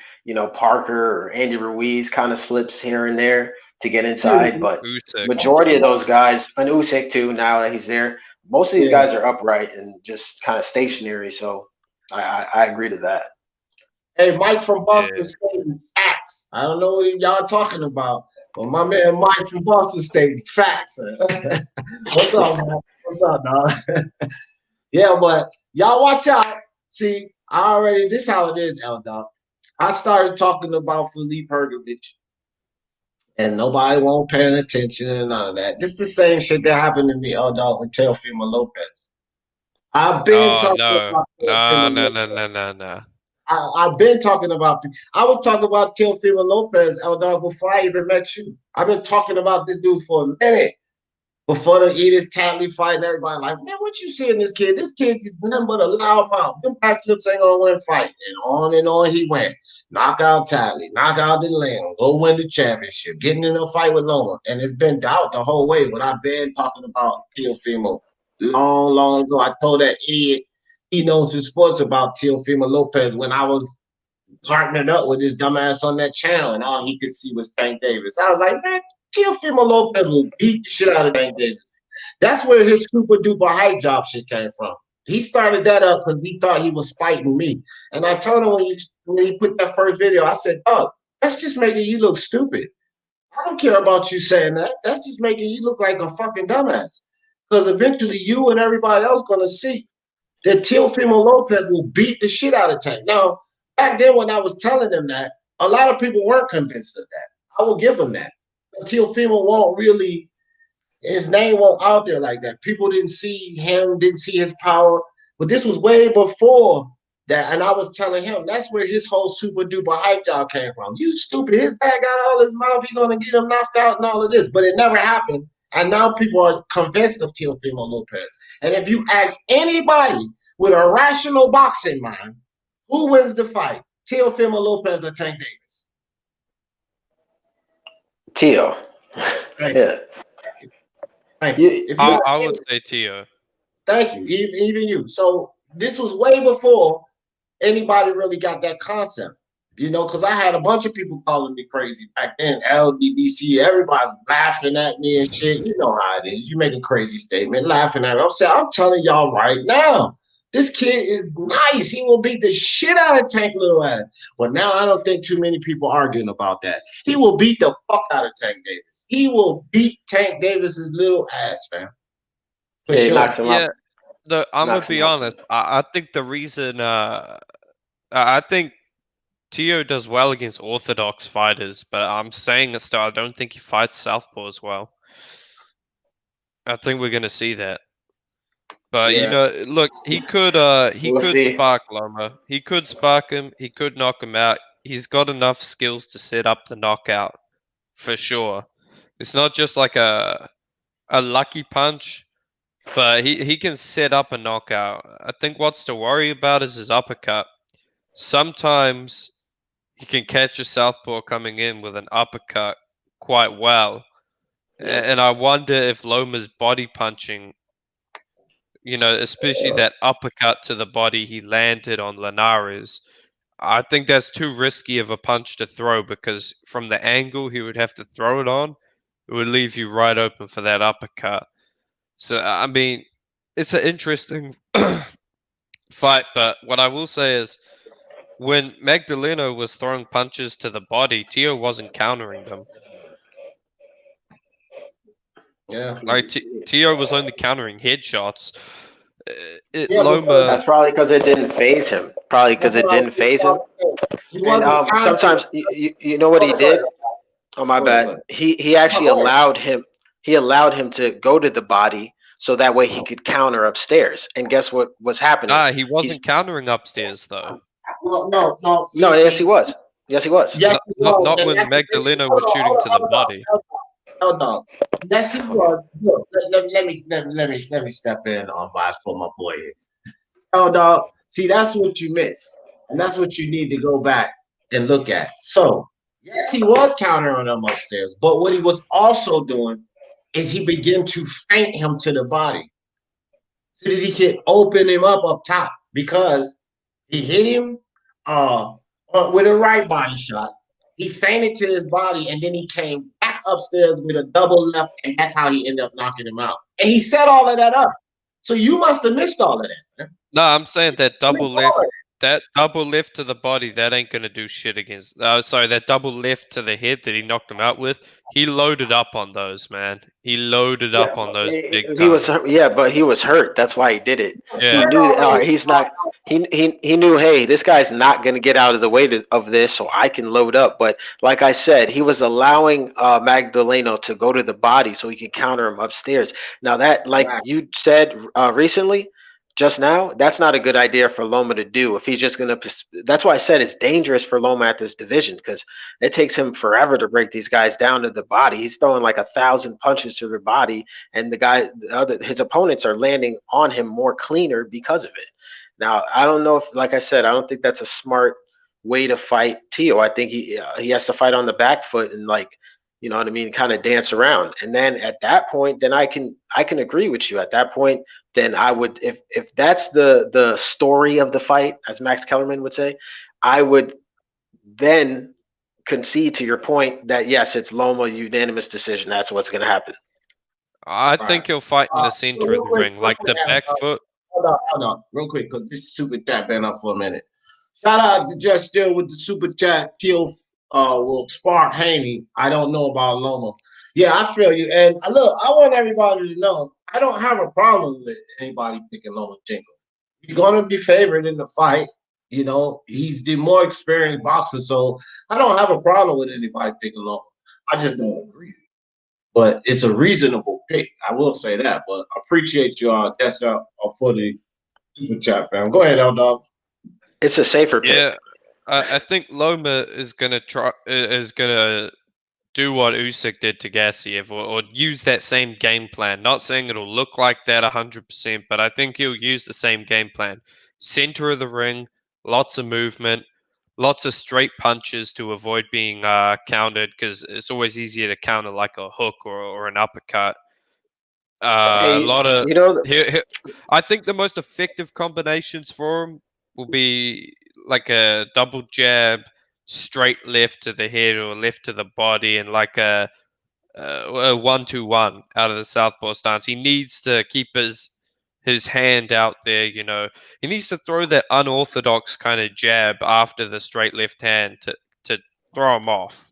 Speaker 6: Parker or Andy Ruiz, kind of slips here and there to get inside. But
Speaker 7: Usyk.
Speaker 6: majority of those guys, and Usyk too, now that he's there, most of these
Speaker 1: Yeah.
Speaker 6: guys are upright and just kind of stationary. So I agree to that.
Speaker 1: Hey, Mike from Boston
Speaker 7: Yeah.
Speaker 1: State, facts. I don't know what y'all talking about, but my man Mike from Boston State, facts. What's up, man? What's up, dog? Yeah, but y'all watch out. See, this how it is, L Dog. I started talking about Philippe Hergovich, and nobody won't paying attention and none of that. This is the same shit that happened to me, L Dog, with Teofimo Lopez. I've been
Speaker 7: Oh
Speaker 1: talking
Speaker 7: no.
Speaker 1: about
Speaker 7: No,
Speaker 1: Teofimo
Speaker 7: no,
Speaker 1: Lopez.
Speaker 7: no, no, no, no.
Speaker 1: I've been talking about. I was talking about Teofimo Lopez, L Dog, before I even met you. I've been talking about this dude for a minute. Before the Edith Tatley fight, and everybody like, man, what you seeing this kid? This kid is nothing but a loud mouth. Them backflips ain't gonna win fight. And on he went. Knock out Tatley, knock out DeLeon, go win the championship, getting in a fight with Loma. And it's been doubt the whole way, but I've been talking about Teofimo long ago. I told that idiot he knows his sports about Teofimo Lopez when I was partnered up with his dumbass on that channel, and all he could see was Tank Davis. I was like, man, Teofimo Lopez will beat the shit out of Tank Davis. That's where his super duper hype job shit came from. He started that up because he thought he was spiting me. And I told him when he put that first video, I said, oh, that's just making you look stupid. I don't care about you saying that. That's just making you look like a fucking dumbass. Because eventually you and everybody else gonna see that Teofimo Lopez will beat the shit out of Tank. Now, back then when I was telling them that, a lot of people weren't convinced of that. I will give them that. Teofimo won't really, his name won't out there like that. People didn't see him, didn't see his power. But this was way before that. And I was telling him that's where his whole super duper hype job came from. You stupid. His dad got all his mouth. He's going to get him knocked out and all of this. But it never happened. And now people are convinced of Teofimo Lopez. And if you ask anybody with a rational boxing mind, who wins the fight? Teofimo Lopez or Tank Davis?
Speaker 6: Tio.
Speaker 1: Thank
Speaker 6: Yeah.
Speaker 1: you. Thank you.
Speaker 6: You,
Speaker 1: If you
Speaker 7: I would say Tio.
Speaker 1: thank you, even you. So this was way before anybody really got that concept, because I had a bunch of people calling me crazy back then. LDBC, everybody laughing at me and shit. You know how it is. You make a crazy statement, laughing at me. I'm telling y'all right now, this kid is nice. He will beat the shit out of Tank Little ass. But now I don't think too many people arguing about that. He will beat the fuck out of Tank Davis. He will beat Tank Davis's little ass, fam. for
Speaker 6: Yeah, he
Speaker 1: sure.
Speaker 6: knocks him
Speaker 7: Yeah,
Speaker 6: out.
Speaker 7: no, I'm gonna
Speaker 6: Knocks him
Speaker 7: be
Speaker 6: out.
Speaker 7: honest. I think the reason I think Tio does well against orthodox fighters, but I'm saying it still. I don't think he fights southpaw as well. I think we're gonna see that. But you
Speaker 1: Yeah.
Speaker 7: know, look, he
Speaker 6: We'll
Speaker 7: could
Speaker 6: see.
Speaker 7: spark Loma. He could spark him. He could knock him out. He's got enough skills to set up the knockout for sure. It's not just like a lucky punch, but he can set up a knockout. I think what's to worry about is his uppercut. Sometimes he can catch a southpaw coming in with an uppercut quite well.
Speaker 6: Yep.
Speaker 7: And I wonder if Loma's body punching, especially that uppercut to the body he landed on Linares, I think that's too risky of a punch to throw because from the angle he would have to throw it on, it would leave you right open for that uppercut. So, I mean, it's an interesting fight, but what I will say is when Magdaleno was throwing punches to the body, Tio wasn't countering them.
Speaker 1: Yeah.
Speaker 7: Like Tio was only countering headshots.
Speaker 1: Yeah, because
Speaker 6: That's
Speaker 7: Loma,
Speaker 6: probably because it didn't phase him. Probably because
Speaker 1: that's
Speaker 6: it
Speaker 1: what I
Speaker 6: didn't phase him.
Speaker 1: was he
Speaker 6: And
Speaker 1: wasn't countering.
Speaker 6: sometimes you know what he
Speaker 1: Go ahead.
Speaker 6: did? Oh my
Speaker 1: Go ahead. Go
Speaker 6: bad.
Speaker 1: ahead.
Speaker 6: He
Speaker 1: No,
Speaker 6: actually
Speaker 1: go ahead.
Speaker 6: allowed him to go to the body so that way he could counter upstairs. And guess what was happening?
Speaker 7: he
Speaker 6: He's
Speaker 7: wasn't countering upstairs though.
Speaker 1: No. See,
Speaker 6: no, yes
Speaker 1: see,
Speaker 6: he
Speaker 1: see.
Speaker 6: was. Yes he was.
Speaker 1: Yes, he was,
Speaker 7: Not
Speaker 1: and
Speaker 7: when
Speaker 1: that's the thing.
Speaker 7: Magdaleno
Speaker 1: Hold
Speaker 7: was
Speaker 1: on,
Speaker 7: shooting
Speaker 1: hold on,
Speaker 7: to the
Speaker 1: hold on,
Speaker 7: body.
Speaker 1: hold on. Yes, he was. Look, let me step in on my for my boy here. Oh, dog. See, that's what you miss, and that's what you need to go back and look at. So, yes, he was countering them upstairs, but what he was also doing is he began to feint him to the body so that he could open him up top because he hit him with a right body shot. He feinted to his body and then he came back upstairs with a double left, and that's how he ended up knocking him out. And he set all of that up. So you must have missed all of that.
Speaker 7: No, I'm saying that
Speaker 1: You
Speaker 7: double
Speaker 1: missed all
Speaker 7: lift,
Speaker 1: of
Speaker 7: that double lift to the body, that ain't gonna do shit against. Sorry, that double lift to the head that he knocked him out with. He loaded up on those, man. He loaded
Speaker 6: Yeah,
Speaker 7: up on those big
Speaker 6: he was
Speaker 7: time.
Speaker 6: yeah, but he was hurt. That's why he did it. He
Speaker 7: Yeah.
Speaker 6: knew that he's not. He knew. Hey, this guy's not going to get out of the way of this, so I can load up. But like I said, he was allowing Magdaleno to go to the body so he could counter him upstairs. Now that, like
Speaker 1: that.
Speaker 6: you said recently, just now, that's not a good idea for Loma to do. If he's just going to, that's why I said it's dangerous for Loma at this division because it takes him forever to break these guys down to the body. He's throwing like 1,000 punches to the body, and his opponents are landing on him more cleaner because of it. Now, I don't know if, like I said, I don't think that's a smart way to fight Tio. I think he has to fight on the back foot and like, you know what I mean, kind of dance around. And then at that point, then I can agree with you. At that point, then I would, if that's the story of the fight, as Max Kellerman would say, I would then concede to your point that yes, it's Loma unanimous decision. That's what's going to happen.
Speaker 7: I
Speaker 1: Right.
Speaker 7: think he'll fight in the
Speaker 1: So
Speaker 7: center of the ring, like the back foot.
Speaker 1: hold on, real quick, because this super chat been up for a minute. Shout out to Just Still with the super chat. Teal will spark Haney. I don't know about Loma. Yeah, I feel you. And look, I want everybody to know I don't have a problem with anybody picking Lomachenko. He's going to be favored in the fight. You know, he's the more experienced boxer, so I don't have a problem with anybody picking Loma. I just don't agree. But it's a reasonable pick. I will say that. But I appreciate you all. That's for the super chat, fam. Go ahead, L Dog.
Speaker 6: It's a safer pick.
Speaker 7: Yeah, I think Loma is gonna do what Usyk did to Gassiev, or use that same game plan. Not saying it'll look like that 100%, but I think he'll use the same game plan. Center of the ring, lots of movement, lots of straight punches to avoid being countered, because it's always easier to counter like a hook or an uppercut. A
Speaker 6: Hey,
Speaker 7: lot of
Speaker 6: you know,
Speaker 7: I think the most effective combinations for him will be like a double jab, straight left to the head or left to the body, and like a 1-2-1 out of the southpaw stance. He needs to keep his hand out there. He needs to throw that unorthodox kind of jab after the straight left hand to throw him off.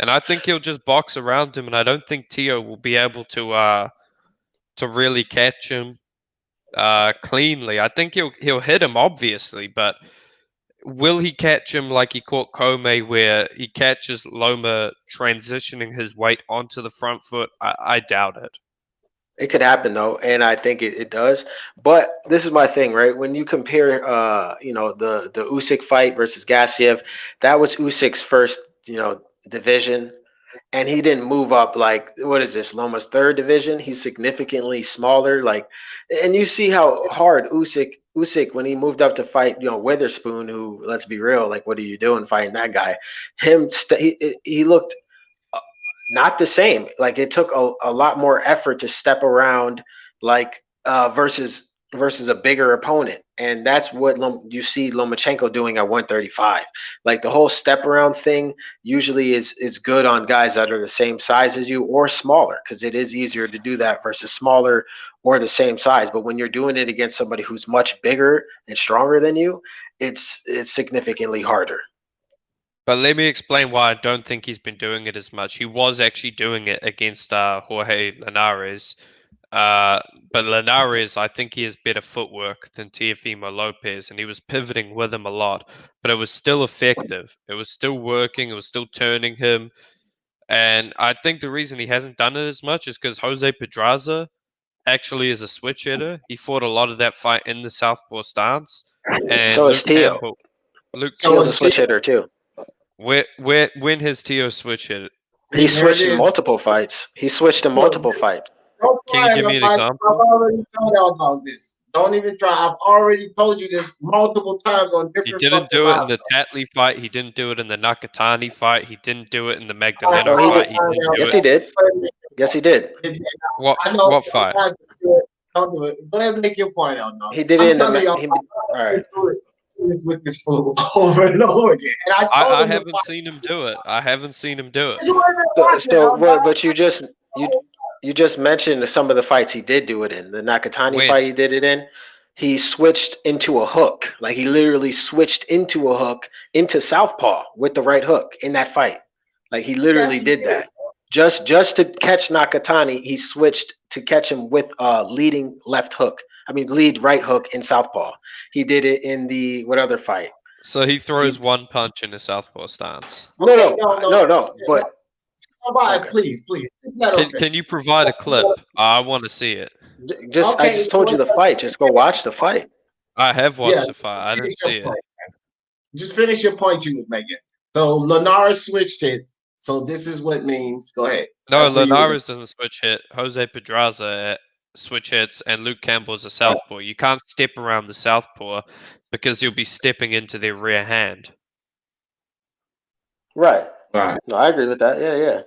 Speaker 7: And I think he'll just box around him, and I don't think Tio will be able to to really catch him cleanly. I think he'll hit him obviously, but will he catch him like he caught Kome, where he catches Loma transitioning his weight onto the front foot? I doubt it.
Speaker 6: It could happen though, and I think it does. But this is my thing, right? When you compare, the Usyk fight versus Gassiev, that was Usyk's first, division, and he didn't move up like, what is this, Loma's third division? He's significantly smaller, like, and you see how hard Usyk when he moved up to fight, Witherspoon, who, let's be real, like, what are you doing fighting that guy? He looked not the same. Like, it took a lot more effort to step around, like, versus a bigger opponent, and that's what you see Lomachenko doing at 135. Like, the whole step around thing usually is good on guys that are the same size as you or smaller, because it is easier to do that versus smaller or the same size. But when you're doing it against somebody who's much bigger and stronger than you, it's significantly harder.
Speaker 7: But let me explain why I don't think he's been doing it as much. He was actually doing it against Jorge Linares. But Linares, I think he has better footwork than Teofimo Lopez, and he was pivoting with him a lot. But it was still effective. It was still working. It was still turning him. And I think the reason he hasn't done it as much is because Jose Pedraza actually is a switch hitter. He fought a lot of that fight in the southpaw stance. And
Speaker 6: So is Teo. Teo's a switch hitter too.
Speaker 7: When has Teo switched it?
Speaker 6: He switched in multiple fights.
Speaker 7: Can you give me an example?
Speaker 1: I've already told y'all about this. Don't even try. I've already told you this multiple times on different.
Speaker 7: He didn't do it in the Tatley fight. He didn't do it in the Nakatani fight. He didn't do it in the Magdaleno fight.
Speaker 6: Yes, he did. Yes, he did.
Speaker 7: What fight?
Speaker 1: Don't do it. Go ahead and make your point out. No.
Speaker 6: He did it in the. All right.
Speaker 1: With this fool over and over again. And
Speaker 7: I haven't seen him do it. I haven't seen him do it.
Speaker 6: But you just mentioned some of the fights he did do it in. The Nakatani fight he did it in. He switched into a hook. Like, he literally switched into a hook into southpaw with the right hook in that fight. Like, he literally did that. Just to catch Nakatani, he switched to catch him with leading lead right hook in southpaw. He did it in the what other fight?
Speaker 7: So he throws one punch in a southwest stance.
Speaker 6: No. But
Speaker 1: okay. Please.
Speaker 7: Can you provide a clip? I want to see it.
Speaker 6: I just told you the fight. Just go watch the fight.
Speaker 7: I have watched the fight. I didn't see it.
Speaker 1: Just finish your point you were making. So Linares switched it. So this is what it means. Go ahead.
Speaker 7: No, Linares doesn't switch hit. Jose Pedraza switch hits, and Luke Campbell's a southpaw. You can't step around the southpaw because you'll be stepping into their rear hand.
Speaker 6: Right. No, I agree with that. Yeah.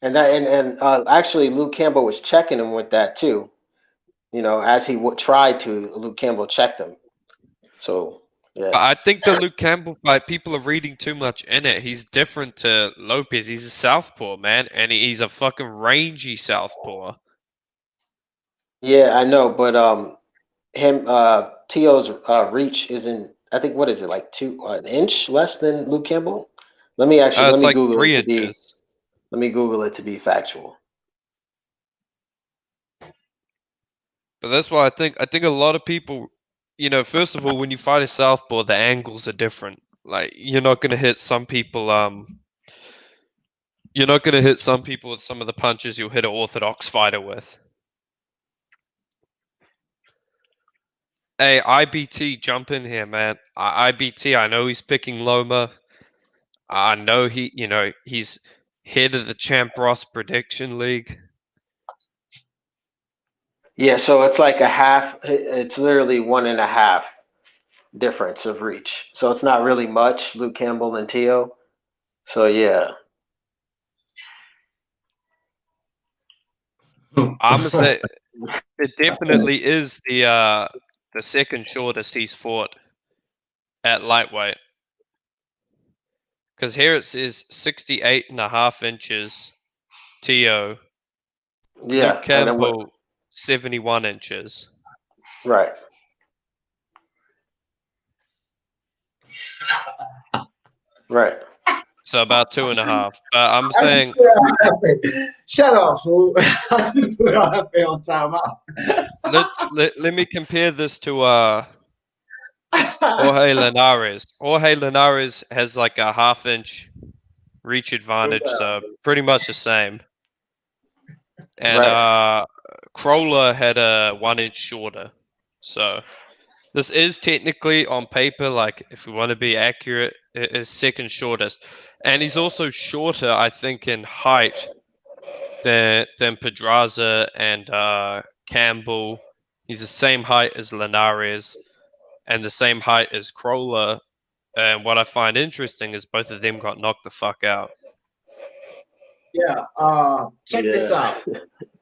Speaker 6: And actually, Luke Campbell was checking him with that too. As he tried to, Luke Campbell checked him. So, yeah.
Speaker 7: But I think the Luke Campbell fight, people are reading too much in it. He's different to Lopez. He's a southpaw, man, and he's a fucking rangy southpaw.
Speaker 6: Yeah, I know, but Teo's reach isn't. I think, what is it, like an inch less than Luke Campbell? Let me Google 3 inches. Let me Google it to be factual.
Speaker 7: But that's why I think a lot of people, first of all, when you fight a southpaw, the angles are different. Like, you're not gonna hit some people. You're not gonna hit some people with some of the punches you'll hit an orthodox fighter with. Hey, IBT, jump in here, man. IBT, I know he's picking Loma. I know he's head of the Champ Ross Prediction League.
Speaker 6: Yeah, so it's like a half. It's literally 1.5 difference of reach. So it's not really much, Luke Campbell and Teo. So yeah.
Speaker 7: I'm gonna say it definitely is the second shortest he's fought at lightweight. Because here it says 68.5 inches, Teo.
Speaker 6: Yeah.
Speaker 7: Luke Campbell, 71 inches.
Speaker 6: Right.
Speaker 7: So about 2.5. But I'm
Speaker 1: I should
Speaker 7: saying
Speaker 1: put Hefe. Shut up, fool. I should put Hefe on timeout.
Speaker 7: let me compare this to Jorge Linares. Jorge Linares has like a 1/2 inch reach advantage, so pretty much the same. And
Speaker 6: Right.
Speaker 7: Crawler had a 1 inch shorter. So this is technically on paper, like if we want to be accurate, it is second shortest. And he's also shorter, I think, in height than Pedraza and Campbell. He's the same height as Linares and the same height as Crawler. And what I find interesting is both of them got knocked the fuck out.
Speaker 1: Yeah. Check this out.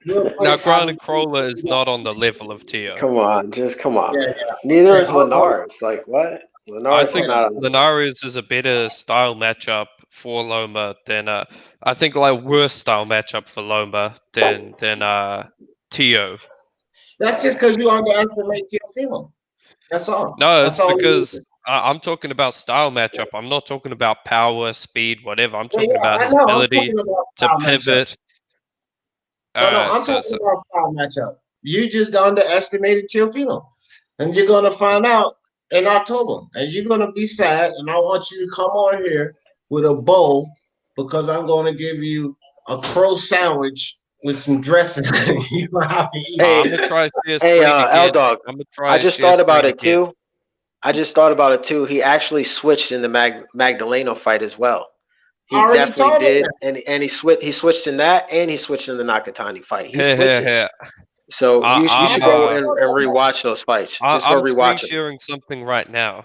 Speaker 1: Real
Speaker 7: Now,
Speaker 1: quick,
Speaker 7: granted, Crawler is not on the level of Teo.
Speaker 6: Come on, just come on.
Speaker 1: Yeah,
Speaker 6: Man.
Speaker 1: yeah.
Speaker 6: Neither
Speaker 1: Okay,
Speaker 6: is
Speaker 1: hold on.
Speaker 6: Linares. Like what?
Speaker 7: I
Speaker 6: Linares is
Speaker 7: think
Speaker 6: not on the level.
Speaker 7: Linares is a better style matchup for Loma than I think like worse style matchup for Loma than Teo.
Speaker 1: That's just because you underestimate Teofimo. That's all.
Speaker 7: No,
Speaker 1: That's
Speaker 7: it's
Speaker 1: all.
Speaker 7: because I'm talking about style matchup. I'm not talking about power, speed, whatever. I'm
Speaker 1: Yeah,
Speaker 7: talking
Speaker 1: yeah,
Speaker 7: about
Speaker 1: I
Speaker 7: his
Speaker 1: know. I'm
Speaker 7: ability
Speaker 1: talking about
Speaker 7: to
Speaker 1: style matchup.
Speaker 7: pivot.
Speaker 1: No, I'm
Speaker 7: So
Speaker 1: talking about style matchup. You just underestimated Teofimo, and you're gonna find out in October, and you're gonna be sad. And I want you to come on here with a bowl because I'm gonna give you a crow sandwich with some dressing. You're gonna have to eat.
Speaker 6: Hey,
Speaker 7: I'm gonna try share
Speaker 6: hey,
Speaker 7: screen
Speaker 6: L
Speaker 7: again.
Speaker 6: Dog.
Speaker 7: I'm gonna
Speaker 6: I
Speaker 7: try
Speaker 6: just
Speaker 7: share
Speaker 6: thought about
Speaker 7: screen
Speaker 6: it
Speaker 7: again.
Speaker 6: too. I just thought about it too. He actually switched in the Magdaleno fight as well. He
Speaker 1: I already
Speaker 6: definitely
Speaker 1: told him
Speaker 6: did,
Speaker 1: that.
Speaker 6: and he switched in that, and he switched in the Nakatani fight. He switches.
Speaker 7: Here.
Speaker 6: So you should go
Speaker 7: I'm
Speaker 6: and rewatch those fights. Just go
Speaker 7: I'm screen
Speaker 6: rewatch them.
Speaker 7: sharing something right now.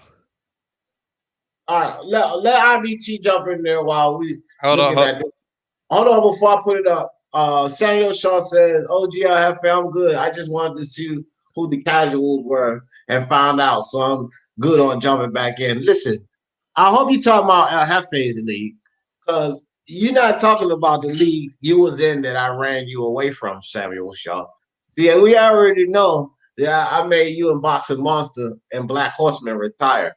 Speaker 1: All right, let IVT jump in there while we
Speaker 7: Hold on.
Speaker 1: looking at this. Hold on before I put it up. Samuel Shaw says, "OG, I have found good. I just wanted to see who the casuals were and found out, so I'm good on jumping back in." Listen, I hope you talking about El Jefe's league, because you're not talking about the league you was in that I ran you away from, Samuel Shaw. See, we already know that I made you and Boxing Monster and Black Horseman retire.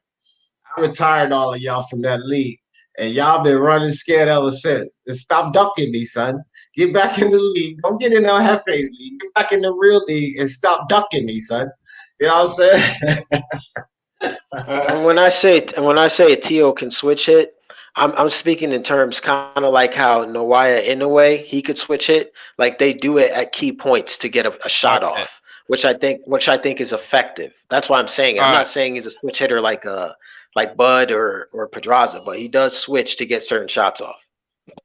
Speaker 1: I retired all of y'all from that league. And y'all been running scared ever since. And stop ducking me, son. Get back in the league. Don't get in our Hefe's league. Get back in the real league and stop ducking me, son. You know what I'm saying?
Speaker 6: And when I say Tio can switch hit, I'm speaking in terms kind of like how Inoue he could switch hit. Like they do it at key points to get a shot
Speaker 7: Okay.
Speaker 6: off, which I think is effective. That's why I'm saying it. I'm
Speaker 7: All
Speaker 6: not saying he's a switch hitter like Bud or Pedraza, but he does switch to get certain shots off.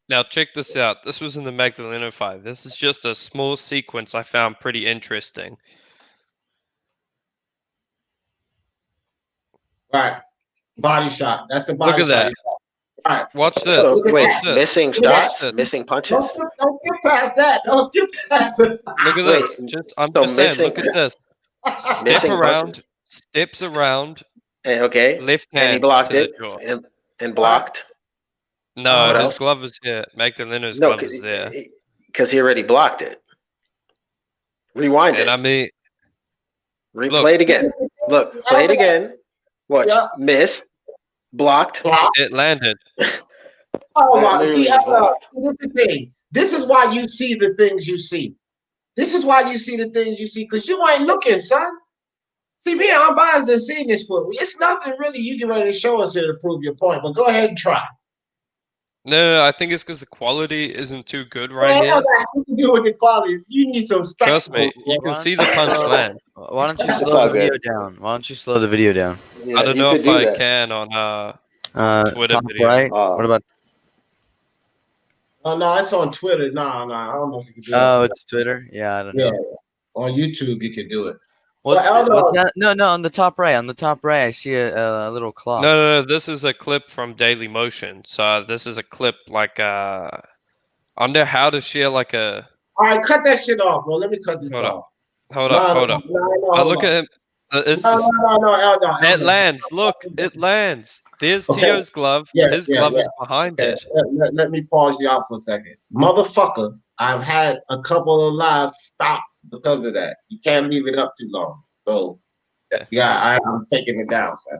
Speaker 7: Now check this out. This was in the Magdaleno fight. This is just a small sequence I found pretty interesting.
Speaker 1: Right. Body shot. That's the body
Speaker 7: Look at
Speaker 1: shot.
Speaker 7: that.
Speaker 1: All right.
Speaker 7: Watch this.
Speaker 6: So
Speaker 1: Look at
Speaker 6: wait,
Speaker 1: that.
Speaker 6: missing
Speaker 1: Look at
Speaker 6: shots,
Speaker 7: that.
Speaker 6: missing punches.
Speaker 1: Don't skip past that. Don't skip past it.
Speaker 7: Look at
Speaker 6: Wait,
Speaker 7: this. I'm
Speaker 6: so
Speaker 7: just saying, look
Speaker 6: missing-
Speaker 7: at this. Step
Speaker 6: Missing
Speaker 7: around,
Speaker 6: punches.
Speaker 7: steps around,
Speaker 6: Okay,
Speaker 7: left
Speaker 6: and he
Speaker 7: hand
Speaker 6: blocked
Speaker 7: to
Speaker 6: it
Speaker 7: the jaw.
Speaker 6: and blocked.
Speaker 7: No,
Speaker 6: What
Speaker 7: his
Speaker 6: else?
Speaker 7: glove is here. Magdaleno's
Speaker 6: No,
Speaker 7: glove is there.
Speaker 6: because he already blocked it. Rewind
Speaker 7: And
Speaker 6: it.
Speaker 7: I mean,
Speaker 6: Replay it again. Look, play it again. Watch.
Speaker 1: Yeah.
Speaker 6: Miss. Blocked.
Speaker 7: it landed.
Speaker 1: Oh
Speaker 6: That
Speaker 1: my!
Speaker 6: literally
Speaker 1: See,
Speaker 6: is blocked.
Speaker 1: this is the thing. This is why you see the things you see. This is why you see the things you see, because you ain't looking, son. See, me, I'm biased to seeing this for me. It's nothing really you get ready to show us here to prove your point, but go ahead and try.
Speaker 7: No, I think it's because the quality isn't too good right
Speaker 1: Man,
Speaker 7: here.
Speaker 1: that has nothing to do with the quality. You need some
Speaker 7: Trust me,
Speaker 1: spectacles.
Speaker 7: you can see the punch land.
Speaker 8: Why don't you
Speaker 6: It's
Speaker 8: slow
Speaker 6: all
Speaker 8: the video
Speaker 6: good.
Speaker 8: down? Why don't you slow the video down?
Speaker 6: Yeah,
Speaker 7: I don't
Speaker 6: you
Speaker 7: know
Speaker 6: could
Speaker 7: if
Speaker 6: do
Speaker 7: I
Speaker 6: that.
Speaker 7: can on Twitter
Speaker 8: Top
Speaker 7: video.
Speaker 8: right.
Speaker 6: Oh.
Speaker 8: What about?
Speaker 1: Oh no, it's on Twitter. No, I don't know if you can do that.
Speaker 8: Oh, it's Twitter. Yeah, I don't
Speaker 1: Yeah,
Speaker 8: know.
Speaker 1: on YouTube you can do it.
Speaker 8: What's
Speaker 1: Well,
Speaker 8: that? No, on the top right. On the top right, I see a little clock.
Speaker 7: No, this is a clip from Daily Motion. So this is a clip like I don't know how to share like a.
Speaker 1: All right, cut that shit off, bro. Let me cut this off.
Speaker 7: Hold up.
Speaker 1: No,
Speaker 7: Look at him.
Speaker 1: No,
Speaker 7: It lands. Look, it lands. There's
Speaker 1: Okay.
Speaker 7: Tio's glove.
Speaker 1: Yeah,
Speaker 7: His
Speaker 1: yeah,
Speaker 7: glove
Speaker 1: yeah.
Speaker 7: is behind
Speaker 1: Okay,
Speaker 7: it.
Speaker 1: let me pause you out for a second. Motherfucker, I've had a couple of lives stop because of that. You can't leave it up too long. So,
Speaker 7: Yeah.
Speaker 1: yeah, I'm taking it down, fam.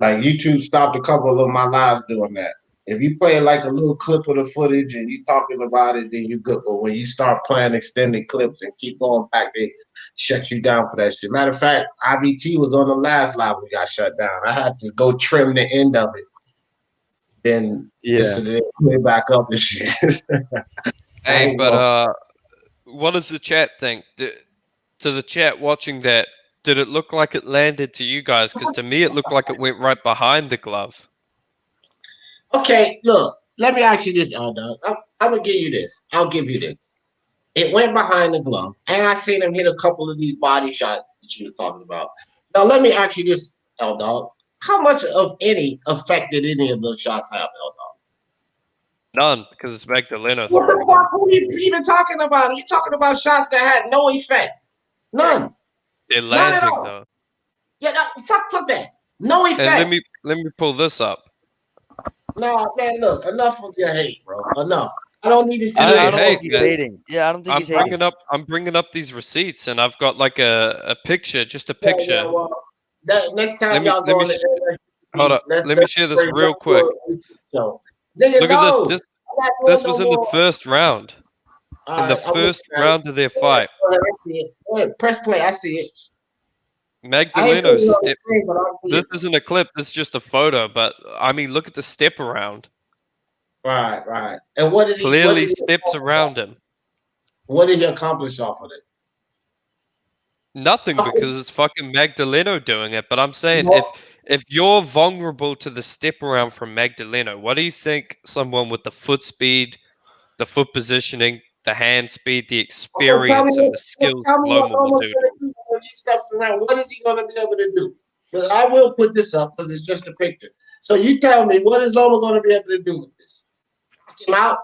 Speaker 1: Like YouTube stopped a couple of my lives doing that. If you play like a little clip of the footage and you talking about it, then you good. But when you start playing extended clips and keep going back, they shut you down for that shit. Matter of fact, IBT was on the last live we got shut down. I had to go trim the end of it. Then
Speaker 8: Yeah.
Speaker 1: put it back up and shit.
Speaker 7: Hey, but what does the chat think? To the chat watching that, did it look like it landed to you guys? Because to me, it looked like it went right behind the glove.
Speaker 1: Okay, look, let me ask you this, Eldon. I'm gonna give you this. I'll give you this. It went behind the glove, and I seen him hit a couple of these body shots that you was talking about. Now, let me ask you this, Eldon. How much of any effect did any of those shots have, Eldon?
Speaker 7: None, because it's Magdaleno
Speaker 1: What
Speaker 7: throwing
Speaker 1: the
Speaker 7: them.
Speaker 1: fuck are you even talking about? You're talking about shots that had no effect. None.
Speaker 7: They're
Speaker 1: None at
Speaker 7: landing
Speaker 1: all.
Speaker 7: though.
Speaker 1: Yeah, fuck that. No
Speaker 7: And
Speaker 1: effect.
Speaker 7: let me pull this up.
Speaker 1: No, man, look, enough of your hate, bro. Enough. I don't need to see
Speaker 7: Hey,
Speaker 8: I don't
Speaker 7: hey,
Speaker 8: think he's
Speaker 7: man.
Speaker 8: hating. Yeah, I don't think he's hating.
Speaker 7: I'm bringing up these receipts, and I've got like a picture, just a
Speaker 1: Yeah,
Speaker 7: picture.
Speaker 1: well, next time
Speaker 7: Let
Speaker 1: y'all go
Speaker 7: me
Speaker 1: on the
Speaker 7: hold up.
Speaker 1: let's
Speaker 7: Let me share this
Speaker 1: break
Speaker 7: real
Speaker 1: down
Speaker 7: quick.
Speaker 1: show. Nigga,
Speaker 7: Look at
Speaker 1: no.
Speaker 7: this.
Speaker 1: I'm not doing
Speaker 7: This
Speaker 1: no
Speaker 7: was in the
Speaker 1: more.
Speaker 7: first round.
Speaker 1: All
Speaker 7: In the
Speaker 1: right, I'm
Speaker 7: first
Speaker 1: looking at it.
Speaker 7: round of their fight,
Speaker 1: Go ahead, I see it. Go ahead, press play. I see it. I ain't
Speaker 7: Magdaleno
Speaker 1: putting it on the
Speaker 7: step.
Speaker 1: screen, but I see
Speaker 7: This
Speaker 1: it.
Speaker 7: isn't a clip. This is just a photo. But I mean, look at the step around.
Speaker 1: Right. And what did he?
Speaker 7: Clearly steps around him.
Speaker 1: What did he accomplish off of it?
Speaker 7: Nothing, because it's fucking Magdaleno doing it. But I'm saying, if you're vulnerable to the step around from Magdaleno, what do you think someone with the foot speed, the foot positioning, the hand speed, the experience, and the skills
Speaker 1: Tell me what
Speaker 7: Loma will
Speaker 1: Loma's
Speaker 7: do?
Speaker 1: going to do when he steps around. What is he going to be able to do? But I will put this up because it's just a picture. So you tell me, what is Loma going to be able to do with this? Knock him out?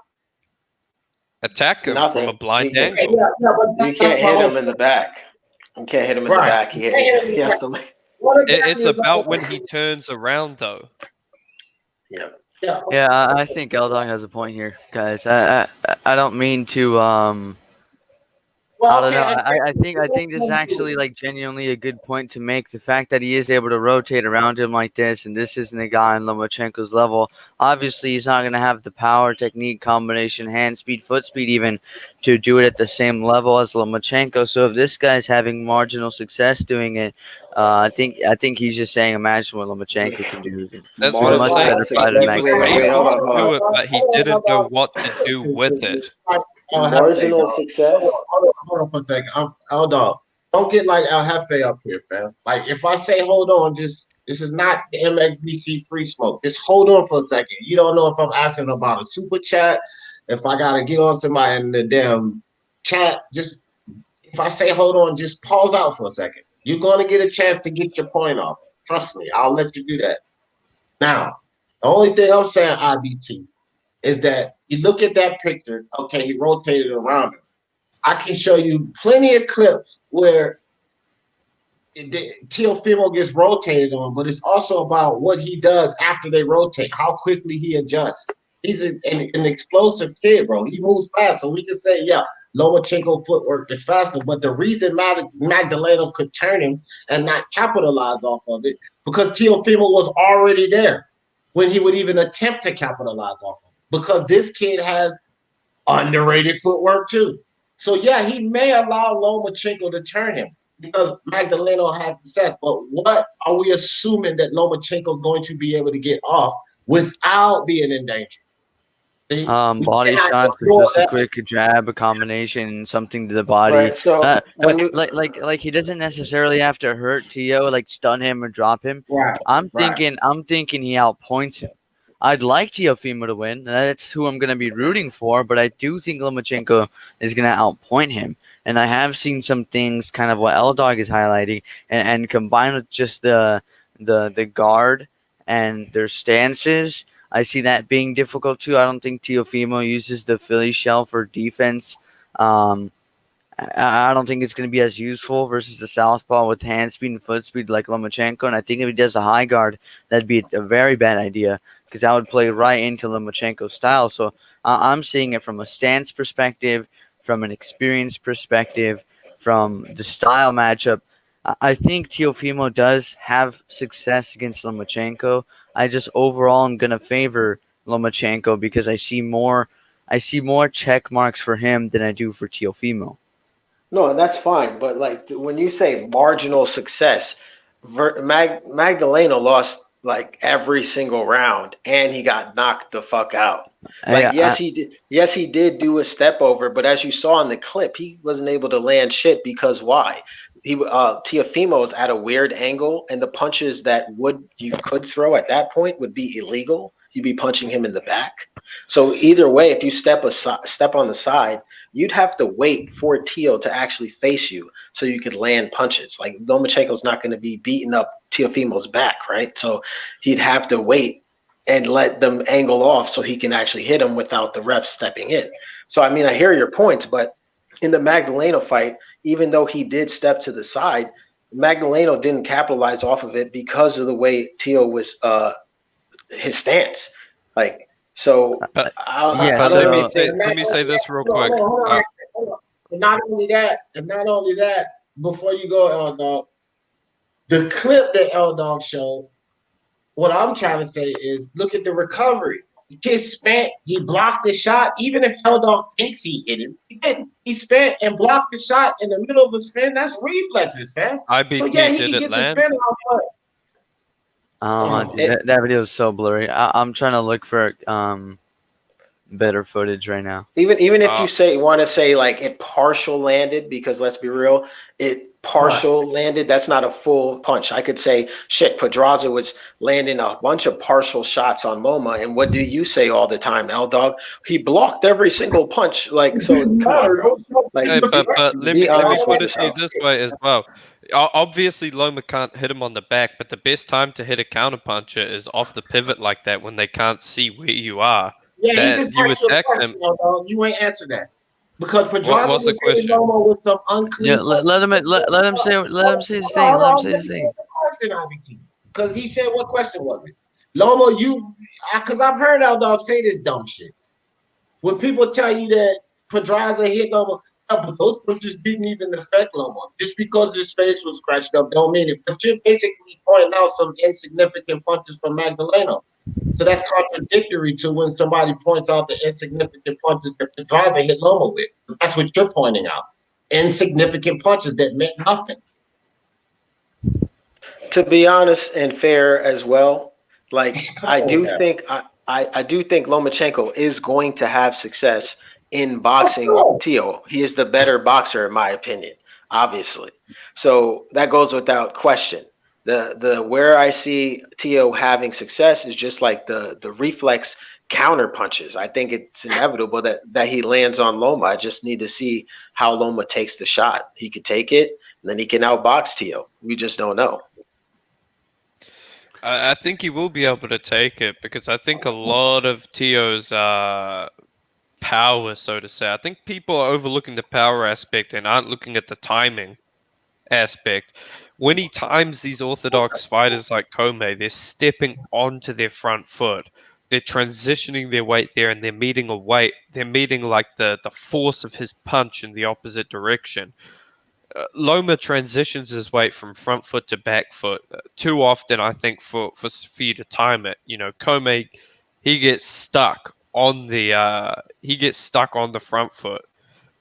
Speaker 7: Attack him
Speaker 6: Nothing.
Speaker 7: from a blind
Speaker 6: He can-
Speaker 7: angle.
Speaker 1: But
Speaker 6: You can't hit him in the back. You can't hit him in the
Speaker 1: Right.
Speaker 6: back. He has to.
Speaker 1: What exactly
Speaker 7: It's
Speaker 1: is
Speaker 7: about
Speaker 1: Loma
Speaker 7: when
Speaker 1: gonna
Speaker 7: he
Speaker 1: do?
Speaker 7: turns around, though.
Speaker 6: Yeah.
Speaker 8: Yeah, I think Eldon has a point here, guys. I don't mean to I don't know. I think this is actually like genuinely a good point to make. The fact that he is able to rotate around him like this, and this isn't a guy on Lomachenko's level. Obviously, he's not going to have the power, technique, combination, hand speed, foot speed, even to do it at the same level as Lomachenko. So if this guy's having marginal success doing it, I think he's just saying, imagine what Lomachenko can do.
Speaker 7: That's
Speaker 8: He's a
Speaker 7: what I'm
Speaker 8: much
Speaker 7: saying.
Speaker 8: better fighter than
Speaker 7: He was
Speaker 8: Magdaleno.
Speaker 7: able
Speaker 6: Hold
Speaker 7: to
Speaker 6: on.
Speaker 7: do it, but he didn't know what to do with it.
Speaker 6: Marginal success.
Speaker 1: Hold on for a second. Hold on. Don't get like El Jefe up here, fam. Like if I say hold on, just this is not the MXBC free smoke. Just hold on for a second. You don't know if I'm asking about a super chat, if I gotta get on somebody in the damn chat. Just if I say hold on, just pause out for a second. You're gonna get a chance to get your point off. Trust me, I'll let you do that. Now, the only thing I'm saying, IBT, is that you look at that picture. Okay, he rotated around him. I can show you plenty of clips where Teofimo gets rotated on, but it's also about what he does after they rotate, how quickly he adjusts. He's an explosive kid, bro. He moves fast, so we can say, yeah, Lomachenko footwork is faster. But the reason Magdaleno could turn him and not capitalize off of it, because Teofimo was already there when he would even attempt to capitalize off of it. Because this kid has underrated footwork too. So yeah, he may allow Lomachenko to turn him because Magdaleno had success. But what are we assuming that Lomachenko is going to be able to get off without being in danger? See?
Speaker 8: Body shots, or just a quick jab, a combination, something to the body.
Speaker 6: Right, so when you
Speaker 8: like he doesn't necessarily have to hurt Tio, like stun him or drop him.
Speaker 1: Right.
Speaker 8: I'm thinking he outpoints him. I'd like Teofimo to win. That's who I'm going to be rooting for, but I do think Lomachenko is going to outpoint him. And I have seen some things, kind of what L-Dog is highlighting, and combined with just the guard and their stances, I see that being difficult too. I don't think Teofimo uses the Philly shell for defense. I don't think it's going to be as useful versus the southpaw with hand speed and foot speed like Lomachenko. And I think if he does a high guard, that'd be a very bad idea because that would play right into Lomachenko's style. So I'm seeing it from a stance perspective, from an experience perspective, from the style matchup. I think Teofimo does have success against Lomachenko. I just overall am gonna favor Lomachenko because I see more check marks for him than I do for Teofimo.
Speaker 6: No, that's fine. But like when you say marginal success, Magdaleno lost like every single round, and he got knocked the fuck out. Like
Speaker 8: I,
Speaker 6: he did. Yes, he did do a step over, but as you saw in the clip, he wasn't able to land shit because why? Teofimo was at a weird angle, and the punches that you could throw at that point would be illegal. You'd be punching him in the back. So either way, if you step on the side, you'd have to wait for Teo to actually face you so you could land punches. Like Lomachenko's not going to be beating up Teofimo's back, right? So he'd have to wait and let them angle off so he can actually hit him without the ref stepping in. So I mean, I hear your points, but in the Magdaleno fight, even though he did step to the side, Magdaleno didn't capitalize off of it because of the way Teo was his stance. Like so,
Speaker 7: But
Speaker 8: yeah.
Speaker 7: But
Speaker 8: So
Speaker 7: let me say this real quick.
Speaker 1: Hold on. And not only that, before you go, L Dog, the clip that L Dog showed, what I'm trying to say is look at the recovery. The kid spent, he blocked the shot, even if L Dog thinks he hit him. He didn't. He spent and blocked the shot in the middle of a spin. That's reflexes, fam.
Speaker 7: IBT
Speaker 1: So yeah, he
Speaker 7: did
Speaker 1: can
Speaker 7: it
Speaker 1: get the
Speaker 7: land.
Speaker 1: spin out, but
Speaker 8: dude, that video is so blurry. I'm trying to look for better footage right now.
Speaker 6: even if you want to say like it partial landed, because let's be real, it partial landed, that's not a full punch. I could say shit, Pedraza was landing a bunch of partial shots on Loma, and what do you say all the time, L Dog? He blocked every single punch. Like, so come on, bro. Like,
Speaker 7: Hey, but let me
Speaker 6: honest
Speaker 7: put
Speaker 6: with
Speaker 7: it to you
Speaker 6: yourself.
Speaker 7: this way as well. Obviously, Loma can't hit him on the back, but the best time to hit a counterpuncher is off the pivot like that when they can't see where you are.
Speaker 1: yeah, he
Speaker 7: That
Speaker 1: just
Speaker 7: you
Speaker 1: asked you a
Speaker 7: attack
Speaker 1: question,
Speaker 7: them.
Speaker 1: L Dog. You ain't answer that. Because Pedraza
Speaker 7: What's
Speaker 1: was
Speaker 7: the
Speaker 1: hitting
Speaker 7: question?
Speaker 1: Loma with some unclean.
Speaker 8: Yeah, let him say his thing. Let him say his thing.
Speaker 1: Because he said, what question was it? Loma, because I've heard L Dog say this dumb shit. When people tell you that Pedraza hit Loma, but those punches didn't even affect Loma. Just because his face was scratched up don't mean it. But you're basically pointing out some insignificant punches from Magdaleno. So that's contradictory to when somebody points out the insignificant punches that Pedraza hit Loma with. That's what you're pointing out. Insignificant punches that meant nothing.
Speaker 6: To be honest and fair as well, like I do think Lomachenko is going to have success in boxing Teo. He is the better boxer in my opinion, obviously. So that goes without question. The where I see Teo having success is just like the reflex counter punches. I think it's inevitable that he lands on Loma. I just need to see how Loma takes the shot. He could take it, and then he can outbox Teo. We just don't know.
Speaker 7: I think he will be able to take it because I think a lot of Teo's power, so to say. I think people are overlooking the power aspect and aren't looking at the timing aspect. When he times these orthodox fighters like Kome, they're stepping onto their front foot. They're transitioning their weight there, and they're meeting a weight. They're meeting like the force of his punch in the opposite direction. Loma transitions his weight from front foot to back foot too often, I think, for you to time it. You know, Kome, he gets stuck on the front foot.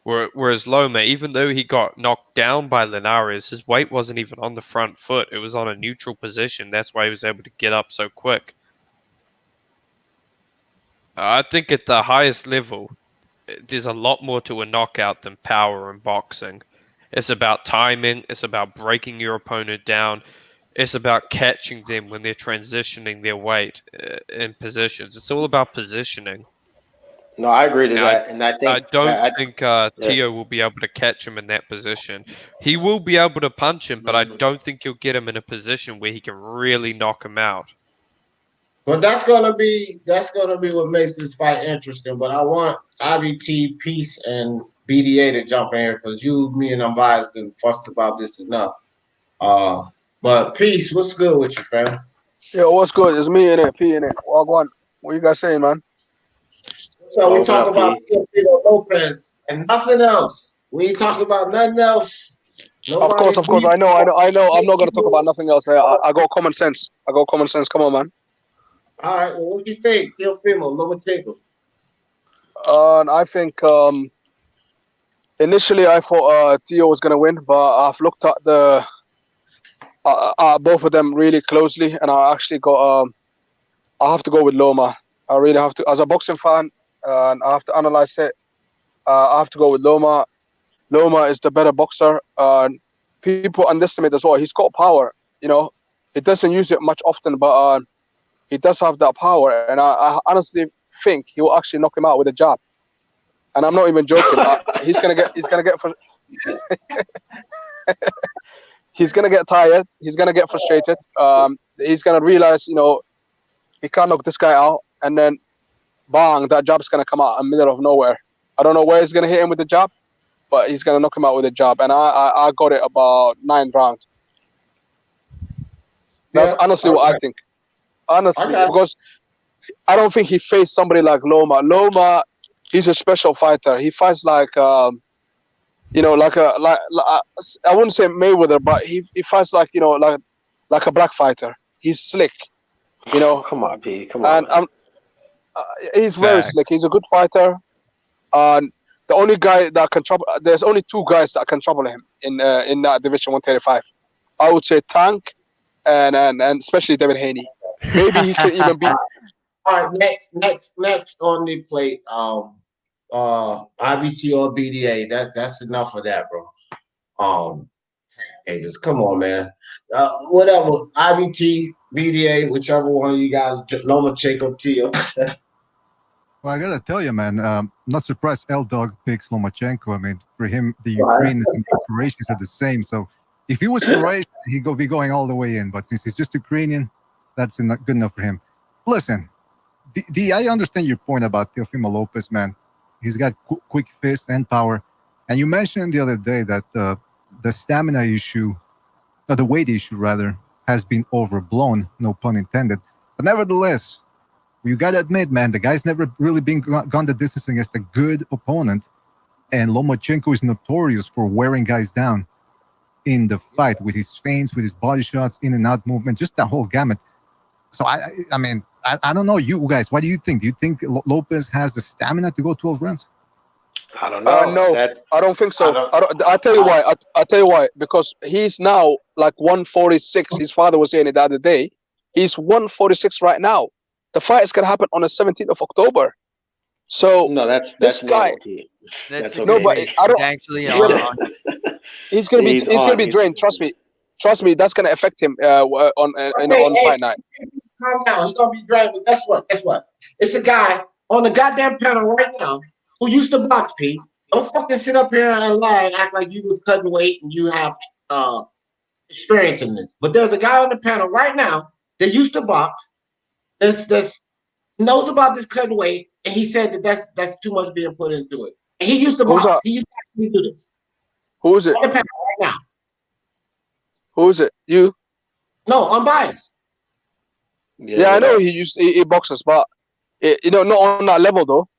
Speaker 7: Whereas Loma, even though he got knocked down by Linares, his weight wasn't even on the front foot. It was on a neutral position. That's why he was able to get up so quick. I think at the highest level, there's a lot more to a knockout than power in boxing. It's about timing. It's about breaking your opponent down. It's about catching them when they're transitioning their weight in positions. It's all about positioning.
Speaker 6: No, I agree to
Speaker 7: Now,
Speaker 6: that, and I think
Speaker 7: I don't think Teo will be able to catch him in that position. He will be able to punch him, but I don't think he'll get him in a position where he can really knock him out.
Speaker 1: But that's gonna be what makes this fight interesting. But I want IBT, Peace, and BDA to jump in here because me, and Unbiased and fussed about this enough. But Peace, what's good with you, fam?
Speaker 9: Yo, what's good? It's me in it, P in it. Walk one. What you guys saying, man?
Speaker 1: So we
Speaker 6: What's
Speaker 1: talk
Speaker 6: up,
Speaker 1: about
Speaker 6: P?
Speaker 1: Teofimo Lopez and nothing else. We ain't talking about nothing else. Nobody.
Speaker 9: Of course. I know. I'm not gonna talk about nothing else. I got common sense. Come on, man.
Speaker 1: All right. Well, what you think, Teofimo, Lomachenko?
Speaker 9: And I think initially I thought Theo was gonna win, but I've looked at the both of them really closely, and I actually got I have to go with Loma. I really have to, as a boxing fan, and I have to analyze it. I have to go with Loma. Loma is the better boxer. People underestimate as well. He's got power. You know, he doesn't use it much often, but he does have that power. And I honestly think he will actually knock him out with a jab. And I'm not even joking. He's gonna get he's gonna get tired. He's gonna get frustrated. He's gonna realize, you know, he can't knock this guy out, and then bang, that jab's gonna come out in the middle of nowhere. I don't know where he's gonna hit him with the jab, but he's gonna knock him out with a jab. And I got it about 9 rounds. That's honestly what I think. Honestly, because I don't think he faced somebody like Loma. Loma, he's a special fighter. He fights like you know, like I wouldn't say Mayweather, but he fights like, you know, like a black fighter. He's slick, you know.
Speaker 6: Come on, P. Come on.
Speaker 9: And he's very slick. He's a good fighter. And the only guy that can trouble, there's only 2 guys that can trouble him in that division 135. I would say Tank and especially David Haney. Maybe he can even beat.
Speaker 1: All right, next on the plate, IBT or BDA. That's enough of that, bro. Davis, come on, man. Whatever, IBT, BDA, whichever one of you guys, Lomachenko, Tio.
Speaker 4: Well, I gotta tell you, man, not surprised L Dog picks Lomachenko. I mean, for him, the Ukrainians and the Croatians are the same. So if he was Croatian, he'd be going all the way in. But since he's just Ukrainian, that's not good enough for him. Listen, I understand your point about Teofimo Lopez, man. He's got quick fist and power. And you mentioned the other day that the stamina issue, or the weight issue rather, has been overblown, no pun intended. But nevertheless, you got to admit, man, the guy's never really gone the distance against a good opponent. And Lomachenko is notorious for wearing guys down in the fight with his feints, with his body shots, in and out movement, just that whole gamut. So, I mean, I don't know, you guys, what do you think? Do you think Lopez has the stamina to go 12 rounds?
Speaker 6: I don't know.
Speaker 9: No, I don't think so. I'll tell you why. I'll tell you why. Because he's now like 146. His father was saying it the other day. He's 146 right now. The fight is going to happen on the 17th of October. So
Speaker 6: no, that's
Speaker 9: guy.
Speaker 8: That's
Speaker 9: no, but I don't.
Speaker 8: Actually,
Speaker 9: he's going to be drained. Trust me. That's going to affect him on fight night.
Speaker 1: Calm down. He's going to be drained. But guess what? It's a guy on the goddamn panel right now who used to box, P. Don't fucking sit up here and lie and act like you was cutting weight and you have experience in this. But there's a guy on the panel right now that used to box. This knows about this cutting weight, and he said that that's too much being put into it. And he used to box. He used to actually do this.
Speaker 9: Who is it?
Speaker 1: On the panel right now.
Speaker 9: Who is it? You?
Speaker 1: No, unbiased.
Speaker 9: Yeah, I know he boxes, but not on that level though.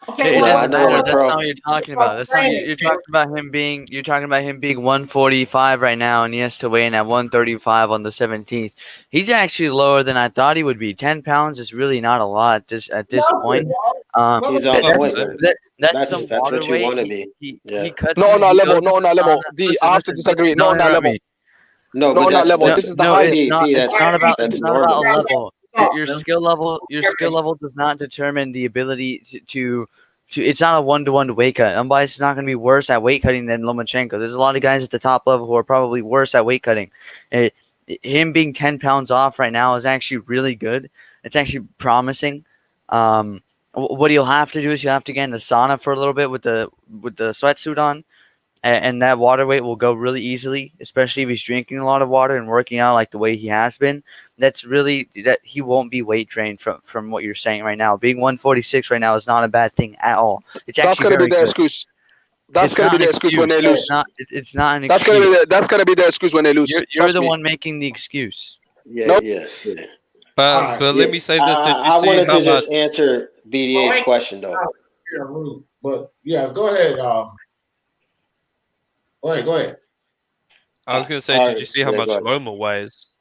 Speaker 8: Okay, it doesn't matter. That's not what you're talking about. That's not you're talking about him being. You're talking about him being 145 right now, and he has to weigh in at 135 on the 17th. He's actually lower than I thought he would be. 10 pounds is really not a lot at this point.
Speaker 6: He's
Speaker 8: that's some water
Speaker 6: what you
Speaker 8: weight.
Speaker 6: want to be.
Speaker 8: He cuts.
Speaker 9: No, on that level. No, on that level. I have to disagree. No, on that level.
Speaker 6: No,
Speaker 9: on that level. This is the highest.
Speaker 8: It's not about a level. Your skill level does not determine the ability to it's not a 1-to-1 weight cut. Unbiased is not going to be worse at weight cutting than Lomachenko. There's a lot of guys at the top level who are probably worse at weight cutting. Him being 10 pounds off right now is actually really good. It's actually promising. What you'll have to do is you have to get in the sauna for a little bit with the sweatsuit on. And that water weight will go really easily, especially if he's drinking a lot of water and working out like the way he has been. That's really that he won't be weight drained from what you're saying right now. Being 146 right now is not a bad thing at all.
Speaker 9: That's going to be their excuse. That's going to be their excuse when they lose.
Speaker 8: It's not an excuse.
Speaker 9: That's going to be their excuse when they lose.
Speaker 8: You're the one making the excuse.
Speaker 6: Yeah.
Speaker 7: But let me say this.
Speaker 6: I wanted to just answer BDA's question though.
Speaker 1: But yeah, go ahead. Go ahead.
Speaker 7: I was gonna say,
Speaker 6: All
Speaker 7: did
Speaker 6: right,
Speaker 7: you see how
Speaker 6: yeah,
Speaker 7: much
Speaker 6: go ahead.
Speaker 7: Loma weighs?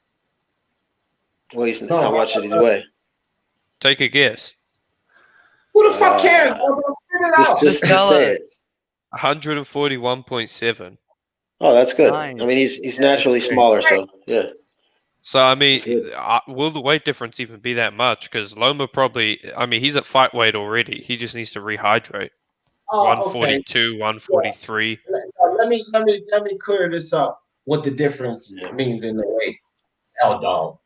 Speaker 6: Well, he's,
Speaker 1: No,
Speaker 6: how much did he weigh?
Speaker 7: Take a guess.
Speaker 1: who the fuck cares, bro? Figure it out.
Speaker 8: Just tell
Speaker 6: say
Speaker 8: us.
Speaker 6: it.
Speaker 7: 141.7.
Speaker 6: Oh, that's good. I
Speaker 8: Nice.
Speaker 6: mean, he's
Speaker 8: Yeah, that's
Speaker 6: naturally
Speaker 8: great.
Speaker 6: smaller, so yeah.
Speaker 7: So I mean,
Speaker 6: That's good.
Speaker 7: will the weight difference even be that much? Because Loma probably, I mean, he's at fight weight already. He just needs to rehydrate.
Speaker 1: Oh, okay.
Speaker 7: 142,
Speaker 1: Yeah.
Speaker 7: 143.
Speaker 1: Let me clear this up. What the difference
Speaker 6: Yeah.
Speaker 1: means in the weight, L dog.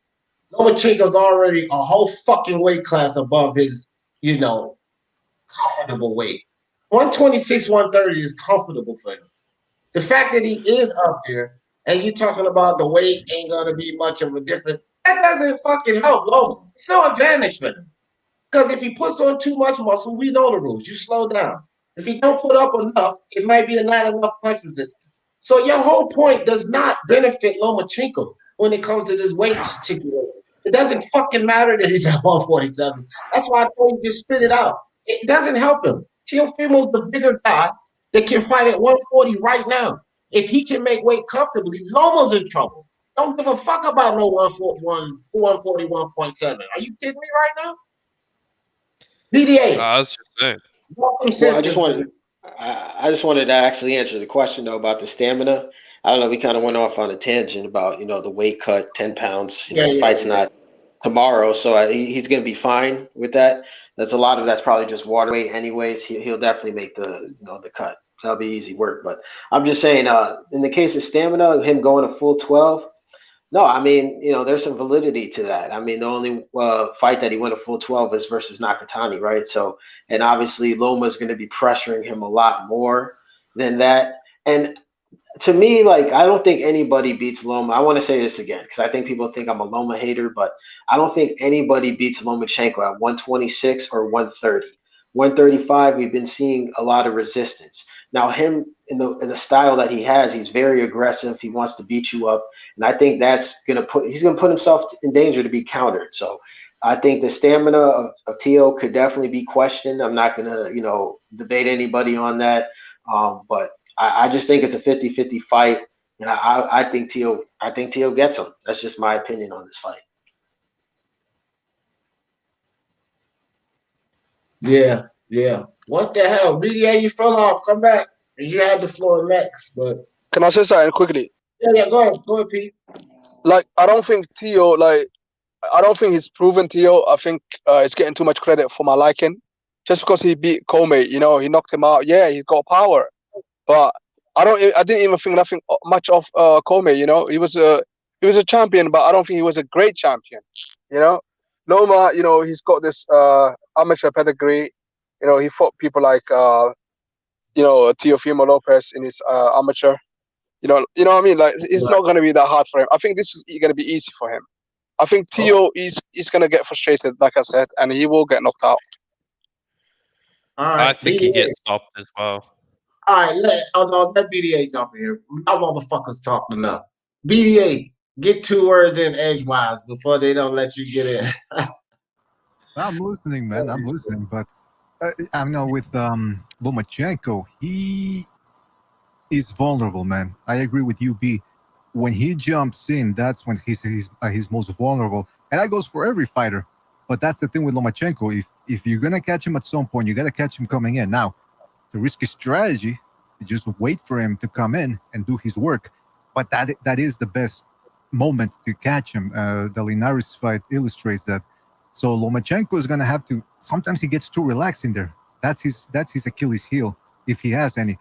Speaker 1: Lomachenko's already a whole fucking weight class above his, comfortable weight. 126, 130 is comfortable for him. The fact that he is up there and you talking about the weight ain't gonna be much of a difference, that doesn't fucking help Loma. It's no advantage for him. Because if he puts on too much muscle, we know the rules. You slow down. If he don't put up enough, it might be not enough punch resistance. So your whole point does not benefit Lomachenko when it comes to this weight situation. It doesn't fucking matter that he's at 147. That's why I told you just spit it out. It doesn't help him. Teofimo's the bigger guy that can fight at 140 right now. If he can make weight comfortably, Loma's in trouble. Don't give a fuck about no 141.7. Are you kidding me right now? BDA.
Speaker 7: I was just saying.
Speaker 1: Welcome
Speaker 6: Well,
Speaker 1: sentences.
Speaker 6: I just wanted to actually answer the question though about the stamina. I don't know. We kind of went off on a tangent about the weight cut, 10 pounds. The fight's not tomorrow, so he's going to be fine with that. That's a lot of that's probably just water weight, anyways. He'll definitely make the cut. That'll be easy work. But I'm just saying, in the case of stamina, him going a full 12. No, I mean, there's some validity to that. I mean, the only fight that he went a full 12 is versus Nakatani, right? So, and obviously Loma's going to be pressuring him a lot more than that. And to me, like, I don't think anybody beats Loma. I want to say this again because I think people think I'm a Loma hater, but I don't think anybody beats Lomachenko at 126 or 130. 135, we've been seeing a lot of resistance. Now, him in the style that he has, he's very aggressive. He wants to beat you up, and I think he's gonna put himself in danger to be countered. So, I think the stamina of Tio could definitely be questioned. I'm not gonna debate anybody on that, but I just think it's a 50-50 fight, and I think Tio gets him. That's just my opinion on this fight.
Speaker 1: Yeah. What the hell? BDA, you fell off. Come back. You had the floor next, but
Speaker 9: Can I say something quickly?
Speaker 1: yeah. Go ahead, Pete.
Speaker 9: Like, I don't think Tio, I don't think he's proven Tio. I think he's getting too much credit for my liking. Just because he beat Comey, he knocked him out. Yeah, he got power, but I didn't even think nothing much of Comey. He was a champion, but I don't think he was a great champion. Loma, he's got this amateur pedigree. He fought people like Teofimo Lopez in his amateur. You know what I mean? Like, it's not going to be that hard for him. I think this is going to be easy for him. I think Tio is going to get frustrated, like I said, and he will get knocked out.
Speaker 1: All right.
Speaker 7: I think he gets stopped as well.
Speaker 1: All right. Let BDA jump in here. Y'all motherfuckers talking enough. BDA, get 2 words in edgewise before they don't let you get in.
Speaker 4: I'm listening, man. I'm listening, but I know with Lomachenko, he is vulnerable, man. I agree with you, B. When he jumps in, that's when he's most vulnerable, and that goes for every fighter. But that's the thing with Lomachenko. If you're gonna catch him at some point, you gotta catch him coming in. Now, it's a risky strategy to just wait for him to come in and do his work. But that is the best moment to catch him. The Linares fight illustrates that. So Lomachenko is gonna have to. Sometimes he gets too relaxed in there. That's his Achilles heel, if he has any.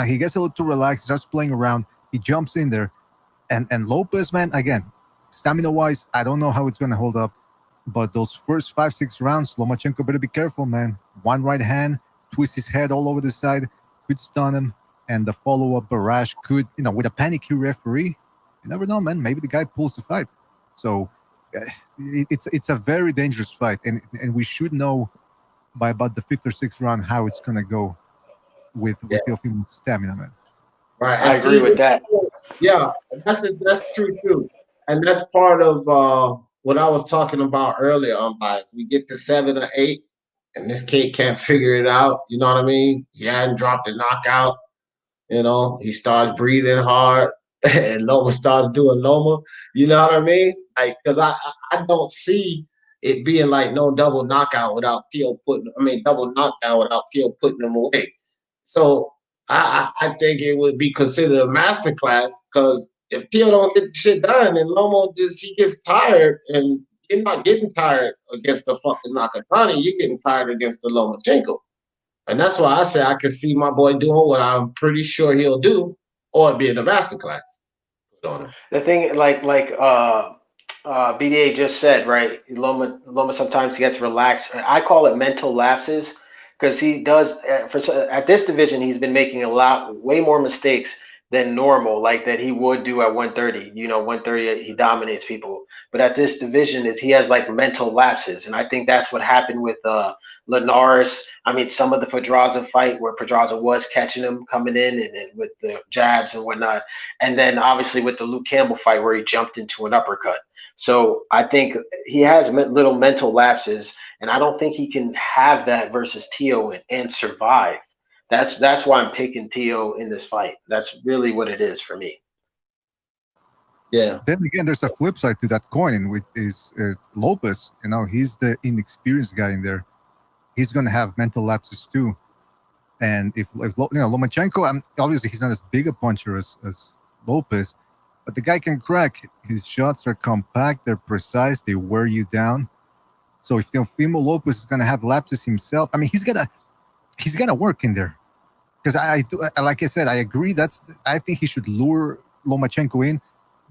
Speaker 4: He gets a little too relaxed, starts playing around. He jumps in there, and Lopez, man, again, stamina wise, I don't know how it's gonna hold up. But those first 5-6 rounds, Lomachenko better be careful, man. One right hand, twist his head all over the side, could stun him, and the follow-up barrage could, with a panicky referee, you never know, man. Maybe the guy pulls the fight. So it's a very dangerous fight, and we should know by about the 5th or 6th round how it's gonna go with Teofimo's stamina, man.
Speaker 1: Right.
Speaker 6: I agree with that.
Speaker 1: Yeah, that's true too, and that's part of what I was talking about earlier. Unbiased. We get to 7 or 8, and this kid can't figure it out. You know what I mean? He hadn't dropped a knockout. He starts breathing hard. and Loma starts doing Loma. You know what I mean? Like, because I don't see it being like no double knockout without Teo putting. I mean, double knockdown without Teo putting them away. So I think it would be considered a masterclass because if Teo don't get the shit done, and Lomo he gets tired, and you're not getting tired against the fucking Nakatani, you're getting tired against the Lomachenko. And that's why I say I can see my boy doing what I'm pretty sure he'll do, or it being a masterclass.
Speaker 6: The thing, BDA just said, right? Loma sometimes gets relaxed. I call it mental lapses because he does. At this division, he's been making way more mistakes than normal, like that he would do at 130. 130 he dominates people, but at this division, he has like mental lapses, and I think that's what happened with Linares. I mean, some of the Pedraza fight where Pedraza was catching him coming in and with the jabs and whatnot. And then obviously with the Luke Campbell fight where he jumped into an uppercut. So I think he has little mental lapses, and I don't think he can have that versus Teo and survive. That's why I'm picking Teo in this fight. That's really what it is for me.
Speaker 1: Yeah.
Speaker 4: Then again, there's a flip side to that coin, which is Lopez. He's the inexperienced guy in there. He's going to have mental lapses too. And if Lomachenko, obviously he's not as big a puncher as Lopez, but the guy can crack. His shots are compact, they're precise, they wear you down. So if Teofimo Lopez is going to have lapses himself, I mean, he's gonna work in there. Because like I said, I agree. I think he should lure Lomachenko in,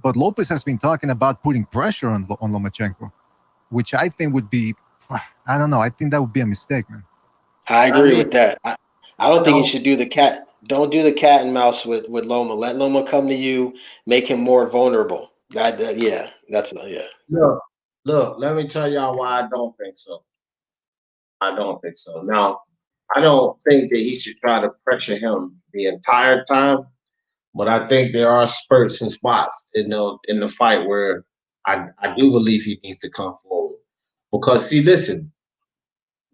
Speaker 4: but Lopez has been talking about putting pressure on Lomachenko, which I think would be, I don't know. I think that would be a mistake, man.
Speaker 6: I agree with that. I don't think you should do the cat. Don't do the cat and mouse with Loma. Let Loma come to you, make him more vulnerable. Yeah.
Speaker 1: Look, let me tell y'all why I don't think so. Now, I don't think that he should try to pressure him the entire time, but I think there are spurts and spots in the fight where I do believe he needs to come forward. Because see, listen,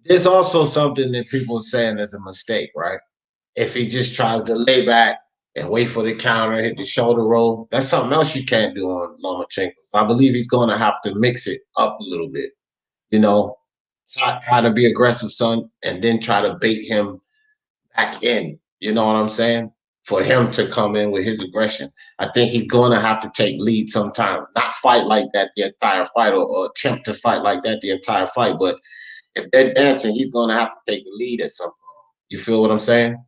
Speaker 1: there's also something that people are saying is a mistake, right? If he just tries to lay back and wait for the counter, hit the shoulder roll, that's something else you can't do on Lomachenko. So I believe he's going to have to mix it up a little bit. Try to be aggressive, son, and then try to bait him back in. You know what I'm saying? For him to come in with his aggression. I think he's going to have to take lead sometime. Not fight like that the entire fight or attempt to fight like that the entire fight. But if they're dancing, he's going to have to take the lead at some point. You feel what I'm saying?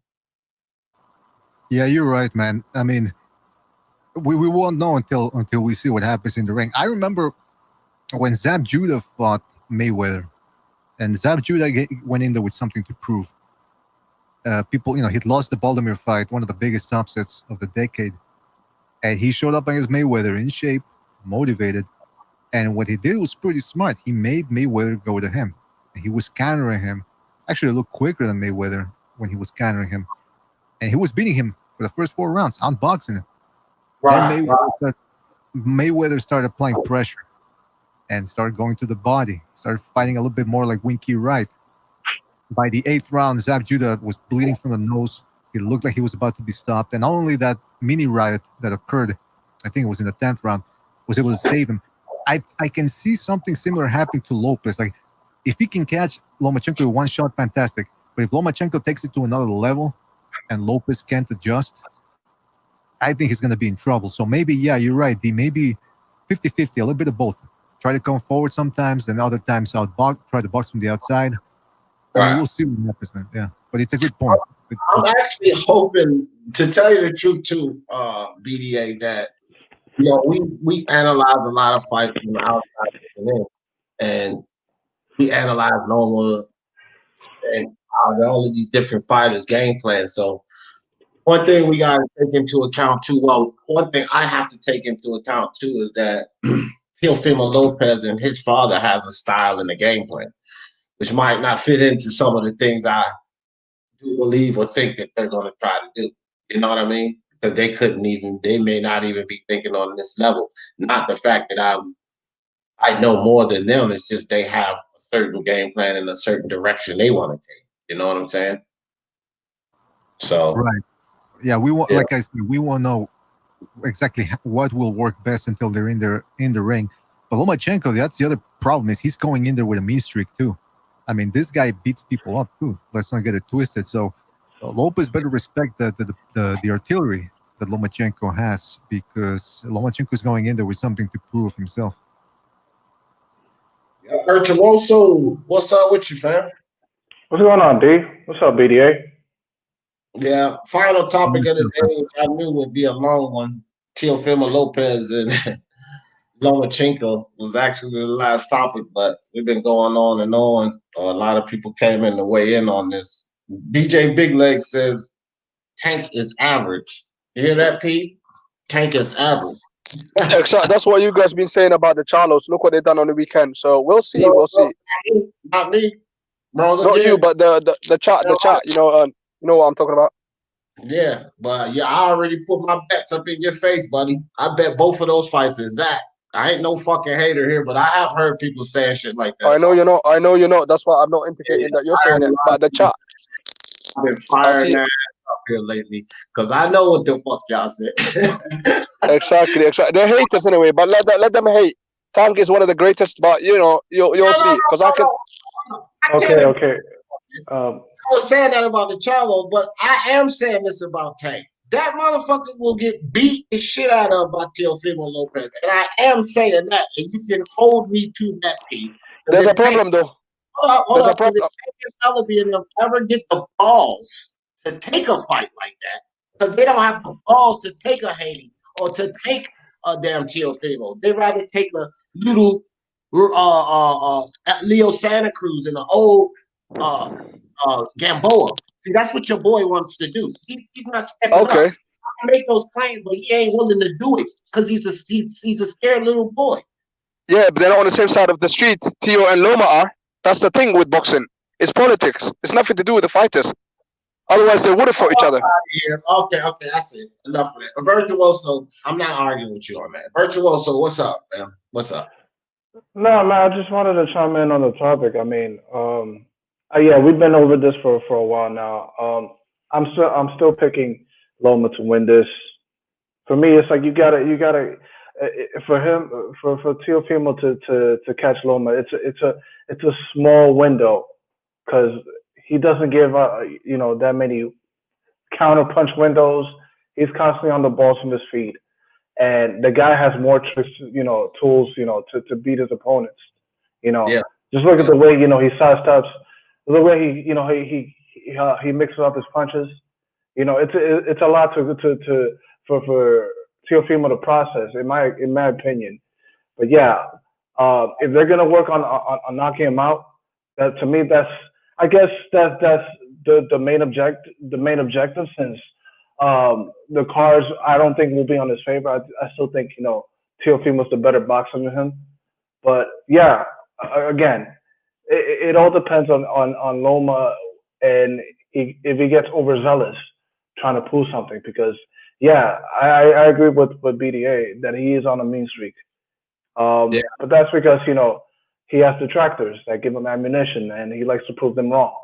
Speaker 4: Yeah, you're right, man. I mean, we won't know until we see what happens in the ring. I remember when Zab Judah fought Mayweather, and Zab Judah went in there with something to prove. He'd lost the Baltimore fight, one of the biggest upsets of the decade, and he showed up against Mayweather in shape, motivated, and what he did was pretty smart. He made Mayweather go to him. He was countering him. Actually, a little quicker than Mayweather when he was countering him, and he was beating him for the first 4 rounds, outboxing him.
Speaker 1: Right.
Speaker 4: Then Mayweather started applying pressure and started going to the body, started fighting a little bit more like Winky Wright. By the 8th round, Zab Judah was bleeding from the nose. He looked like he was about to be stopped. And not only that mini riot that occurred, I think it was in the 10th round, was able to save him. I can see something similar happening to Lopez. Like, if he can catch Lomachenko with one shot, fantastic. But if Lomachenko takes it to another level and Lopez can't adjust, I think he's going to be in trouble. So maybe, yeah, you're right. Maybe 50-50, a little bit of both. Try to come forward sometimes, then other times try to box from the outside. I mean, we'll see what happens, man. Yeah, but it's a good point.
Speaker 1: I'm actually hoping, to tell you the truth too, BDA, that we analyze a lot of fights from the outside, and we analyze Loma and all of these different fighters' game plans. So one thing we got to take into account too. Well, one thing I have to take into account too is that Teofimo Lopez and his father has a style and a game plan, which might not fit into some of the things I do believe or think that they're going to try to do. You know what I mean? Because they may not even be thinking on this level. Not the fact that I know more than them. It's just they have a certain game plan and a certain direction they want to take. You know what I'm saying? So
Speaker 4: right, yeah, like I said, we won't know exactly what will work best until they're in the ring. But Lomachenko, that's the other problem, is he's going in there with a mean streak too. I mean, this guy beats people up too. Let's not get it twisted. So Lopez better respect the artillery that Lomachenko has, because Lomachenko is going in there with something to prove himself.
Speaker 1: Virtuoso, what's up with you, fam?
Speaker 10: What's going on, D? What's up, BDA?
Speaker 1: Yeah, final topic of the day, which I knew would be a long one. Teofimo Lopez and Lomachenko was actually the last topic, but we've been going on and on. A lot of people came in to weigh in on this. DJ Big Leg says Tank is average. You hear that, Pete? Tank is average.
Speaker 9: Exactly. That's what you guys been saying about the Charlos. Look what they done on the weekend. So we'll see. We'll see.
Speaker 1: Not me, bro.
Speaker 9: Not you, but the chat. You know what I'm talking about.
Speaker 1: Yeah, but yeah, I already put my bets up in your face, buddy. I bet both of those fights is Zach. I ain't no fucking hater here, but I have heard people saying shit like that.
Speaker 9: I know you know. I know you know. That's why I'm not indicating that you're saying it. But the chat.
Speaker 1: I've been firing that up here lately because I know what the fuck y'all said.
Speaker 9: Exactly. They're haters anyway, but let them hate. Tank is one of the greatest, but you'll see because I can.
Speaker 10: Okay.
Speaker 1: I was saying that about the Charlo, but I am saying this about Tank. That motherfucker will get beat the shit out of by Teofimo Lopez, and I am saying that, and you can hold me to that, Pete.
Speaker 9: There's a problem, though.
Speaker 1: Hold up. Because if Tank and Penelope and them ever get the balls to take a fight like that, because they don't have the balls to take a Haney or to take a damn Teofimo. They rather take a little Leo Santa Cruz and an old Gamboa. See, that's what your boy wants to do. He's not stepping up. He can make those claims, but he ain't willing to do it because he's a scared little boy.
Speaker 9: Yeah, but they're not on the same side of the street. Teo and Loma are. That's the thing with boxing. It's politics. It's nothing to do with the fighters. Otherwise, they would have fought each other.
Speaker 1: Okay, that's it. Enough of that. Virtuoso, I'm not arguing with you on that. Virtuoso, what's up, man? What's up?
Speaker 10: No, man, I just wanted to chime in on the topic. I mean, yeah, we've been over this for a while now. I'm still picking Loma to win this. For me, it's like you gotta for Teofimo to catch Loma. It's a small window because he doesn't give that many counter punch windows. He's constantly on the balls from his feet, and the guy has more tricks, tools, to beat his opponents. Just look at the way he sidesteps, the way he mixes up his punches. It's a lot for Teofimo to process, in my opinion. But yeah, if they're gonna work on knocking him out, that to me I guess that's the main objective, since the cards I don't think will be on his favor. I still think Teofimo's the better boxer than him. But yeah, again, it all depends on Loma, and if he gets overzealous trying to prove something, because yeah, I agree with BDA that he is on a mean streak. But that's because he has detractors that give him ammunition, and he likes to prove them wrong.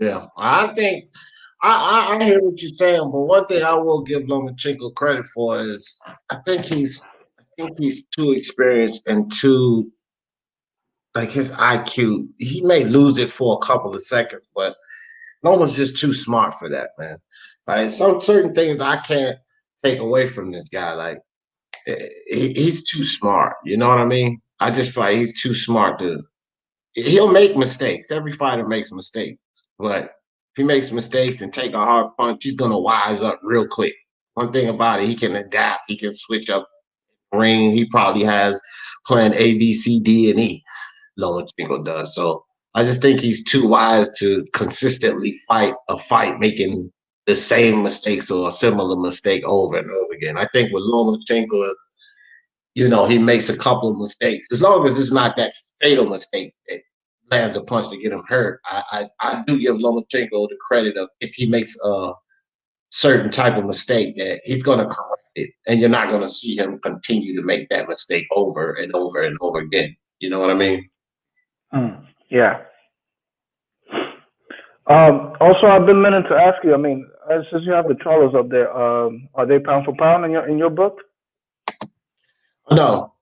Speaker 1: Yeah, I think I hear what you're saying, but one thing I will give Lomachenko credit for is I think he's too experienced and too, like, his IQ. He may lose it for a couple of seconds, but Loma's just too smart for that, man. Like, some certain things I can't take away from this guy. Like, he's too smart. You know what I mean? I just feel like he's too smart to. He'll make mistakes. Every fighter makes mistakes, but if he makes mistakes and take a hard punch, he's gonna wise up real quick. One thing about it, he can adapt. He can switch up ring. He probably has plan A, B, C, D, and E. Lomachenko does. So I just think he's too wise to consistently fight a fight making the same mistakes or a similar mistake over and over again. I think with Lomachenko, he makes a couple of mistakes. As long as it's not that fatal mistake that lands a punch to get him hurt, I do give Lomachenko the credit of, if he makes a certain type of mistake, that he's going to correct it, and you're not going to see him continue to make that mistake over and over and over again. You know what I mean?
Speaker 10: Yeah. Also, I've been meaning to ask you. I mean, since you have the Charlos up there, are they pound for pound in your book?
Speaker 1: No.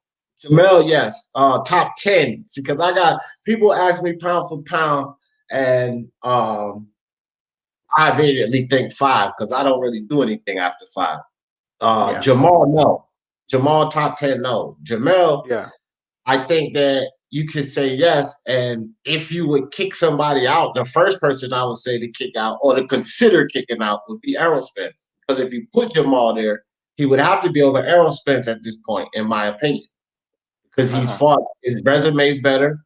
Speaker 1: Jamel, yes. Top 10. See, because I got people ask me pound for pound, and I immediately think 5 because I don't really do anything after 5.
Speaker 10: Yeah.
Speaker 1: Jamal, no. Jamal, top 10, no. Jamel,
Speaker 10: Yeah.
Speaker 1: I think that you could say yes. And if you would kick somebody out, the first person I would say to kick out or to consider kicking out would be Errol Spence. Because if you put Jamal there, he would have to be over Errol Spence at this point, in my opinion. Because he's fought, his resume is better.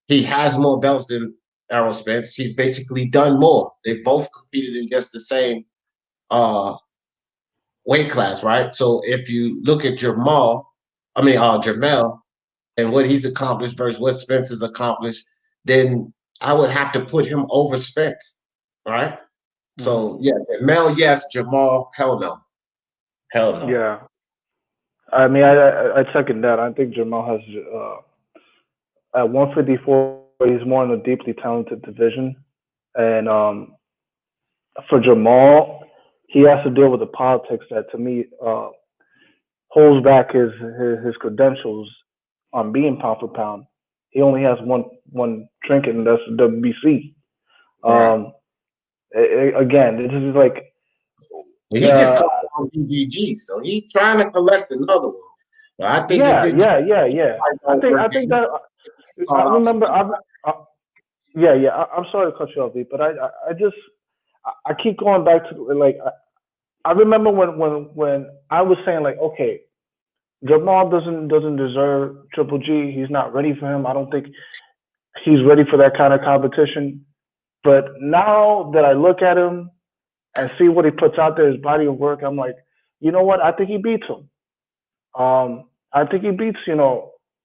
Speaker 1: He has more belts than Errol Spence. He's basically done more. They've both competed against the same weight class, right? So if you look at Jamel, and what he's accomplished versus what Spence has accomplished, then I would have to put him over Spence, right? So yeah, Jamel, yes. Jamal, hell no, hell no.
Speaker 10: Yeah. I mean, I second that. I think Jamal has at 154. He's more in a deeply talented division, and for Jamal, he has to deal with the politics that, to me, holds back his credentials on being pound for pound. He only has one trinket, and that's the WBC.
Speaker 1: Right.
Speaker 10: Again, this is like
Speaker 1: Well, he just caught on BBG, so he's trying to collect another one. But I think
Speaker 10: yeah.
Speaker 1: I
Speaker 10: think that I remember. I'm sorry to cut you off, Lee, but I keep going back to like I remember when I was saying like, okay, Jamal doesn't deserve Triple G. He's not ready for him. I don't think he's ready for that kind of competition. But now that I look at him and see what he puts out there, his body of work, I'm like, you know what? I think he beats him. I think he beats,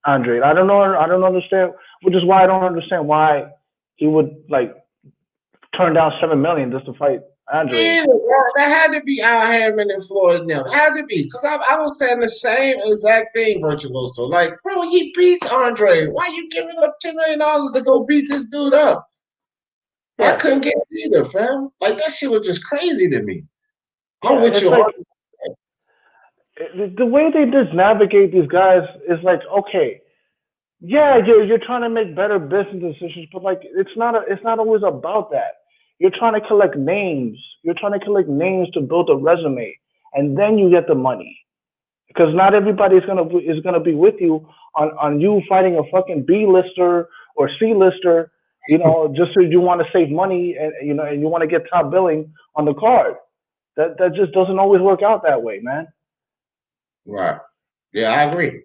Speaker 10: Andre. I don't know. I don't understand, which is why I don't understand why he would like turn down 7 million just to fight Andre.
Speaker 1: Yeah, well, that had to be Al Hammond and Floyd now. It had to be because I was saying the same exact thing, Virtuoso. Like, bro, he beats Andre. Why you giving up $10 million to go beat this dude up? I couldn't get it either, fam. Like that shit was just crazy to me. I'm with you.
Speaker 10: Like, the way they just navigate these guys is like, okay, yeah, you're trying to make better business decisions, but like it's not always about that. You're trying to collect names. You're trying to collect names to build a resume, and then you get the money. Because not everybody is gonna be with you on you fighting a fucking B lister or C lister, just so you want to save money and and you want to get top billing on the card. That just doesn't always work out that way, man.
Speaker 1: Right. Yeah, I agree.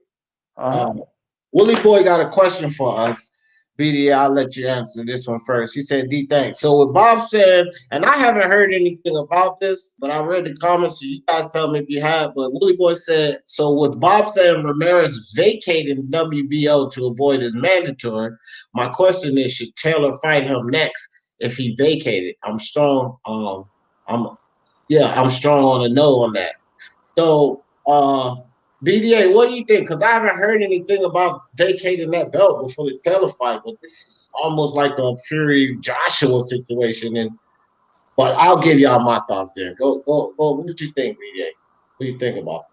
Speaker 1: Willie Boy got a question for us. BD, I'll let you answer this one first. He said, D, thanks. So what Bob said, and I haven't heard anything about this, but I read the comments, so you guys tell me if you have, but Willie Boy said, so with Bob saying Ramirez vacating WBO to avoid his mandatory, my question is, should Taylor fight him next if he vacated? I'm strong. I'm strong on the no on that. So, BDA, what do you think? Because I haven't heard anything about vacating that belt before the Taylor fight, but this is almost like a Fury Joshua situation. But I'll give y'all my thoughts there. Go. What you think, BDA? What do you think about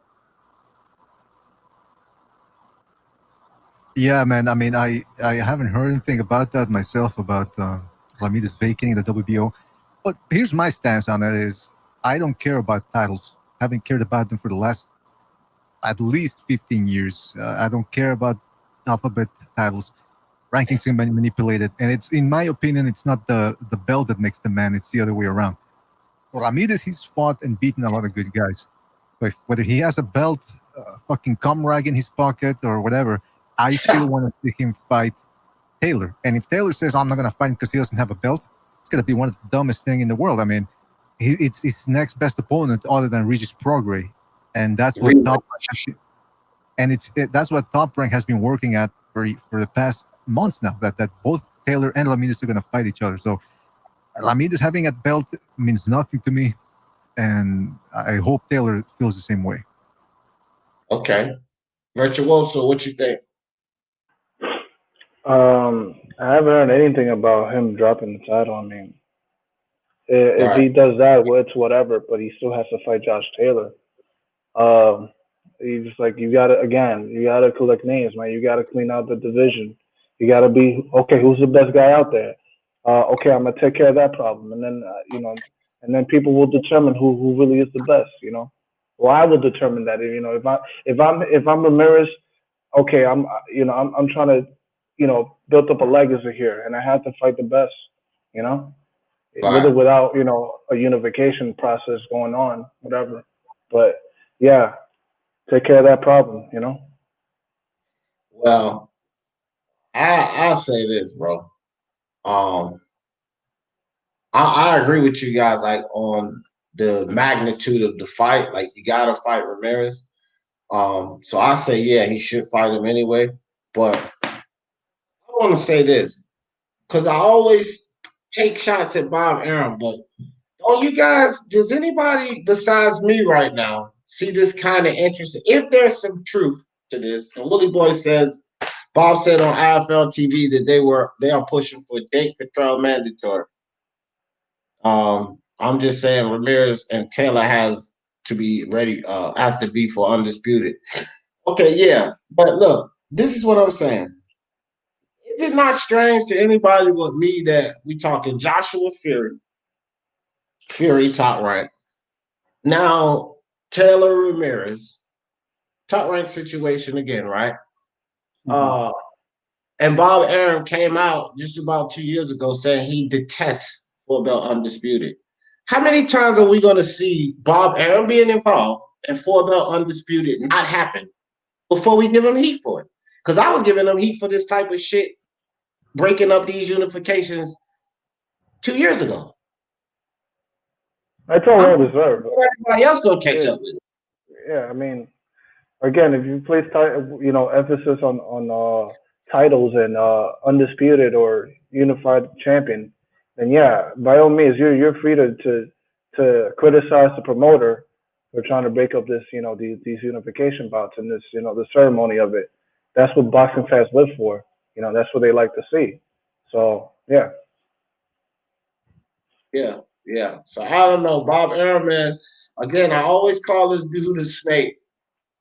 Speaker 1: it?
Speaker 4: Yeah, man. I mean, I haven't heard anything about that myself about Ramirez vacating the WBO. But here's my stance on that: is I don't care about titles. Haven't cared about them for the last at least 15 years. I don't care about alphabet titles. Rankings can be manipulated. And it's, in my opinion, it's not the belt that makes the man. It's the other way around. Ramirez, he's fought and beaten a lot of good guys. So whether he has a belt, fucking cum rag in his pocket or whatever, I still want to see him fight Taylor. And if Taylor says, I'm not going to fight him because he doesn't have a belt, it's going to be one of the dumbest things in the world. I mean, it's his next best opponent other than Regis Prograis. And that's what that's what Top Rank has been working at for the past months now. That both Taylor and Ramirez are going to fight each other. So Ramirez having a belt means nothing to me, and I hope Taylor feels the same way.
Speaker 1: Okay, Virtuoso, what you think?
Speaker 10: I haven't heard anything about him dropping the title. I mean, If
Speaker 1: Right.
Speaker 10: he does that, well, it's whatever. But he still has to fight Josh Taylor. Um, you just like you gotta collect names, man. You gotta clean out the division. You gotta be okay. Who's the best guy out there? Okay, I'm gonna take care of that problem, and then and then people will determine who really is the best. Well, I will determine that. If I'm Ramirez, okay, I'm trying to build up a legacy here, and I have to fight the best. You know, with or
Speaker 1: Right.
Speaker 10: without a unification process going on, whatever. But yeah, take care of that problem.
Speaker 1: Well, I'll say this, bro. Um, I agree with you guys like on the magnitude of the fight. Like you gotta fight Ramirez. So I say yeah, he should fight him anyway. But I want to say this because I always take shots at Bob Arum, but don't you guys? Does anybody besides me right now see this kind of interesting? If there's some truth to this, and Willie Boy says Bob said on IFL TV that they are pushing for date control mandatory. I'm just saying Ramirez and Taylor has to be ready, has to be for undisputed. Okay, yeah. But look, this is what I'm saying. Is it not strange to anybody but me that we talking Joshua Fury top rank. Now Taylor Ramirez, top rank situation again, right?
Speaker 10: Mhm.
Speaker 1: Uh and Bob Arum came out just about 2 years ago saying he detests Full Belt Undisputed. How many times are we going to see Bob Arum being involved and Full Belt Undisputed not happen before we give him heat for it? Because I was giving him heat for this type of shit, breaking up these unifications 2 years ago.
Speaker 10: That's all
Speaker 1: I'm
Speaker 10: well deserved.
Speaker 1: everybody else going to catch
Speaker 10: Yeah,
Speaker 1: up with it.
Speaker 10: yeah. I mean, again, if you place emphasis on titles and undisputed or unified champion, then yeah, by all means, you're free to criticize the promoter for trying to break up this these unification bouts and this the ceremony of it. That's what boxing fans live for. That's what they like to see. So yeah.
Speaker 1: Yeah, yeah. So I don't know. Bob Arum, man, again, I always call this dude a snake.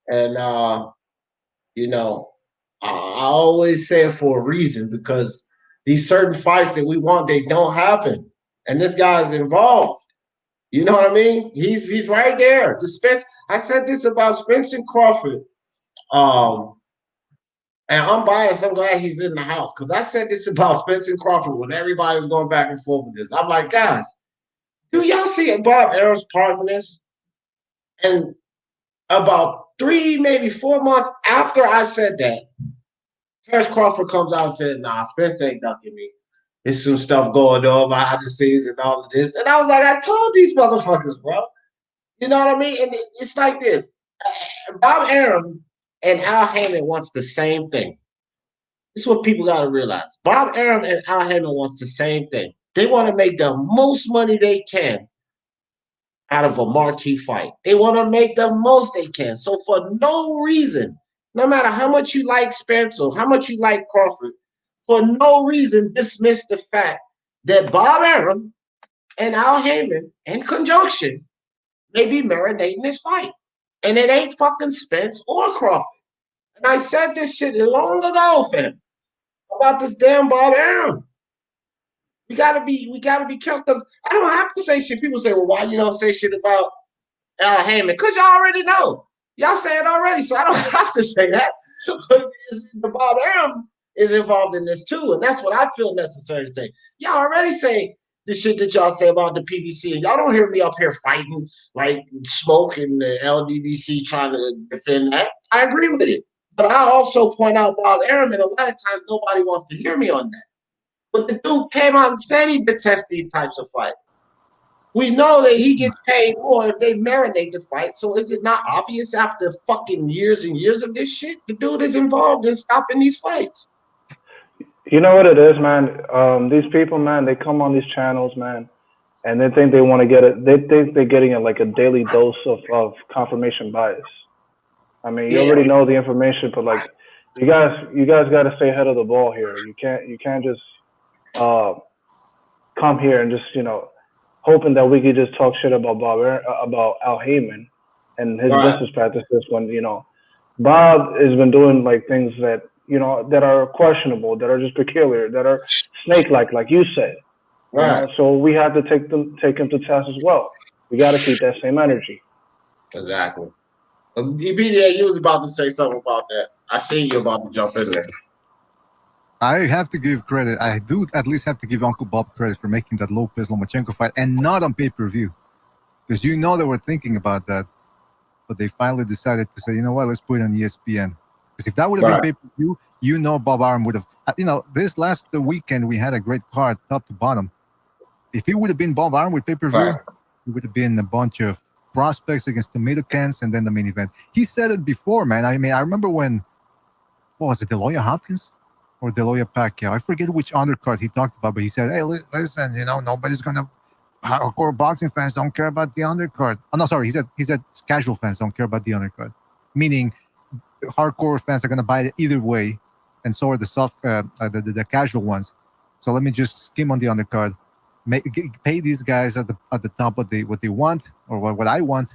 Speaker 1: And you know, I always say it for a reason because these certain fights that we want, they don't happen. And this guy's involved. You know what I mean? He's right there. I said this about Spence and Crawford. Um, and I'm biased. I'm glad he's in the house because I said this about Spence and Crawford when everybody was going back and forth with this. I'm like, guys, do y'all see Bob Arum's part in this? And about 3, maybe 4 months after I said that, Terrence Crawford comes out and says, nah, Spence ain't ducking me. There's some stuff going on behind the scenes and all of this. And I was like, I told these motherfuckers, bro. You know what I mean? And it's like this. Bob Arum and Al Heyman wants the same thing. This is what people got to realize. Bob Arum and Al Heyman wants the same thing. They want to make the most money they can out of a marquee fight. They want to make the most they can. So for no reason, no matter how much you like Spence or how much you like Crawford, for no reason dismiss the fact that Bob Arum and Al Heyman in conjunction may be marinating this fight. And it ain't fucking Spence or Crawford. And I said this shit long ago, fam, about this damn Bob Arum. We gotta be careful because I don't have to say shit. People say, well, why you don't say shit about Al Heyman? Because y'all already know. Y'all say it already, so I don't have to say that. But the Bob Arum is involved in this too, and that's what I feel necessary to say. Y'all already say the shit that y'all say about the PBC, and y'all don't hear me up here fighting like Smoke and the LDDC trying to defend that. I agree with it. But I also point out Bob Arum, and a lot of times nobody wants to hear me on that. But the dude came out and said he detests these types of fights. We know that he gets paid more if they marinate the fight. So is it not obvious after fucking years and years of this shit? The dude is involved in stopping these fights.
Speaker 10: You know what it is, man? These people, man, they come on these channels, man, and they think they want to get it. They think they're getting like a daily dose of confirmation bias. I mean, you
Speaker 1: Yeah,
Speaker 10: already know the information, but like, you guys got to stay ahead of the ball here. You can't just uh, come here and just hoping that we could just talk shit about about Al Heyman and his
Speaker 1: Right.
Speaker 10: business practices when Bob has been doing like things that that are questionable, that are just peculiar, that are snake like you said.
Speaker 1: Right.
Speaker 10: So we have to take him to task as well. We got to keep that same energy.
Speaker 1: Exactly. BDA, you was about to say something about that. I see you about to jump in there.
Speaker 4: I have to give credit. I do at least have to give Uncle Bob credit for making that Lopez Lomachenko fight and not on pay-per-view. Because they were thinking about that. But they finally decided to say, you know what, let's put it on ESPN. Because if that would have
Speaker 1: Right.
Speaker 4: been pay-per-view, Bob Arum would have, this last weekend we had a great card, top to bottom. If it would have been Bob Arum with pay-per-view,
Speaker 1: Right.
Speaker 4: it would have been a bunch of prospects against tomato cans and then the main event. He said it before, man. I mean, I remember when, what was it, Deloya Hopkins or Deloya Pacquiao? I forget which undercard he talked about, but he said, hey, listen, nobody's going to, hardcore boxing fans don't care about the undercard. Oh, no, sorry. He said casual fans don't care about the undercard. Meaning hardcore fans are going to buy it either way. And so are the casual ones. So let me just skim on the undercard. Pay these guys at the top what they want or what I want,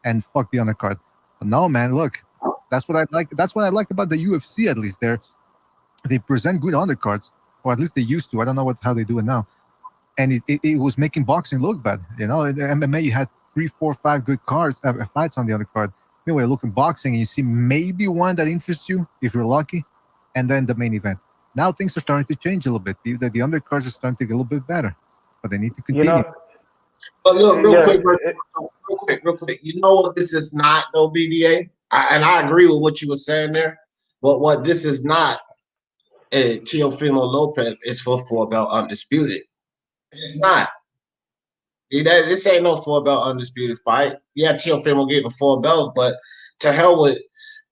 Speaker 4: and fuck the undercard. But no, man, look, that's what I like. That's what I like about the UFC. At least they present good undercards, or at least they used to. I don't know how they do it now. And it was making boxing look bad. In the MMA, you had 3, 4, 5 good fights on the undercard. Anyway, look in boxing, and you see maybe one that interests you if you're lucky, and then the main event. Now things are starting to change a little bit. The undercards are starting to get a little bit better, but they need to continue.
Speaker 1: But look, real
Speaker 10: Yeah,
Speaker 1: quick. You know what this is not, though, BDA? And I agree with what you were saying there. But what this is not, Teofimo Lopez is for 4-belt undisputed. It's not. This ain't no 4-belt undisputed fight. Yeah, Teofimo gave him 4 belts, but to hell with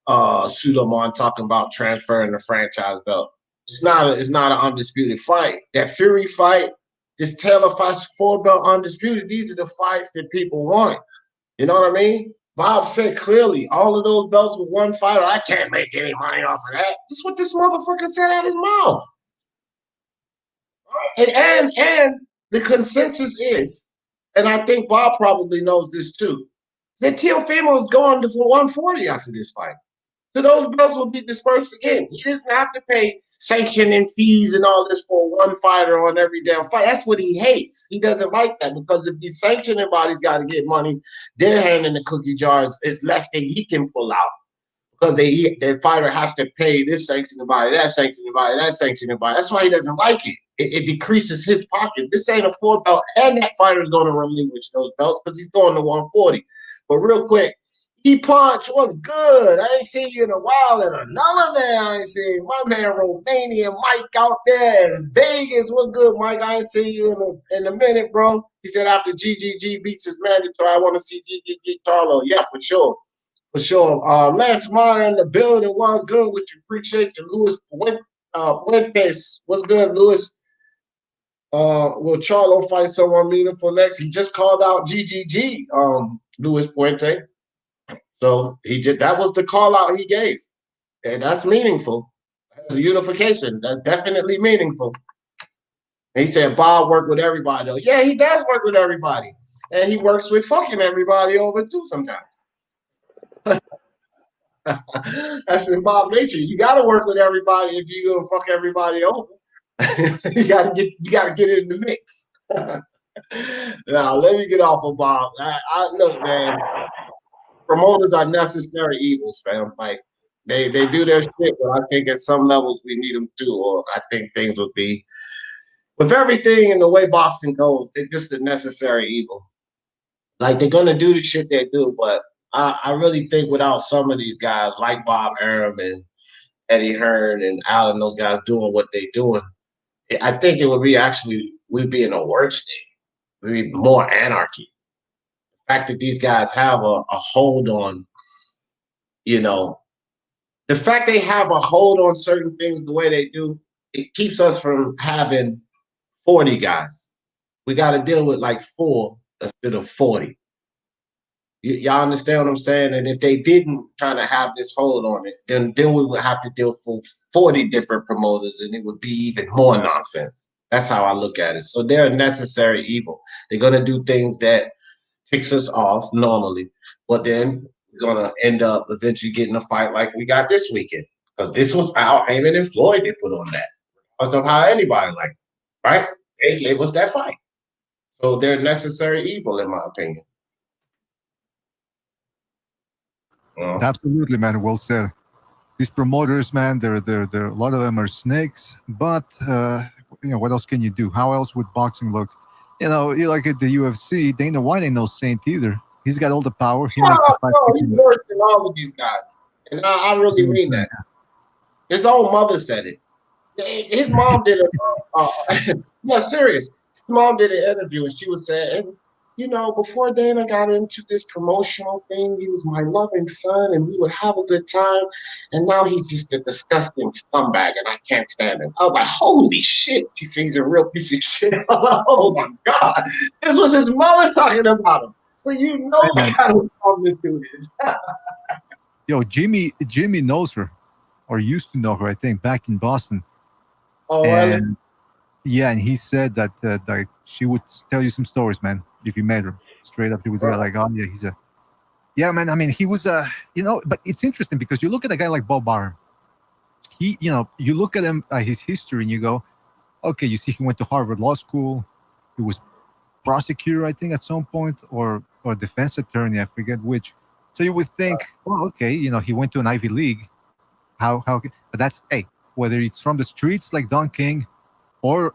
Speaker 1: Sudomon talking about transferring the franchise belt. It's not an undisputed fight. That Fury fight, this Taylor fight's 4-belt undisputed. These are the fights that people want. You know what I mean? Bob said clearly, all of those belts with one fighter, I can't make any money off of that. That's what this motherfucker said out his mouth. And the consensus is, and I think Bob probably knows this too, that Teofimo's going for 140 after this fight. So those belts will be dispersed again. He doesn't have to pay sanctioning fees and all this for one fighter on every damn fight. That's what he hates. He doesn't like that because if these sanctioning bodies got to get money, their hand in the cookie jars is less than he can pull out because the fighter has to pay this sanctioning body, that sanctioning body, that sanctioning body. That's why he doesn't like it. It decreases his pocket. This ain't a 4-belt, and that fighter's going to relinquish those belts because he's going to 140. But real quick, E-Punch, what's good? I ain't seen you in a while. And another man I ain't seen. My man Romanian Mike out there in Vegas. What's good, Mike? I ain't seen you in a minute, bro. He said after GGG beats his mandatory, I want to see GGG Charlo. Yeah, for sure. For sure. Lance Meyer in the building. What's good with you? Appreciate you. Louis Fuentes. What's good, Louis? Will Charlo fight someone meaningful next? He just called out GGG, Louis Puente. So that was the call out he gave. And that's meaningful. That's a unification. That's definitely meaningful. And he said Bob worked with everybody though. Yeah, he does work with everybody. And he works with fucking everybody over too sometimes. That's in Bob nature. You gotta work with everybody if you're gonna fuck everybody over. you gotta get in the mix. Now let me get off of Bob. I look, man. Promoters are necessary evils, fam. Like they do their shit, but I think at some levels we need them too. Or I think things would be with everything and the way boxing goes, they're just a necessary evil. Like they're gonna do the shit they do, but I really think without some of these guys like Bob Arum and Eddie Hearn and Allen, those guys doing what they're doing, I think it would be we'd be in a worse state. We'd be more anarchy. The fact that these guys have a hold on, the fact they have a hold on certain things the way they do, it keeps us from having 40 guys. We got to deal with like 4 instead of 40. Y'all understand what I'm saying? And if they didn't kind of have this hold on it, then we would have to deal with 40 different promoters, and it would be even more nonsense. That's how I look at it. So they're a necessary evil. They're gonna do things that ticks us off normally, but then we're gonna end up eventually getting a fight like we got this weekend. Because this was Al Heyman and Floyd they put on that. Because of how anybody like, right? They gave us that fight. So they're necessary evil, in my opinion.
Speaker 4: Absolutely, man. Well said. These promoters, man, they're a lot of them are snakes. But what else can you do? How else would boxing look? You like at the UFC, Dana White ain't no saint either. He's got all the power. He makes the fight.
Speaker 1: No, he's worse than all of these guys, and I really mean that. His own mother said it. His mom did a yeah, serious. His mom did an interview and she was saying, before Dana got into this promotional thing, he was my loving son and we would have a good time. And now he's just a disgusting scumbag and I can't stand him. I was like, holy shit. She says he's a real piece of shit. I was like, oh my God. This was his mother talking about him. So what kind of problem this dude is.
Speaker 4: Yo, Jimmy knows her, or used to know her, I think, back in Boston.
Speaker 1: Oh, really?
Speaker 4: Yeah, and he said that she would tell you some stories, man, if you met her. Straight up, she would like, oh, yeah, yeah, man, I mean, he was, but it's interesting because you look at a guy like Bob Arum. You look at him, his history, and you go, okay, you see he went to Harvard Law School. He was prosecutor, I think, at some point, or defense attorney, I forget which. So you would think, well, okay, he went to an Ivy League. How? But that's whether it's from the streets like Don King, or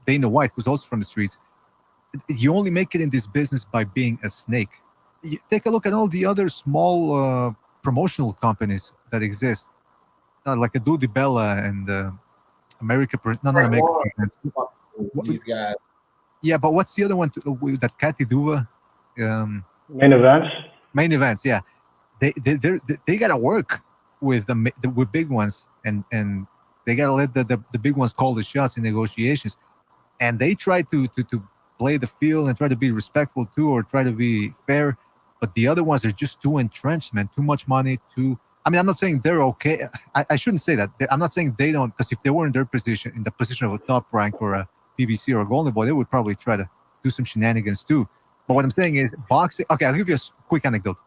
Speaker 4: Dana White, who's also from the streets. You only make it in this business by being a snake. You take a look at all the other small promotional companies that exist, like a Dudy Bella and
Speaker 1: These guys.
Speaker 4: Yeah, but what's the other one that Cathy Duva?
Speaker 10: Main events.
Speaker 4: Main events, yeah. They gotta work with with big ones, and they gotta let the big ones call the shots in negotiations, and they try to play the field and try to be respectful too, or try to be fair. But the other ones are just too entrenched, man. Too much money. I'm not saying they're okay. I shouldn't say that. I'm not saying they don't, because if they were in the position of a top rank or a PBC or a Golden Boy, they would probably try to do some shenanigans too. But what I'm saying is boxing. Okay, I'll give you a quick anecdote.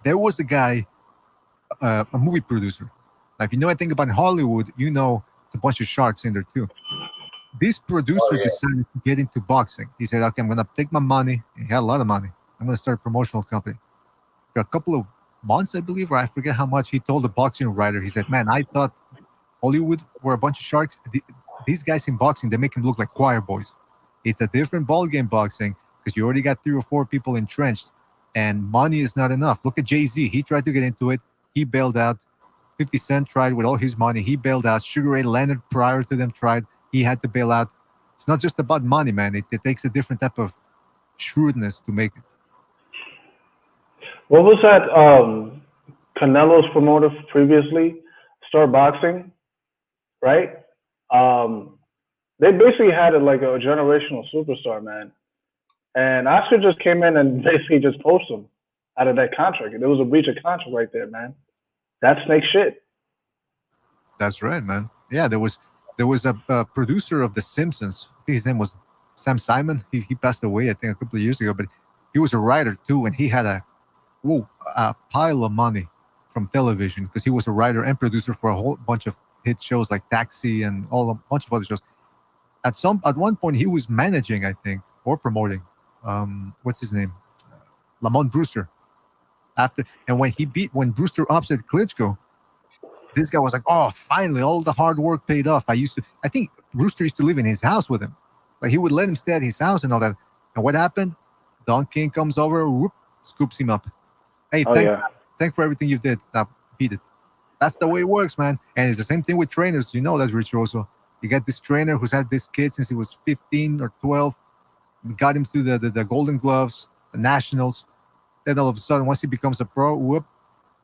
Speaker 4: There was a guy, a movie producer. Now, if you know anything about Hollywood, it's a bunch of sharks in there too. This producer decided to get into boxing. He said, okay, I'm going to take my money. He had a lot of money. I'm going to start a promotional company. For a couple of months, I believe, or I forget how much, he told the boxing writer, he said, man, I thought Hollywood were a bunch of sharks. These guys in boxing, they make him look like choir boys. It's a different ballgame, boxing, because you already got 3 or 4 people entrenched, and money is not enough. Look at Jay-Z. He tried to get into it. He bailed out. 50 Cent tried with all his money. He bailed out. Sugar Ray Leonard, prior to them, tried. He had to bail out. It's not just about money, man. It takes a different type of shrewdness to make it.
Speaker 10: What was that? Canelo's promoter previously, Star Boxing, right? They basically had it like a generational superstar, man. And Oscar just came in and basically just poached him out of that contract. There was a breach of contract right there, man. That's snake shit.
Speaker 4: That's right, man. Yeah, there was a producer of The Simpsons. I think his name was Sam Simon. He passed away, I think, a couple of years ago. But he was a writer too, and he had a pile of money from television because he was a writer and producer for a whole bunch of hit shows like Taxi and a bunch of other shows. At one point, he was managing, I think, or promoting. What's his name? Lamont Brewster. When Brewster upset Klitschko, this guy was like, oh, finally, all the hard work paid off. I think Brewster used to live in his house with him. Like, he would let him stay at his house and all that. And what happened? Don King comes over, whoop, scoops him up. Hey, thanks for everything you did. Now, beat it. That's the way it works, man. And it's the same thing with trainers. You know that's Virtuoso. You got this trainer who's had this kid since he was 15 or 12. Got him through the Golden Gloves, the Nationals. Then all of a sudden, once he becomes a pro, whoop,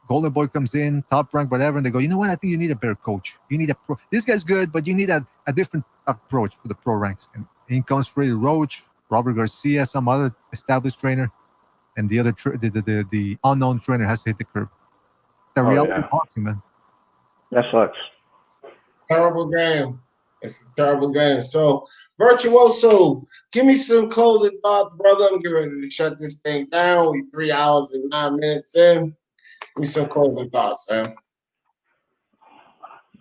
Speaker 4: Golden Boy comes in, top rank, whatever, and they go, you know what? I think you need a better coach. You need a pro. This guy's good, but you need a different approach for the pro ranks. And in comes Freddie Roach, Robert Garcia, some other established trainer, and the other the unknown trainer has to hit the curb. The reality of boxing, man.
Speaker 10: That sucks.
Speaker 1: Terrible game. It's a terrible game. So, Virtuoso, give me some closing thoughts, brother. I'm getting ready to shut this thing down. We 3 hours and 9 minutes in. Give me some closing thoughts, man.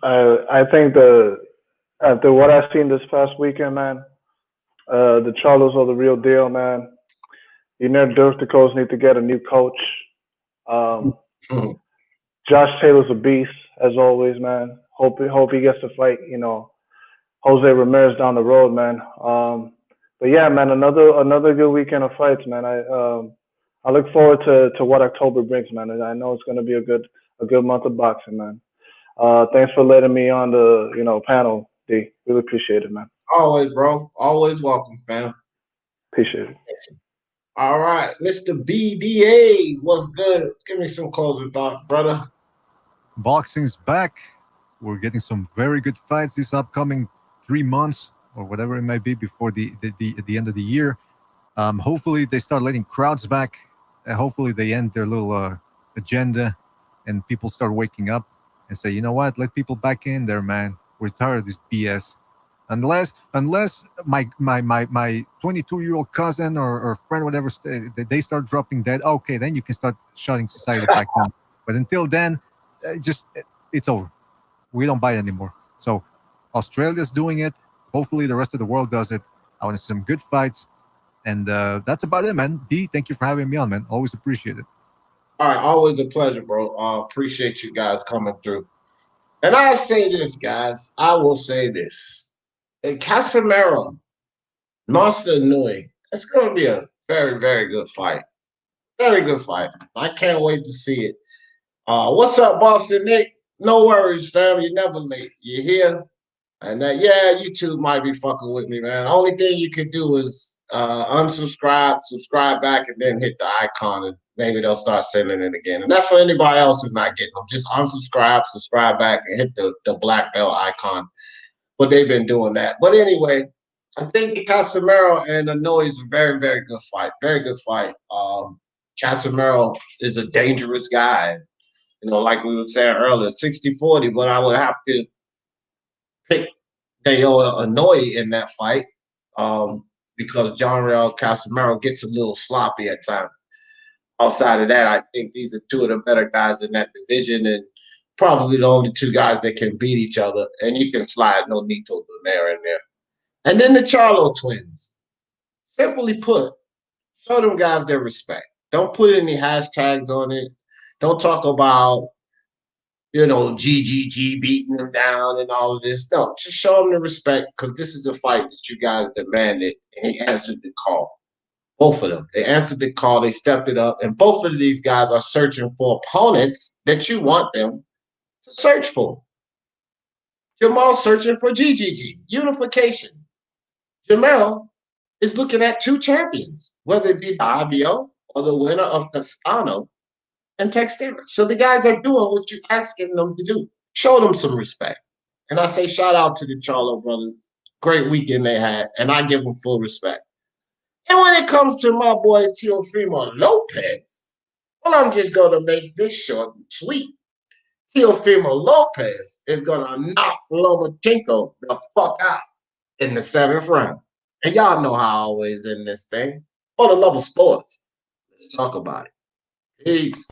Speaker 10: I think after what I've seen this past weekend, man, the Charlos are the real deal, man. You know, Dirk the Coast need to get a new coach. Josh Taylor's a beast as always, man. Hope he gets to fight, you know, Jose Ramirez down the road, man. But yeah, man, another good weekend of fights, man. I look forward to what October brings, man. And I know it's gonna be a good month of boxing, man. Thanks for letting me on the panel, D. Really appreciate it, man.
Speaker 1: Always, bro. Always welcome, fam.
Speaker 10: Appreciate it.
Speaker 1: All right, Mr. BDA, what's good? Give me some closing thoughts, brother.
Speaker 4: Boxing's back. We're getting some very good fights this upcoming 3 months or whatever it might be before the end of the year. Hopefully they start letting crowds back. Hopefully they end their little agenda and people start waking up and say, you know what, let people back in there, man. We're tired of this BS. Unless my 22-year-old cousin or friend, whatever, they start dropping dead, okay, then you can start shutting society back down. But until then, it's over. We don't buy it anymore. So Australia's doing it. Hopefully the rest of the world does it. I want to see some good fights. And that's about it, man. D, thank you for having me on, man. Always appreciate it.
Speaker 1: All right, always a pleasure, bro. Appreciate you guys coming through. And I say this, guys. I will say this. And Casimero, Master Inoue, it's going to be a very, very good fight. Very good fight. I can't wait to see it. What's up, Boston Nick? No worries, fam. You're never late. You're here. And yeah, YouTube might be fucking with me, man. Only thing you could do is unsubscribe, subscribe back, and then hit the icon, and maybe they'll start sending it again. And that's for anybody else who's not getting them. Just unsubscribe, subscribe back, and hit the black bell icon. But they've been doing that. But anyway, I think Casimero and Inoue is a very, very good fight. Very good fight. Casimero is a dangerous guy. You know, like we were saying earlier, 60-40, but I would have to pick Inoue in that fight because John Real Casimero gets a little sloppy at times. Outside of that, I think these are two of the better guys in that division and probably the only two guys that can beat each other. And you can slide Nonito Donaire in there. And then the Charlo twins. Simply put, show them guys their respect. Don't put any hashtags on it. Don't talk about, GGG beating them down and all of this. No, just show them the respect because this is a fight that you guys demanded and he answered the call. Both of them. They answered the call. They stepped it up. And both of these guys are searching for opponents that you want them to search for. Jamal's searching for GGG, unification. Jamel is looking at two champions, whether it be the IBO or the winner of Castano and Textera. So the guys are doing what you're asking them to do. Show them some respect. And I say shout out to the Charlo brothers. Great weekend they had, and I give them full respect. And when it comes to my boy Teofimo Lopez, well, I'm just going to make this short and sweet. Teofimo Lopez is going to knock Lomachenko the fuck out in the 7th round. And y'all know how I always end this thing. For the love of sports, let's talk about it. Peace.